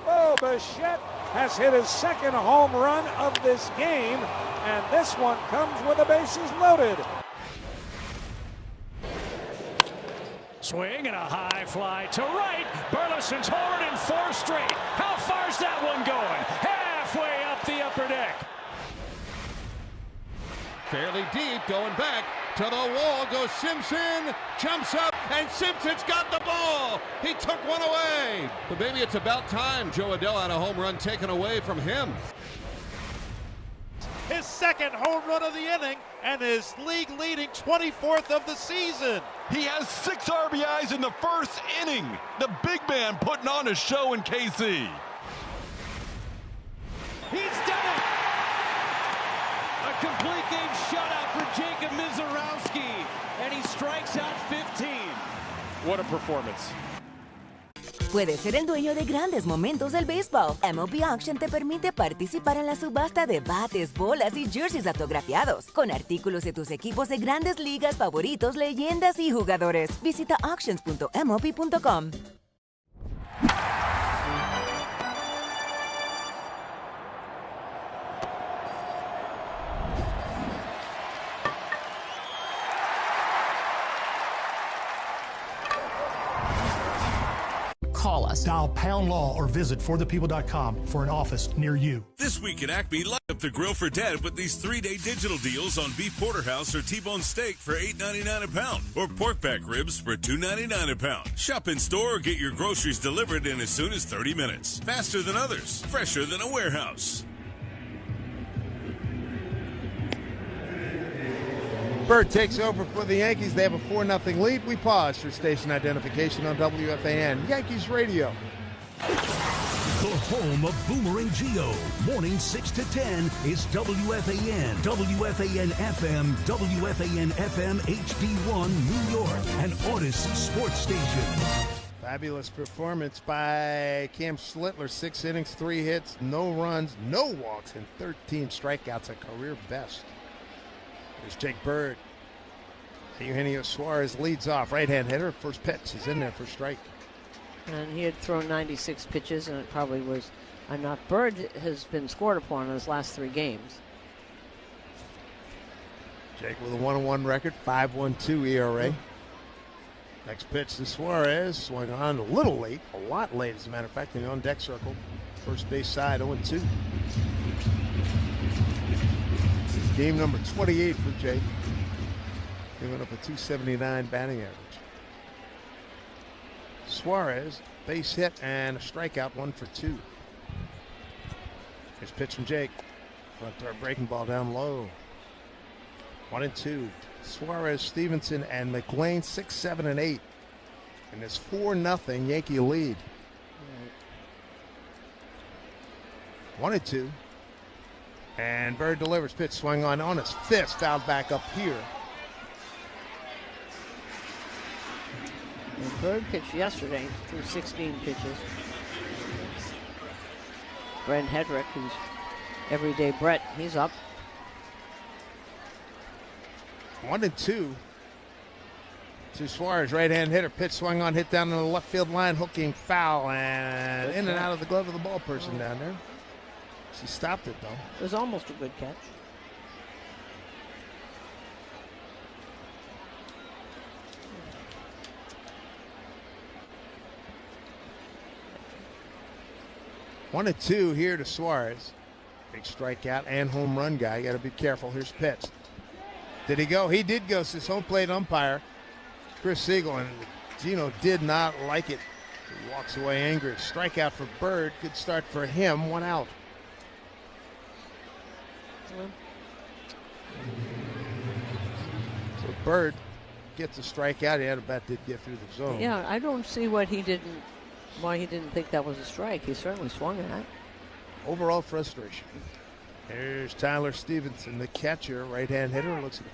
Oh, Bichette has hit his 2nd home run of this game, and this one comes with the bases loaded. Swing and a high fly to right. Burleson's homered in 4 straight. How far's that one going? Halfway up the upper deck. Fairly deep, going back To the wall goes Simpson, jumps up, and Simpson's got the ball. He took one away. But maybe it's about time Joe Adell had a home run taken away from him. His second home run of the inning and his league-leading 24th of the season. He has 6 RBIs in the first inning. The big man putting on a show in KC. He's done it! A complete game shutout for Jacob Mizorowski, and he strikes out 15. What a performance. Puedes ser el dueño de grandes momentos del béisbol. MLB Auction te permite participar en la subasta de bates, bolas y jerseys autografiados, con artículos de tus equipos de grandes ligas favoritos, leyendas y jugadores. Visita auctions.mlb.com. Call us. Dial pound law or visit forthepeople.com for an office near you. This week at Acme, light up the grill for Dad with these 3-day digital deals on beef porterhouse or T-bone steak for $8.99 a pound, or pork back ribs for $2.99 a pound. Shop in store or get your groceries delivered in as soon as 30 minutes. Faster than others, fresher than a warehouse. Bird takes over for the Yankees. They have a 4-0 lead. We pause for station identification on WFAN Yankees Radio. The home of Boomerang Geo. Morning 6 to 10 is WFAN, WFAN FM, WFAN FM HD1 New York, and Otis Sports Station. Fabulous performance by Cam Schlittler. 6 innings, 3 hits, no runs, no walks, and 13 strikeouts, a career best. There's Jake Bird. Eugenio Suarez leads off. Right-hand hitter. First pitch is in there for strike. And he had thrown 96 pitches, and it probably was enough. Bird has been scored upon in his last 3 games. Jake with a 1-1 record, 5.12 ERA. Next pitch to Suarez. Swung on a little late, a lot late, as a matter of fact, in the on-deck circle. First base side, 0-2. Game number 28 for Jake. Giving up a .279 batting average. Suarez, base hit and a strikeout, 1 for 2. Here's pitch from Jake. Front door breaking ball down low. 1-2. Suarez, Stevenson, and McLean 6, 7, and 8. And this 4-0 Yankee lead. 1-2. And Bird delivers. Pitch swung on his fist. Fouled back up here. And Bird pitched yesterday through 16 pitches. Brent Hedrick, who's everyday Brett, he's up. 1-2. To Suarez, right-hand hitter. Pitch swung on, hit down in the left field line, hooking foul, and in and out of the glove of the ball person down there. She stopped it, though. It was almost a good catch. One and two here to Suarez. Big strikeout and home run guy. You got to be careful. Here's pitch. Did he go? He did go. Says home plate umpire Chris Siegel, and Gino did not like it. He walks away angry. Strikeout for Bird. Good start for him. 1 out. So Bird gets a strikeout. He had a bat, did get through the zone. Yeah, I don't see why he didn't think that was a strike. He certainly swung at it. Overall frustration. Here's Tyler Stevenson, the catcher, right-hand hitter. Looks at the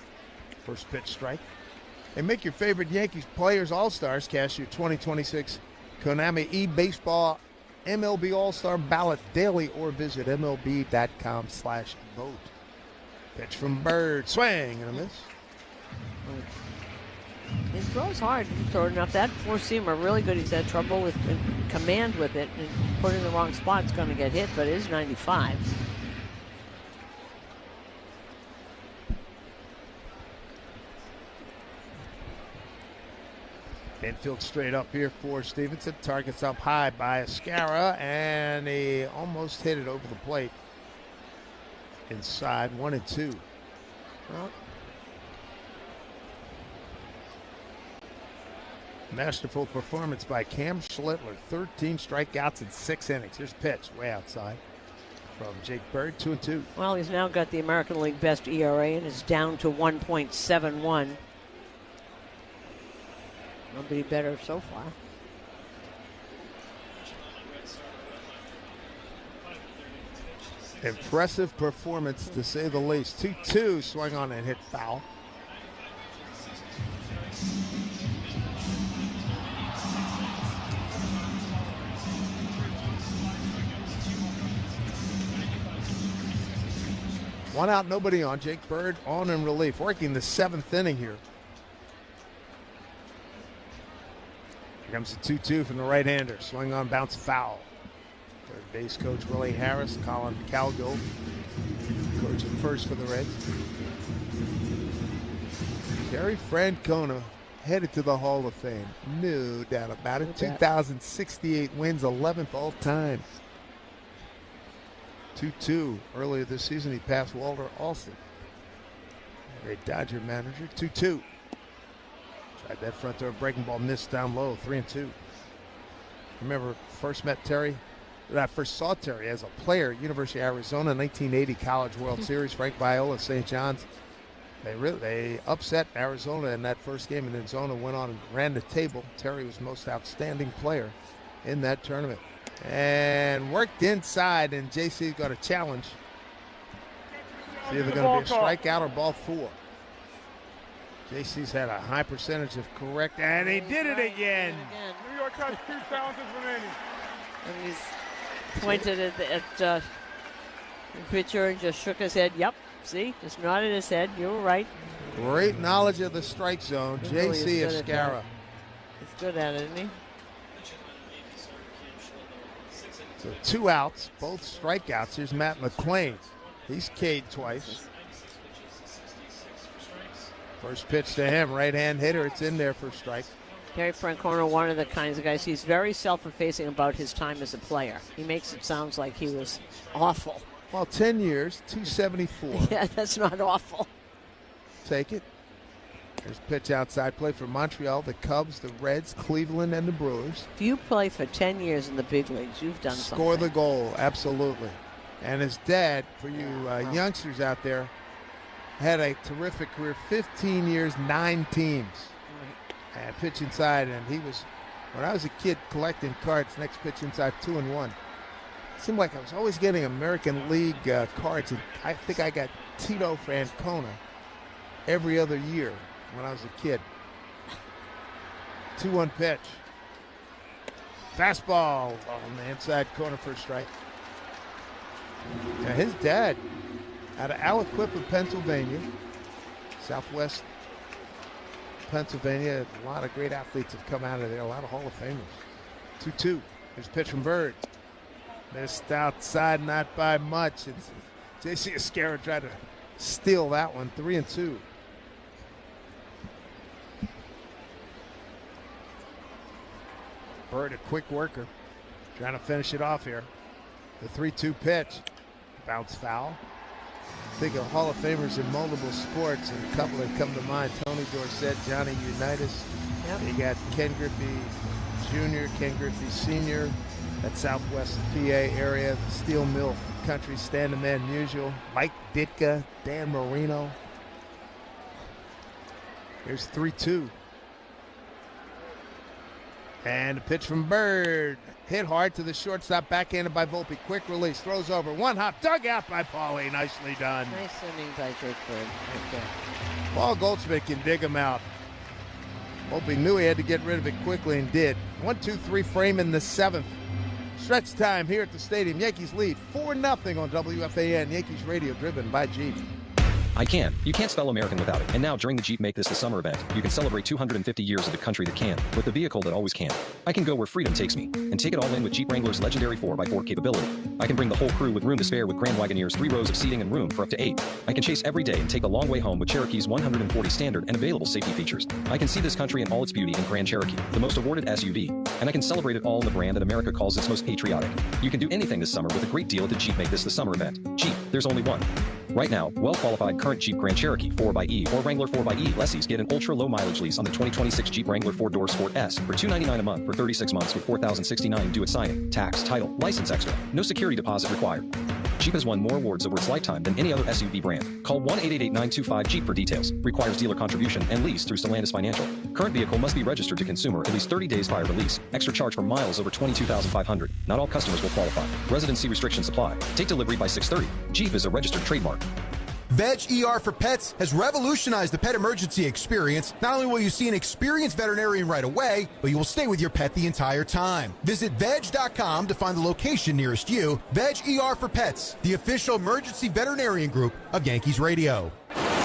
first pitch strike. And make your favorite Yankees players all-stars. Cast your 2026 Konami eBaseball MLB All-Star ballot daily or visit MLB.com/vote. Pitch from Bird. Swing and a miss. He throws hard. He throws enough. That four-seamer really good. He's had trouble with command with it. And put it in the wrong spot, it's going to get hit, but it is 95. Infield straight up here for Stevenson. Targets up high by Escara, and he almost hit it over the plate. Inside, 1-2. Well, Masterful performance by Cam Schlittler. 13 strikeouts in 6 innings. Here's pitch way outside from Jake Bird, 2-2. Well, he's now got the American League best ERA and is down to 1.71. It'll be better so far. Impressive performance, to say the least. 2-2, swung on and hit foul. One out, nobody on. Jake Bird on in relief, working the 7th inning here. Here comes the 2-2 from the right-hander. Swing on, bounce, foul. Third base coach Willie Harris, Colin Calgo, coaching first for the Reds. Terry Francona headed to the Hall of Fame. No doubt about it. 2,068 wins, 11th all time. 2-2. Earlier this season, he passed Walter Alston. Great Dodger manager. 2-2. Tried that front door breaking ball, missed down low. 3-2. Remember, first saw Terry as a player at University of Arizona, 1980 College World Series. Frank Viola, St. John's. They upset Arizona in that first game, and then Zona went on and ran the table. Terry was most outstanding player in that tournament. And worked inside, and JC's got a challenge. It's either going to be a strikeout or ball 4. JC's had a high percentage of correct, and he did it again. New York has 2 challenges remaining. And he's pointed at the pitcher and just shook his head. Yep, see, just nodded his head. You were right. Great knowledge of the strike zone, JC Escara. He's good at it, isn't he? So 2 outs, both strikeouts. Here's Matt McClain. He's K'd twice. First pitch to him, right-hand hitter. It's in there for a strike. Terry Francona, one of the kinds of guys, he's very self-effacing about his time as a player. He makes it sound like he was awful. Well, 10 years, 274. Yeah, that's not awful. Take it. There's pitch outside play for Montreal, the Cubs, the Reds, Cleveland, and the Brewers. If you play for 10 years in the big leagues, you've done something. Score the goal, absolutely. And his dad, for you youngsters out there, had a terrific career, 15 years, 9 teams. And pitch inside, and he was, when I was a kid collecting cards, next pitch inside, 2-1. Seemed like I was always getting American League cards, and I think I got Tito Francona every other year when I was a kid. 2-1 pitch. Fastball on the inside corner for a strike. Now his dad, out of Aliquippa, Pennsylvania, southwest Pennsylvania, a lot of great athletes have come out of there, a lot of Hall of Famers. 2-2. Here's a pitch from Bird. Missed outside, not by much. It's J.C. Escara tried to steal that one. 3-2. Bird, a quick worker, trying to finish it off here. The 3-2 pitch. Bounce foul. Think of Hall of Famers in multiple sports, and a couple that come to mind. Tony Dorsett, Johnny Unitas. Yep. You got Ken Griffey Jr., Ken Griffey Sr., that Southwest PA area, the Steel Mill Country Stand-a Man Musial, Mike Ditka, Dan Marino. Here's 3-2. And a pitch from Bird. Hit hard to the shortstop, backhanded by Volpe. Quick release, throws over. One hop, dug out by Paulie. Nicely done. Nice inning by Jake Bird. Okay. Paul Goldschmidt can dig him out. Volpe knew he had to get rid of it quickly and did. 1-2-3 frame in the 7th. Stretch time here at the stadium. Yankees lead 4-0 on WFAN. Yankees radio driven by Jeep. I can. You can't spell American without it. And now, during the Jeep Make This the Summer event, you can celebrate 250 years of a country that can, with the vehicle that always can. I can go where freedom takes me, and take it all in with Jeep Wrangler's legendary 4x4 capability. I can bring the whole crew with room to spare with Grand Wagoneer's 3 rows of seating and room for up to 8. I can chase every day and take the long way home with Cherokee's 140 standard and available safety features. I can see this country in all its beauty in Grand Cherokee, the most awarded SUV. And I can celebrate it all in the brand that America calls its most patriotic. You can do anything this summer with a great deal at the Jeep Make This the Summer event. Jeep, there's only one. Right now, well-qualified current Jeep Grand Cherokee 4xe or Wrangler 4xe lessees get an ultra-low mileage lease on the 2026 Jeep Wrangler 4-door Sport S for $299 a month for 36 months with $4,069 due at signing. Tax, title, license extra. No security deposit required. Jeep has won more awards over its lifetime than any other SUV brand. Call 1-888-925-JEEP for details. Requires dealer contribution and lease through Stellantis Financial. Current vehicle must be registered to consumer at least 30 days prior to lease. Extra charge for miles over 22,500. Not all customers will qualify. Residency restrictions apply. Take delivery by 6/30. Jeep is a registered trademark. Veg ER for Pets has revolutionized the pet emergency experience. Not only will you see an experienced veterinarian right away, but you will stay with your pet the entire time. Visit veg.com to find the location nearest you. Veg ER for Pets, the official emergency veterinarian group of Yankees Radio.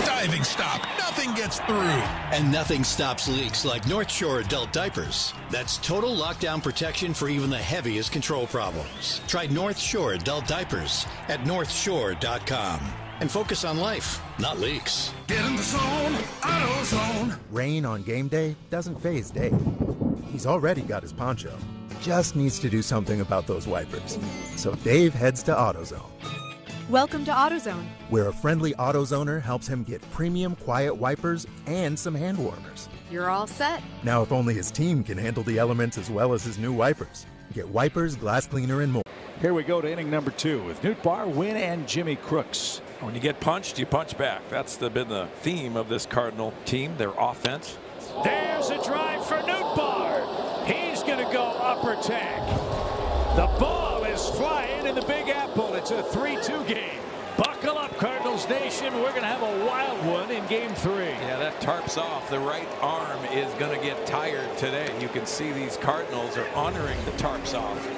Diving stop. Nothing gets through. And nothing stops leaks like North Shore adult diapers. That's total lockdown protection for even the heaviest control problems. Try North Shore adult diapers at northshore.com. And focus on life, not leaks. Get in the zone, AutoZone. Rain on game day doesn't faze Dave. He's already got his poncho. Just needs to do something about those wipers. So Dave heads to AutoZone. Welcome to AutoZone, where a friendly AutoZoner helps him get premium quiet wipers and some hand warmers. You're all set. Now, if only his team can handle the elements as well as his new wipers. Get wipers, glass cleaner, and more. Here we go to inning number 2 with Newt Barr, Wynn, and Jimmy Crooks. When you get punched, you punch back. That's been the theme of this Cardinal team, their offense. There's a drive for Newt Barr. He's going to go upper tack. The ball is flying in the Big Apple. It's a 3-2 game. Buckle up, Cardinals Nation. We're going to have a wild one in game 3. Yeah, that tarp's off. The right arm is going to get tired today. You can see these Cardinals are honoring the tarp's off.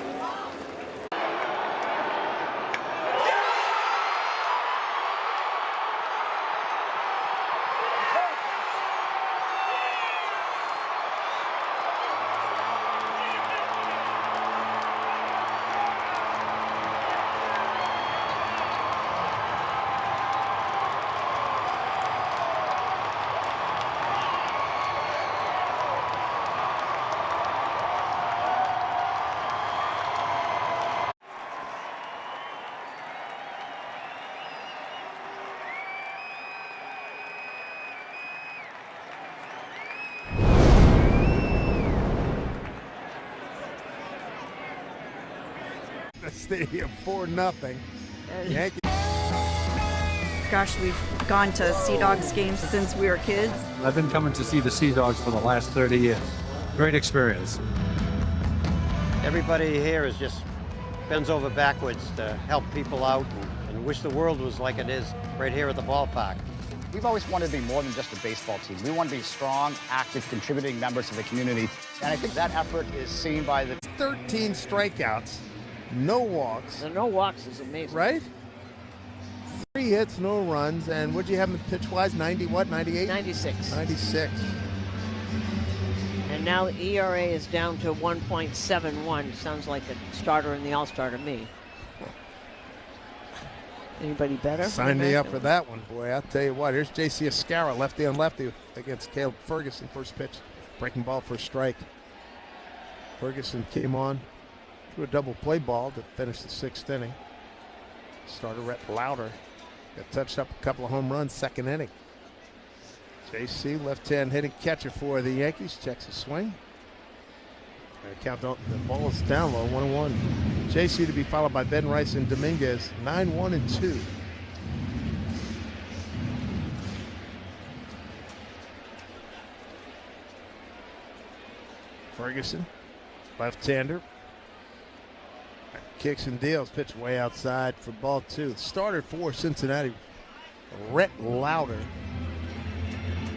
Stadium 4-0. Yankees. Gosh, we've gone to Sea Dogs games since we were kids. I've been coming to see the Sea Dogs for the last 30 years. Great experience. Everybody here is just bends over backwards to help people out and wish the world was like it is right here at the ballpark. We've always wanted to be more than just a baseball team. We want to be strong, active, contributing members of the community. And I think that effort is seen by the 13 strikeouts. No walks. The no walks is amazing. Right? 3 hits, no runs. And what'd you have him pitch-wise? 90 what? 98? 96. 96. And now the ERA is down to 1.71. Sounds like a starter in the All-Star to me. Anybody better? Sign me up for that one, boy. I'll tell you what. Here's J.C. Escarra, lefty on lefty against Caleb Ferguson. First pitch, breaking ball for a strike. Ferguson came on. Threw a double play ball to finish the 6th inning. Starter Rhett Lauder got touched up a couple of home runs, 2nd inning. JC, left-hand hitting catcher for the Yankees, checks a swing. Count on the ball is down low, 1-1. JC to be followed by Ben Rice and Dominguez, 9-1-2. Ferguson, left-hander. Kicks and deals, pitch way outside for ball 2. Starter for Cincinnati, Rhett Lauder.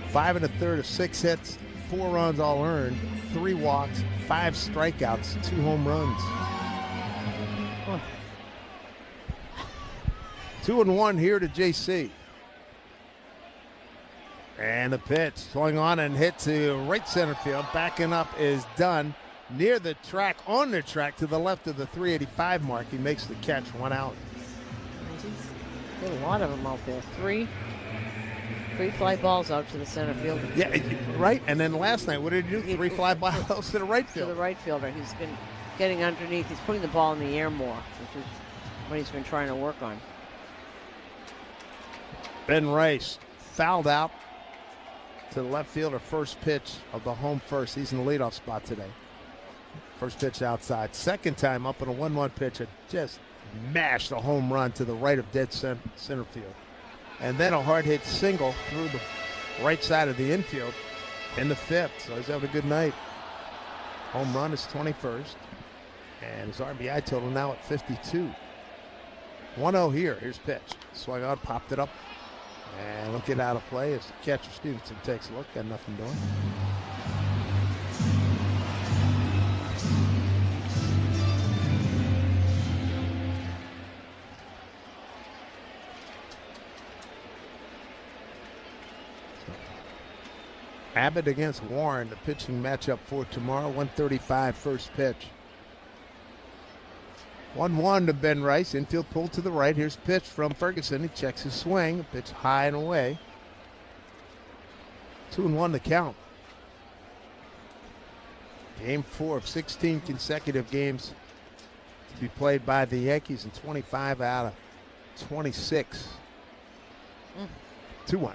5 1/3 of 6 hits, 4 runs all earned, 3 walks, 5 strikeouts, 2 home runs. 2-1 here to JC. And the pitch swung on and hit to right center field. Backing up is done. Near the track, on the track to the left of the 385 mark. He makes the catch, 1 out. Got a lot of them out there. 3 fly balls out to the center field. Yeah, right. And then last night, what did he do? 3 fly balls to the right fielder. To the right fielder. He's been getting underneath. He's putting the ball in the air more, which is what he's been trying to work on. Ben Rice fouled out to the left fielder, first pitch of the home first. He's in the leadoff spot today. First pitch outside. Second time up in a 1-1 pitch. It just mashed a home run to the right of dead center field. And then a hard hit single through the right side of the infield in the fifth. So he's having a good night. Home run is 21st. And his RBI total now at 52. 1-0 here. Here's pitch. Swung on, popped it up. And look it out of play as catcher Stevenson takes a look. Got nothing doing. Abbott against Warren, the pitching matchup for tomorrow. 1:35 first pitch. 1-1 to Ben Rice. Infield pulled to the right. Here's pitch from Ferguson. He checks his swing. Pitch high and away. 2-1 the count. Game 4 of 16 consecutive games to be played by the Yankees, and 25 out of 26. 2-1.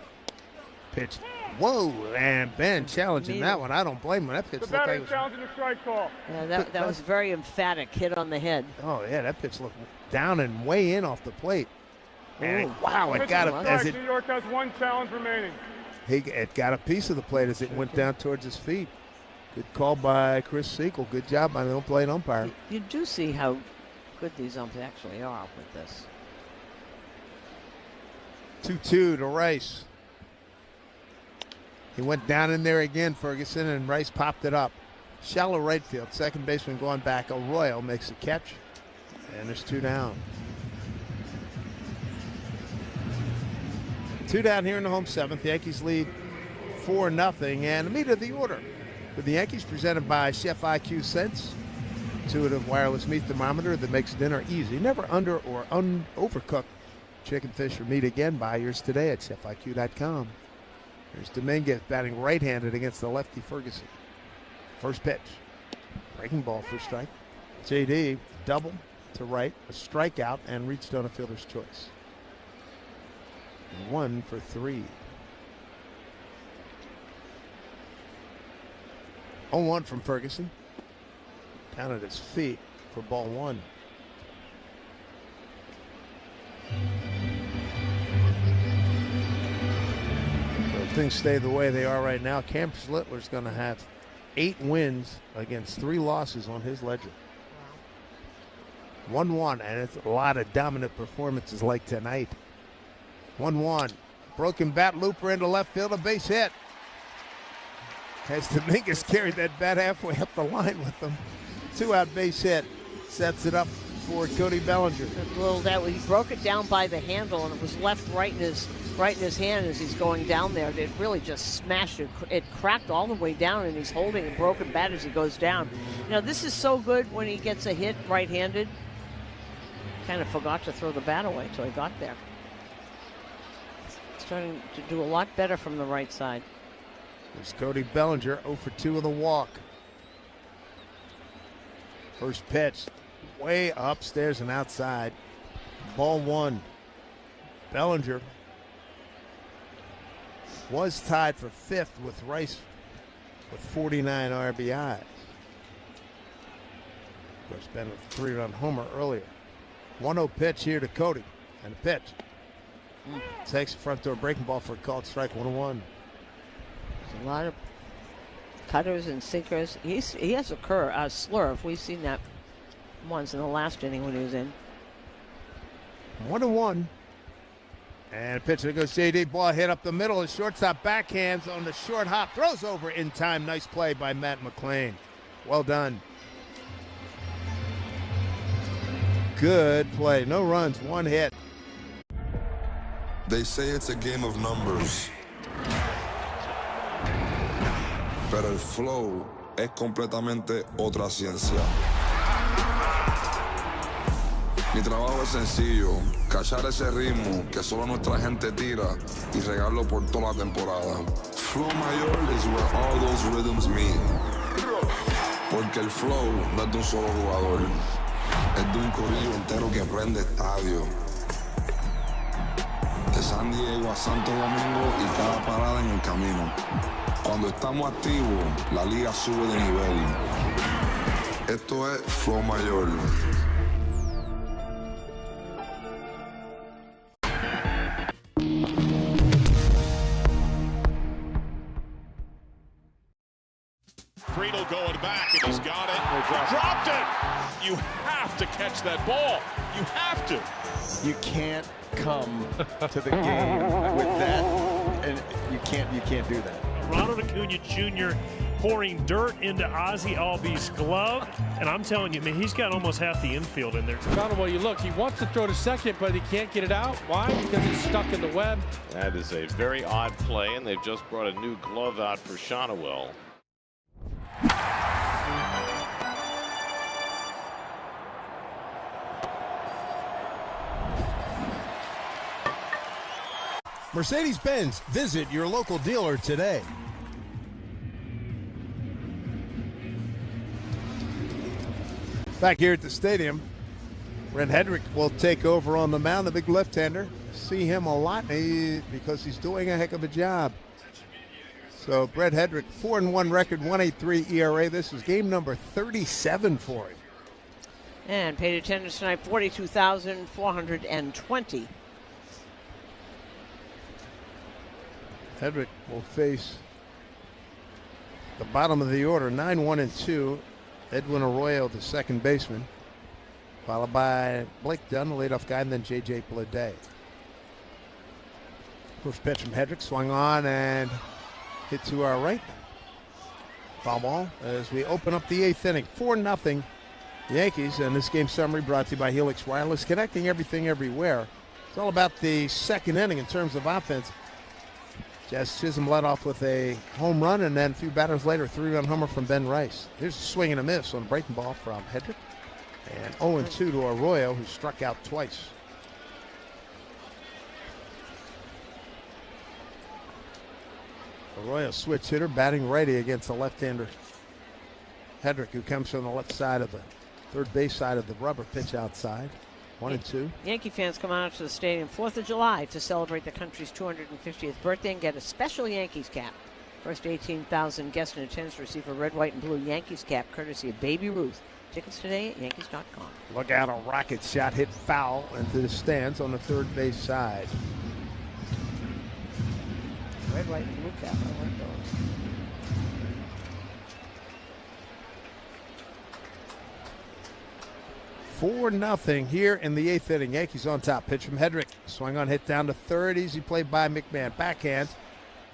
Pitch. Whoa, and Ben challenging that one. I don't blame him. That pitch looked like challenging the strike call. Yeah, that was very emphatic hit on the head. Oh, yeah, that pitch looked down and way in off the plate. And wow, it got him. New York has 1 challenge remaining. It got a piece of the plate as it went down towards his feet. Good call by Chris Segal. Good job by the plate umpire. You do see how good these umps actually are with this. 2-2 to Rice. He went down in there again, Ferguson, and Rice popped it up. Shallow right field. Second baseman going back. Arroyo makes a catch. And there's 2 down. 2 down here in the home seventh. The Yankees lead 4-0. And the meat of the order for the Yankees presented by Chef IQ Sense. Intuitive wireless meat thermometer that makes dinner easy. Never under or overcooked chicken, fish, or meat again. Buy yours today at chefiq.com. Here's Dominguez batting right-handed against the lefty Ferguson. First pitch. Breaking ball for strike. JD double to right, a strikeout, and reached on a fielder's choice. 1 for 3. 0-1 from Ferguson. Down at his feet for ball 1. If things stay the way they are right now, Cam Schlittler's going to have 8 wins against 3 losses on his ledger. 1-1, and it's a lot of dominant performances like tonight. 1-1. Broken bat, looper into left field, a base hit. As Dominguez carried that bat halfway up the line with him. 2-out base hit. Sets it up for Cody Bellinger. Well, he broke it down by the handle, and it was left right in his hand as he's going down there. It really just smashed it. It cracked all the way down, and he's holding a broken bat as he goes down. Now, this is so good when he gets a hit right-handed. Kind of forgot to throw the bat away until he got there. Starting to do a lot better from the right side. There's Cody Bellinger, 0 for 2 with a walk. First pitch, way upstairs and outside. Ball 1. Bellinger was tied for 5th with Rice with 49 RBIs. Of course, Ben with a 3-run homer earlier. 1-0 pitch here to Cody. And a pitch. Takes the front door breaking ball for a called strike. 1-1. There's a lot of cutters and sinkers. He has a slurve. We've seen that once in the last inning when he was in. 1-1. And a pitch. There goes JD. Ball hit up the middle. His shortstop backhands on the short hop. Throws over in time. Nice play by Matt McClain. Well done. Good play. No runs, 1 hit. They say it's a game of numbers. Pero el flow es completamente otra ciencia. Mi trabajo es sencillo, cachar ese ritmo que solo nuestra gente tira y regarlo por toda la temporada. Flow mayor is where all those rhythms meet. Porque el flow no es de un solo jugador, es de un corillo entero que prende estadio. Esa San Diego a Santo Domingo y cada parada en el camino. Cuando estamos activos, la liga sube de nivel. Esto es Flow Mayor. Friedel going back, and he's got it. Dropped it! You have to catch that ball. You have to. You can't come to the game with that, and you can't do that. Ronald Acuna Jr. pouring dirt into Ozzie Albies' glove, and I'm telling you, man, he's got almost half the infield in there. Well, you look, he wants to throw to second, but he can't get it out. Why? Because it's stuck in the web. That is a very odd play, and they've just brought a new glove out for Shonowell. Mercedes-Benz, visit your local dealer today. Back here at the stadium, Brent Hedrick will take over on the mound, the big left-hander. See him a lot because he's doing a heck of a job. So Brent Hedrick, 4-1 record, 1.83 ERA. This is game number 37 for him. And paid attendance tonight, 42,420. Hedrick will face the bottom of the order, 9-1-2. Edwin Arroyo, the second baseman, followed by Blake Dunn, the leadoff guy, and then J.J. Bleday. First pitch from Hedrick, swung on and hit to our right. Foul ball as we open up the eighth inning. 4-0 Yankees, and this game summary brought to you by Helix Wireless, connecting everything everywhere. It's all about the second inning in terms of offense. Jazz Chisholm led off with a home run, and then a few batters later, 3-run homer from Ben Rice. Here's a swing and a miss on a breaking ball from Hedrick. And 0-2 to Arroyo, who struck out twice. Arroyo switch hitter, batting righty against the left-hander Hedrick, who comes from the left side of the third base side of the rubber, pitch outside. 1-2. Yankee fans come out to the stadium 4th of July to celebrate the country's 250th birthday and get a special Yankees cap. First 18,000 guests in attendance receive a red, white, and blue Yankees cap courtesy of Baby Ruth. Tickets today at Yankees.com. Look out, a rocket shot hit foul into the stands on the third base side. Red, white, and blue cap. I like those. 4-0 here in the eighth inning. Yankees on top. Pitch from Hedrick. Swing on, hit down to third. Easy play by McMahon. Backhand.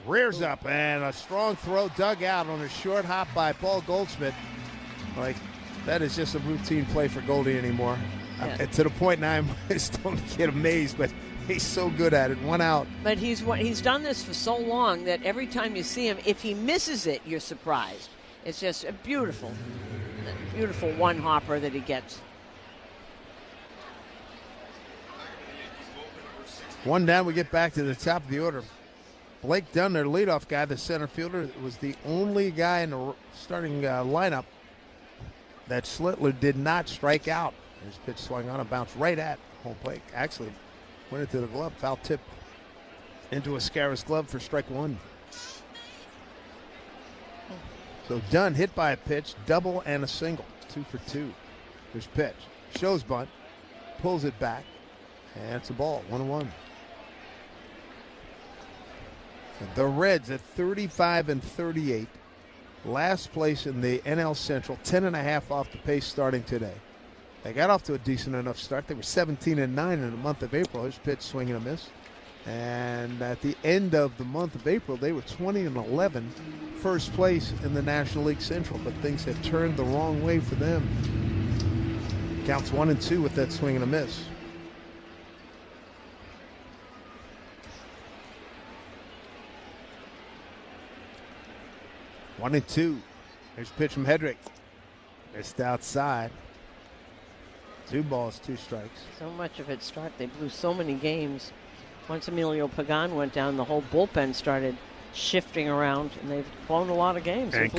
Rears up, and a strong throw dug out on a short hop by Paul Goldschmidt. Like, that is just a routine play for Goldie anymore. Yeah. To the point now, I still don't get amazed, but he's so good at it. 1 out. But he's done this for so long that every time you see him, if he misses it, you're surprised. It's just a beautiful one hopper that he gets. 1 down, we get back to the top of the order. Blake Dunn, their leadoff guy, the center fielder, was the only guy in the starting lineup that Slittler did not strike out. His pitch swung on and bounced right at home plate. Actually, went into the glove, foul tip into Ascara's glove for strike one. So Dunn hit by a pitch, double and a single, 2 for 2. There's pitch, shows bunt, pulls it back, and it's a ball, 1-1. The Reds at 35-38, last place in the NL Central, 10.5 off the pace starting today. They got off to a decent enough start. They were 17-9 in the month of April. Here's pitch, swing and a miss. And at the end of the month of April, they were 20-11, first place in the National League Central. But things have turned the wrong way for them. Counts 1-2 with that swing and a miss. One and two. There's a pitch from Hedrick. Missed outside. 2 balls, 2 strikes. So much of it start. They blew so many games. Once Emilio Pagan went down, the whole bullpen started shifting around, and they've blown a lot of games. And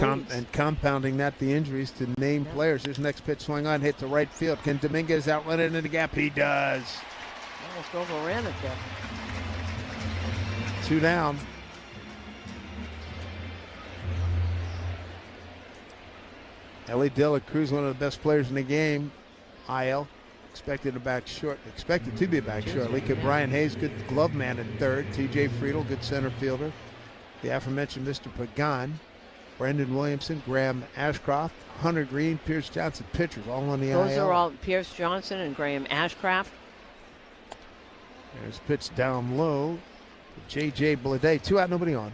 compounding that, the injuries to named players. His next pitch swung on, hit to right field. Can Dominguez outrun it into the gap? He does. Almost overran it there. 2 down. Ellie De La Cruz, one of the best players in the game. IL expected to be back shortly. Brian Hayes, good glove man at third. TJ Friedel, good center fielder. The aforementioned Mr. Pagan, Brendan Williamson, Graham Ashcroft, Hunter Green, Pierce Johnson, pitchers, all on the IL. Those are all Pierce Johnson and Graham Ashcraft. There's pitch down low. J.J. Bleday, 2 out, nobody on.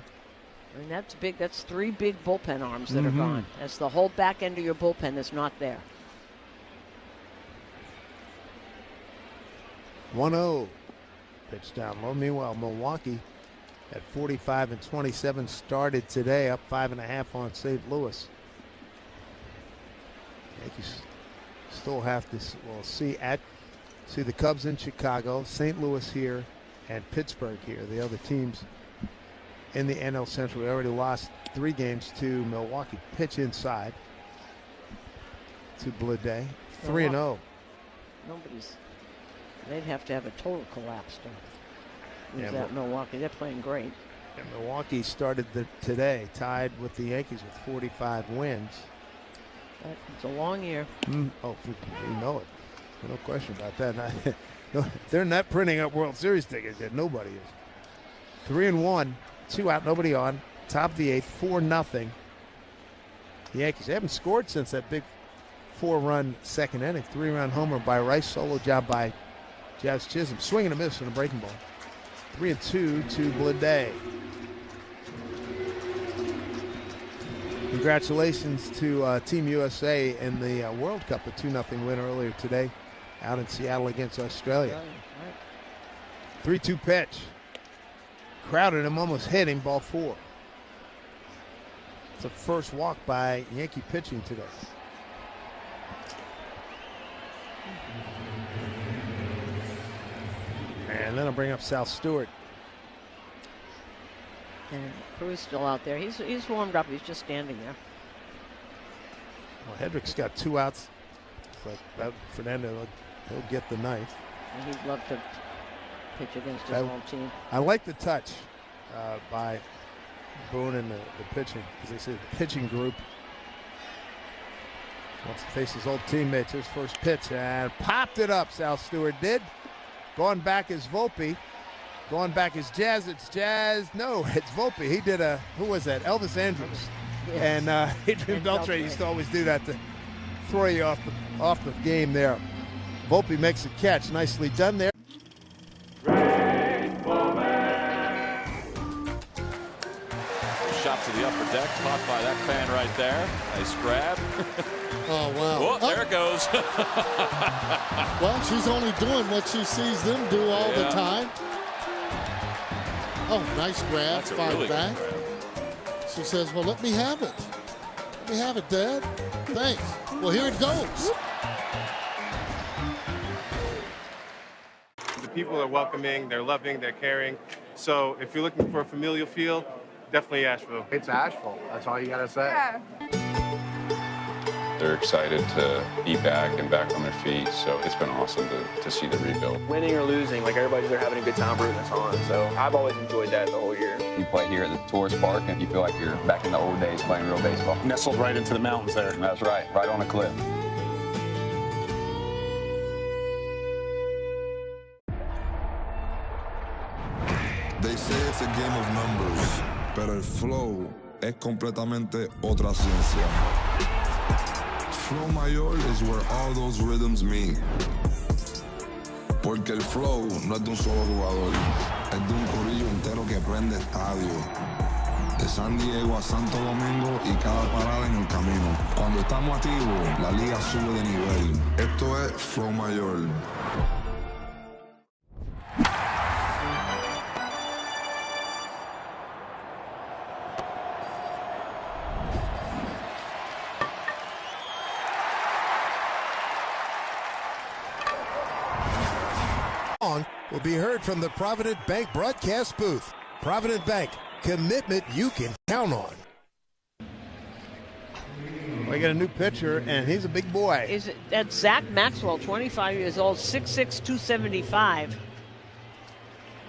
And that's big. That's 3 big bullpen arms that are gone. That's the whole back end of your bullpen that's not there. 1-0. Pitch down low. Meanwhile, Milwaukee at 45-27 started today, up 5.5 on St. Louis. Yankees still have to see the Cubs in Chicago, St. Louis here, and Pittsburgh here. The other teams in the NL Central. We already lost 3 games to Milwaukee. Pitch inside to Bleday. 3-0. They'd have to have a total collapse to lose that Milwaukee. They're playing great. And Milwaukee started today tied with the Yankees with 45 wins. It's a long year. Oh, we know it. No question about that. They're not printing up World Series tickets yet. Nobody is. 3-1, 2 out, nobody on. Top of the 8th, 4-0. The Yankees haven't scored since that big 4-run second inning. 3-run homer by Rice. Solo job by Jazz Chisholm. Swing and a miss on a breaking ball. 3-2 to Bleday. Congratulations to Team USA in the World Cup, a 2-0 win earlier today out in Seattle against Australia. 3-2 pitch. Crowded him, almost hit him, ball 4. It's the first walk by Yankee pitching today. And then I'll bring up Sal Stewart. And Cruz still out there. He's warmed up. He's just standing there. Well, Hedrick's got 2 outs. It's like Fernando, he'll get the knife. And he'd love to pitch against his home team. I like the touch by Boone and the pitching, as they say, the pitching group. Wants to face his old teammates. His first pitch and popped it up. Sal Stewart did. Going back is Volpe. Going back is Jazz. It's Jazz. No, it's Volpe. He did who was that? Elvis Andrews. Yes. And Adrian Beltre used to always do that to throw you off the game there. Volpe makes a catch. Nicely done there. Shot to the upper deck, caught by that fan right there. Nice grab. Oh, wow. Oh, there it goes. Well, she's only doing what she sees them do all the time. Oh, nice grab. That's a really back. good grab. She says, well, let me have it. Let me have it, Dad. Thanks. Well, here it goes. The people are welcoming, they're loving, they're caring. So if you're looking for a familial feel, definitely Asheville. It's Asheville. That's all you got to say. Yeah. They're excited to be back and back on their feet, so it's been awesome to see the rebuild. Winning or losing, like everybody's there having a good time rooting us on, so I've always enjoyed that the whole year. You play here at the tourist park and you feel like you're back in the old days playing real baseball. Nestled right into the mountains there. That's right on a cliff. They say it's a game of numbers, pero el flow es completamente otra ciencia. Flow mayor is where all those rhythms meet. Porque el flow no es de un solo jugador, es de un corillo entero que prende estadio. De San Diego a Santo Domingo y cada parada en el camino. Cuando estamos activos, la liga sube de nivel. Esto es Flow Mayor. Will be heard from the Provident Bank broadcast booth. Provident Bank, commitment you can count on. We got a new pitcher, and he's a big boy. That's Zach Maxwell, 25 years old, 6'6", 275.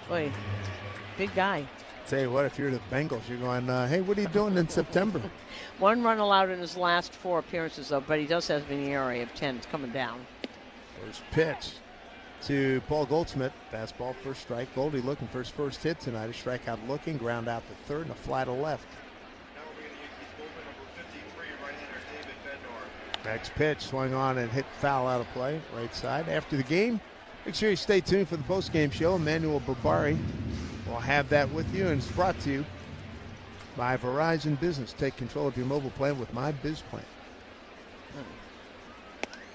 Boy, big guy. Tell you what, if you're the Bengals, you're going, hey, what are you doing in September? 1 run allowed in his last 4 appearances, though, but he does have an ERA of 10. It's coming down. First pitch to Paul Goldschmidt. Fastball, first strike. Goldie looking for his first hit tonight. A strikeout looking, ground out to third, and a fly to left. Next pitch, swung on and hit foul out of play, right side. After the game, make sure you stay tuned for the post-game show. Emmanuel Barbari will have that with you, and it's brought to you by Verizon Business. Take control of your mobile plan with My Biz Plan.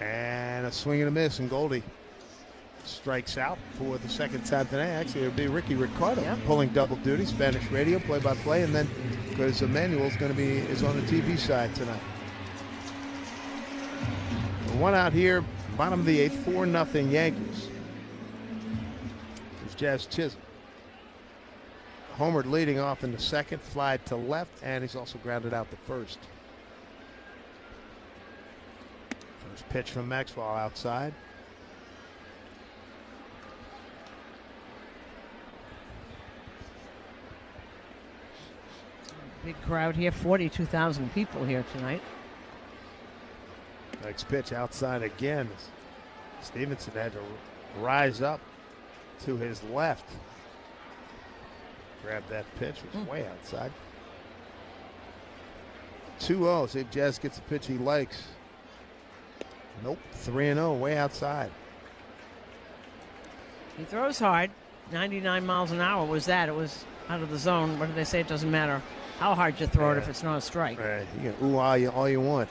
And a swing and a miss, and Goldie strikes out for the second time today. Actually, it'll be Ricky Ricardo pulling double duty, Spanish radio, play-by-play, and then because Emmanuel's going to be is on the TV side tonight. One out here, bottom of the 8th, 4-0 Yankees. It's Jazz Chisholm. Homered leading off in the second, fly to left, and he's also grounded out the first. First pitch from Maxwell outside. Big crowd here, 42,000 people here tonight. Next pitch outside again. Stevenson had to rise up to his left. Grab that pitch, was way outside. 2-0. See if Jazz gets a pitch he likes. Nope. 3-0, way outside. He throws hard. 99 miles an hour was that. It was out of the zone. What do they say? It doesn't matter how hard you throw it if it's not a strike. Right. You can ooh-ah all you want.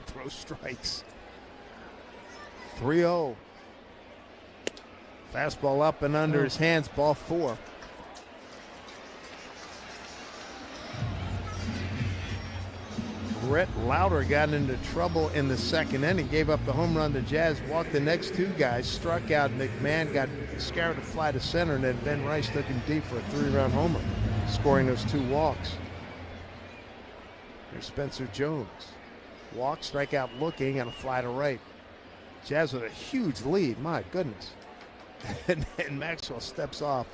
Throw strikes. 3-0. Fastball up and under his hands. Ball 4. Brett Lauder got into trouble in the second inning. Gave up the home run to Jazz. Walked the next 2 guys. Struck out McMahon. Got scared to fly to center. And then Ben Rice took him deep for a 3-run homer, scoring those 2 walks. There's Spencer Jones. Walk, strikeout looking, and a fly to right. Jazz with a huge lead. My goodness. And Maxwell steps off.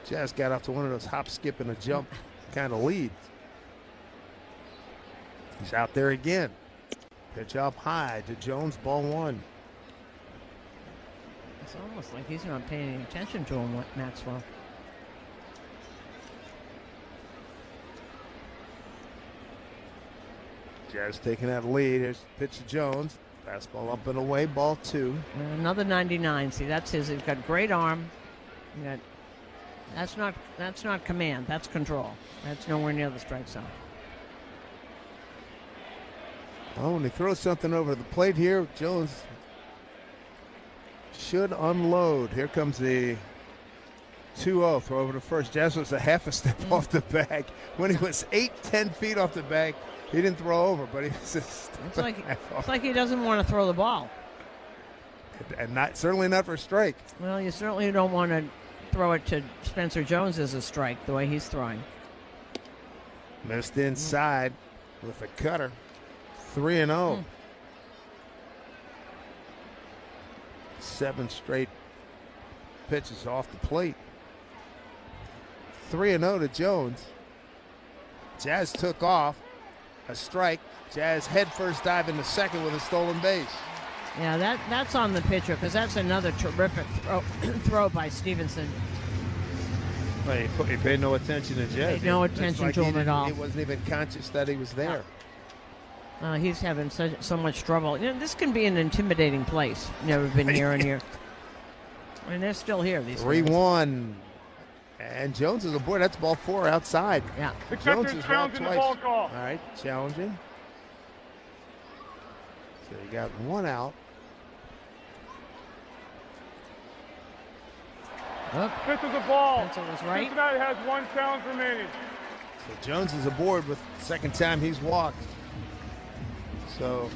Jazz got off to one of those hop, skip, and a jump kind of leads. He's out there again. Pitch up high to Jones, ball 1. It's almost like he's not paying any attention to him, Maxwell. Jazz taking that lead. Here's the pitch to Jones. Fastball up and away, ball 2. And another 99. See, that's his. He's got great arm. That's not command. That's control. That's nowhere near the strike zone. Oh, when he throws something over the plate here, Jones should unload. Here comes the 2-0 throw over to first. Jazz was a half a step off the bag. When he was 8-10 feet off the bag, he didn't throw over, but he was just it's like he doesn't want to throw the ball. And certainly not for a strike. Well, you certainly don't want to throw it to Spencer Jones as a strike the way he's throwing. Missed inside with a cutter. 3-0. 7 straight pitches off the plate. 3-0 to Jones. Jazz took off. A strike. Jazz headfirst dive into second with a stolen base. Yeah, that's on the pitcher because that's another terrific throw by Stevenson. Well, he paid no attention to Jazz. Paid no attention to him at all. He wasn't even conscious that he was there. He's having so much trouble. This can be an intimidating place. Never been here and here. I mean, they're still here. These 3-1. And Jones is aboard. That's ball 4 outside. Yeah. Jones is walked twice. All right, challenging. So you got 1 out. This is a ball. Was right. Cincinnati has 1 challenge remaining. So Jones is aboard with the second time he's walked. So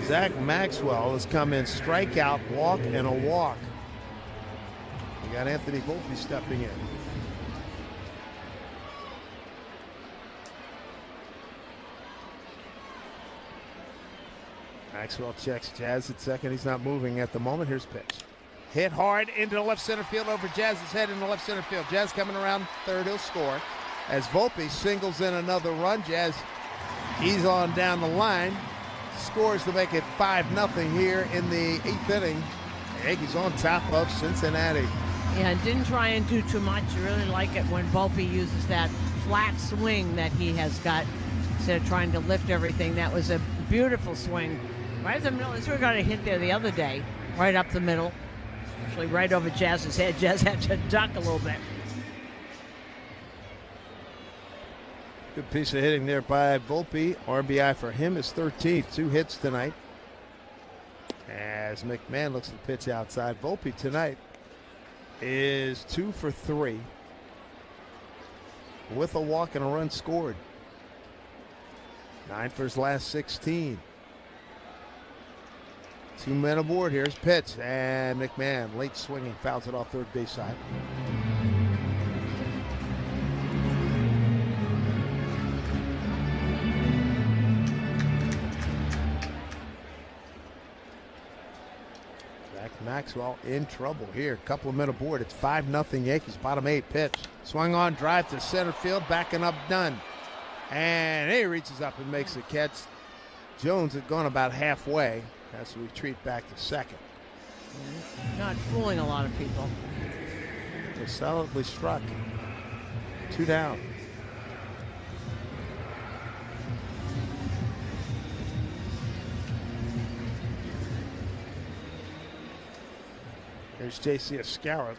Zach Maxwell has come in, strikeout, walk, and a walk. You got Anthony Volpe stepping in. Maxwell checks Jazz at second. He's not moving at the moment. Here's pitch. Hit hard into the left center field over Jazz's head in the left center field. Jazz coming around third. He'll score. As Volpe singles in another run. Jazz, he's on down the line. Scores to make it 5-0 here in the 8th inning. The Yankees on top of Cincinnati. Yeah, and didn't try and do too much. You really like it when Volpe uses that flat swing that he has got instead of trying to lift everything. That was a beautiful swing. Right in the middle. This we got a hit there the other day. Right up the middle. Actually right over Jazz's head. Jazz had to duck a little bit. Good piece of hitting there by Volpe. RBI for him is 13th. 2 hits tonight. As McMahon looks at the pitch outside. Volpe tonight is 2 for 3 with a walk and a run scored. 9 for his last 16. 2 men aboard. Here's pitch, and McMahon late swinging, fouls it off third base side. Maxwell in trouble here. Couple of men aboard. It's 5-0 Yankees. Bottom 8 pitch. Swung on, drive to center field. Backing up, done. And he reaches up and makes a catch. Jones had gone about halfway. Has to retreat back to second. Not fooling a lot of people. They solidly struck. 2 down. There's J.C. Escarra.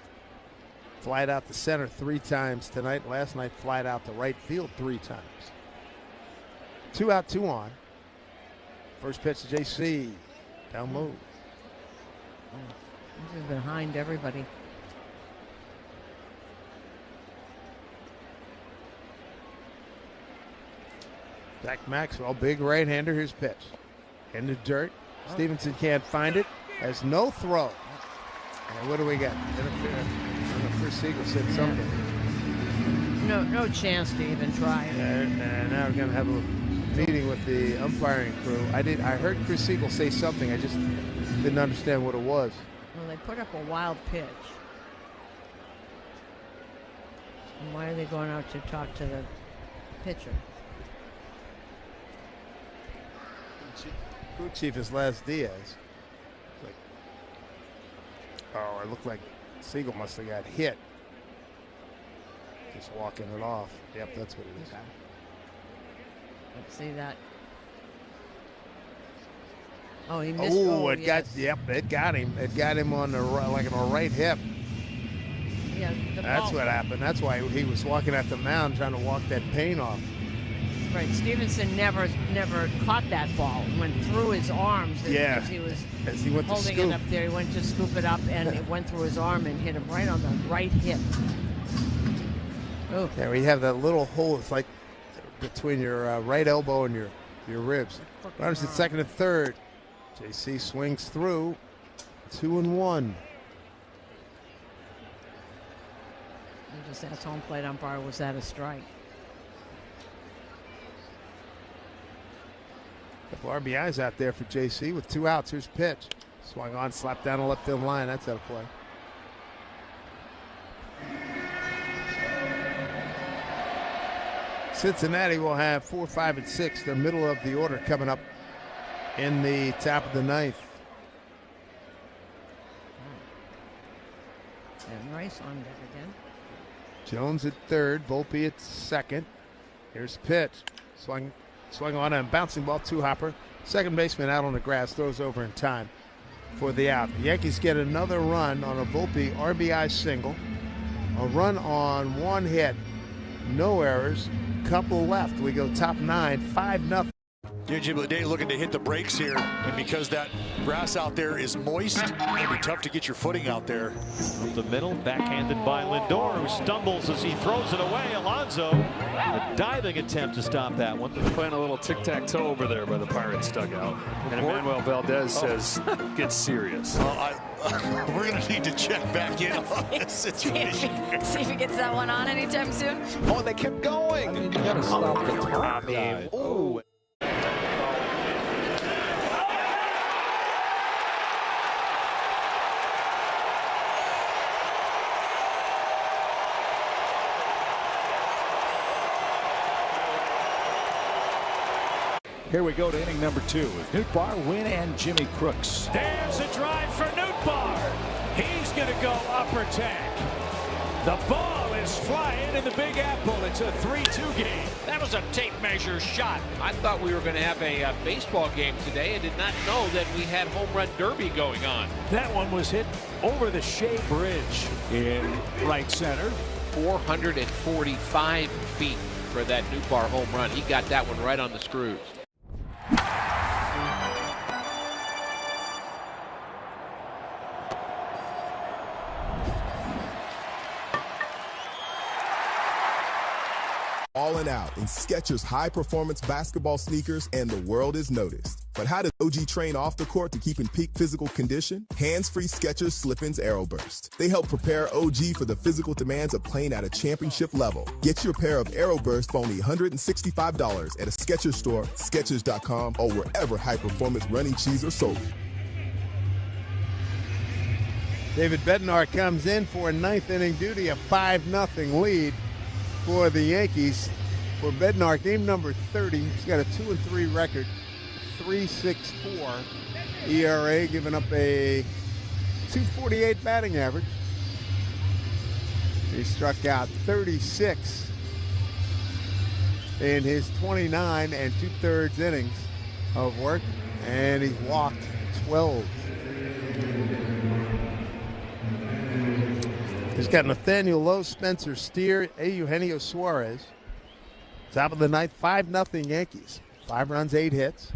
Flied out to center 3 times tonight. Last night, flied out to right field 3 times. 2 out, 2 on. First pitch to J.C. Down low. This is behind everybody. Zach Maxwell, big right-hander. Here's pitch. In the dirt. Stevenson can't find it. Has no throw. And what do we got? Interference. I don't know if Chris Siegel said something. No chance to even try. And now we're going to have a meeting with the umpiring crew. I heard Chris Siegel say something. I just didn't understand what it was. Well, they put up a wild pitch. And why are they going out to talk to the pitcher? Crew chief is Les Diaz. Oh, it looked like Siegel must have got hit. Just walking it off. Yep, that's what it is. Okay. Let's see that. Oh, he missed. Oh, it got him. It got him on the like on the right hip. Yeah, that's what happened. That's why he was walking at the mound trying to walk that pain off. Right, Stevenson never caught that ball. It went through his arms. Yeah, as he went holding it up there. He went to scoop it up, and it went through his arm and hit him right on the right hip. Oh. There we have that little hole. It's like between your right elbow and your ribs. Runners at second and third. JC swings through. 2-1. You just asked home plate umpire, was that a strike? Couple RBIs out there for JC with 2 outs. Here's pitch. Swung on, slapped down the left field line. That's out of play. Cincinnati will have 4, 5, and 6. They're middle of the order coming up in the top of the 9th. And Rice on deck again. Jones at third. Volpe at second. Here's pitch. Swung on a bouncing ball, 2-hopper. Second baseman out on the grass, throws over in time for the out. The Yankees get another run on a Volpe RBI single. A run on 1 hit. No errors. Couple left. We go top 9, 5-0. Jim Leday looking to hit the brakes here, and because that grass out there is moist, it'll be tough to get your footing out there. Up the middle, backhanded by Lindor, who stumbles as he throws it away. Alonso, a diving attempt to stop that one. Playing a little tic-tac-toe over there by the Pirates dugout. And Emmanuel Valdez says, get serious. Well, we're going to need to check back in on this situation. See if he gets that one on anytime soon. Oh, they kept going. I mean, you got to stop the top guy. Oh. Here we go to inning number 2 with Nootbaar, Wynn, and Jimmy Crooks. There's a drive for Nootbaar. He's going to go upper deck. The ball is flying in the Big Apple. It's a 3-2 game. That was a tape measure shot. I thought we were going to have a baseball game today. I did not know that we had home run derby going on. That one was hit over the Shea Bridge in right center. 445 feet for that Nootbaar home run. He got that one right on the screws. Falling out in Skechers high-performance basketball sneakers, and the world is noticed. But how does OG train off the court to keep in peak physical condition? Hands-free Skechers Slip-ins Aeroburst. They help prepare OG for the physical demands of playing at a championship level. Get your pair of Aeroburst for only $165 at a Skechers store, Skechers.com, or wherever high-performance running shoes are sold. David Bednar comes in for a ninth inning duty, a 5-0 lead for the Yankees. For Bednar, game number 30. He's got a 2-3 record, 3.64 ERA, giving up a 2.48 batting average. He struck out 36 in his 29 2/3 innings of work, and he's walked 12. He's got Nathaniel Lowe, Spencer Steer, Eugenio Suarez. Top of the ninth, 5-0 Yankees. 5 runs, 8 hits,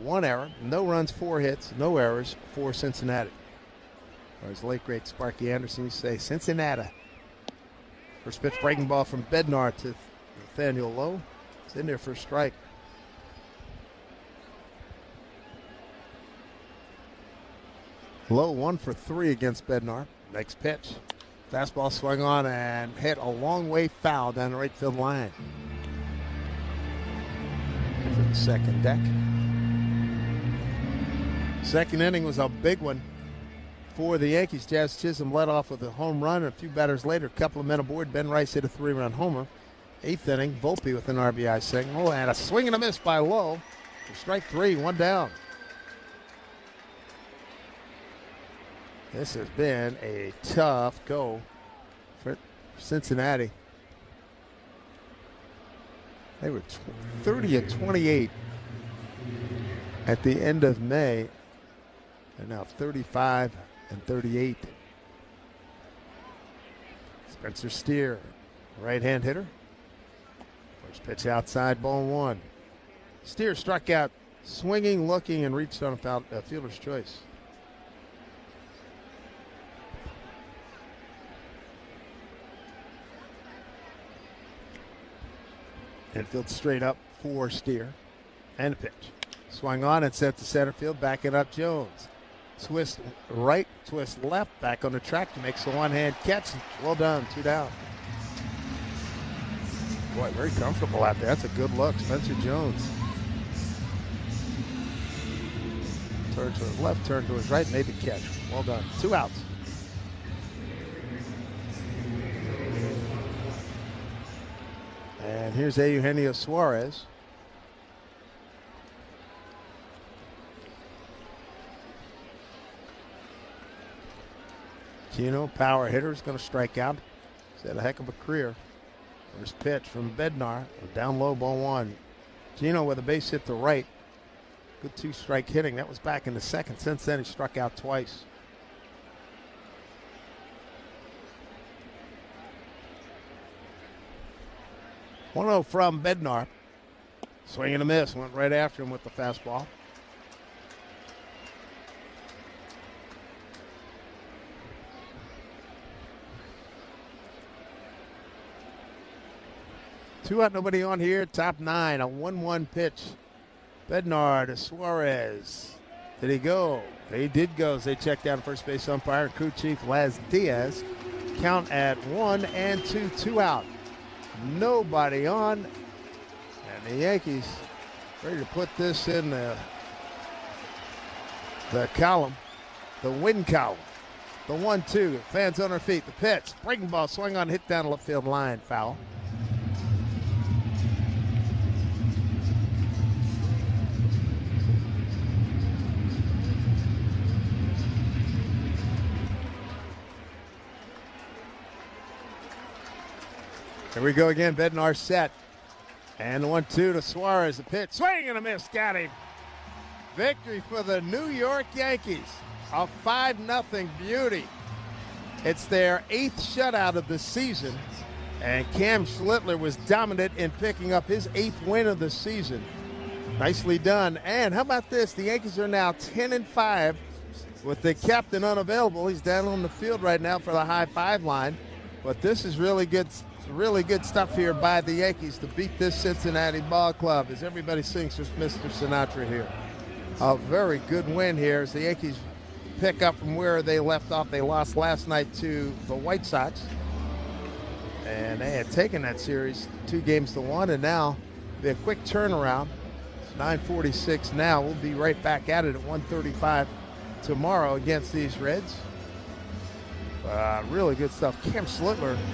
1 error, no runs, 4 hits, no errors for Cincinnati. Or as late great Sparky Anderson used to say, Cincinnati. First pitch breaking ball from Bednar to Nathaniel Lowe. It's in there for a strike. Lowe 1 for 3 against Bednar. Next pitch. Fastball swung on and hit a long way foul down the right field line. For the second deck. Second inning was a big one for the Yankees. Jazz Chisholm led off with a home run, and a few batters later, a couple of men aboard. Ben Rice hit a 3-run homer. Eighth inning, Volpe with an RBI single, and a swing and a miss by Lowe. For strike 3, 1 down. This has been a tough go for Cincinnati. They were 30-28 at the end of May. They're now 35-38. Spencer Steer, right-hand hitter. First pitch outside, ball 1. Steer struck out swinging, looking, and reached on a fielder's choice. Infield straight up for Steer. And a pitch. Swung on and sent to center field. Backing up Jones. Twist right, twist left. Back on the track. Makes a one-hand catch. Well done. 2 down. Boy, very comfortable out there. That's a good look. Spencer Jones. Turned to his left, turned to his right, made the catch. Well done. 2 outs. And here's Eugenio Suarez. Gino, power hitter, is going to strike out. He's had a heck of a career. First pitch from Bednar, down low, ball 1. Gino with a base hit to right. Good 2-strike hitting. That was back in the second. Since then, he struck out twice. One-0 from Bednar. Swing and a miss. Went right after him with the fastball. Two out, nobody on here. Top 9. A 1-1 pitch. Bednar to Suarez. Did he go? He did go as they checked down first base umpire and crew chief Laz Diaz. Count at 1-2. 2 out. Nobody on. And the Yankees ready to put this in the column, the win column. The 1-2. Fans on their feet. The pitch. Breaking ball swung on, hit down the left field line. Foul. Here we go again. Bednar set. And the 1-2 to Suarez. The pitch. Swing and a miss. Got him. Victory for the New York Yankees. A 5-0 beauty. It's their 8th shutout of the season. And Cam Schlittler was dominant in picking up his 8th win of the season. Nicely done. And how about this? The Yankees are now 10-5 with the captain unavailable. He's down on the field right now for the high five line. But this is really good stuff here by the Yankees to beat this Cincinnati ball club as everybody sings with Mr. Sinatra here. A very good win here as the Yankees pick up from where they left off. They lost last night to the White Sox. And they had taken that series 2-1, and now be a quick turnaround. It's 9:46 now. We'll be right back at it at 1:35 tomorrow against these Reds. Really good stuff. Cam Schlittler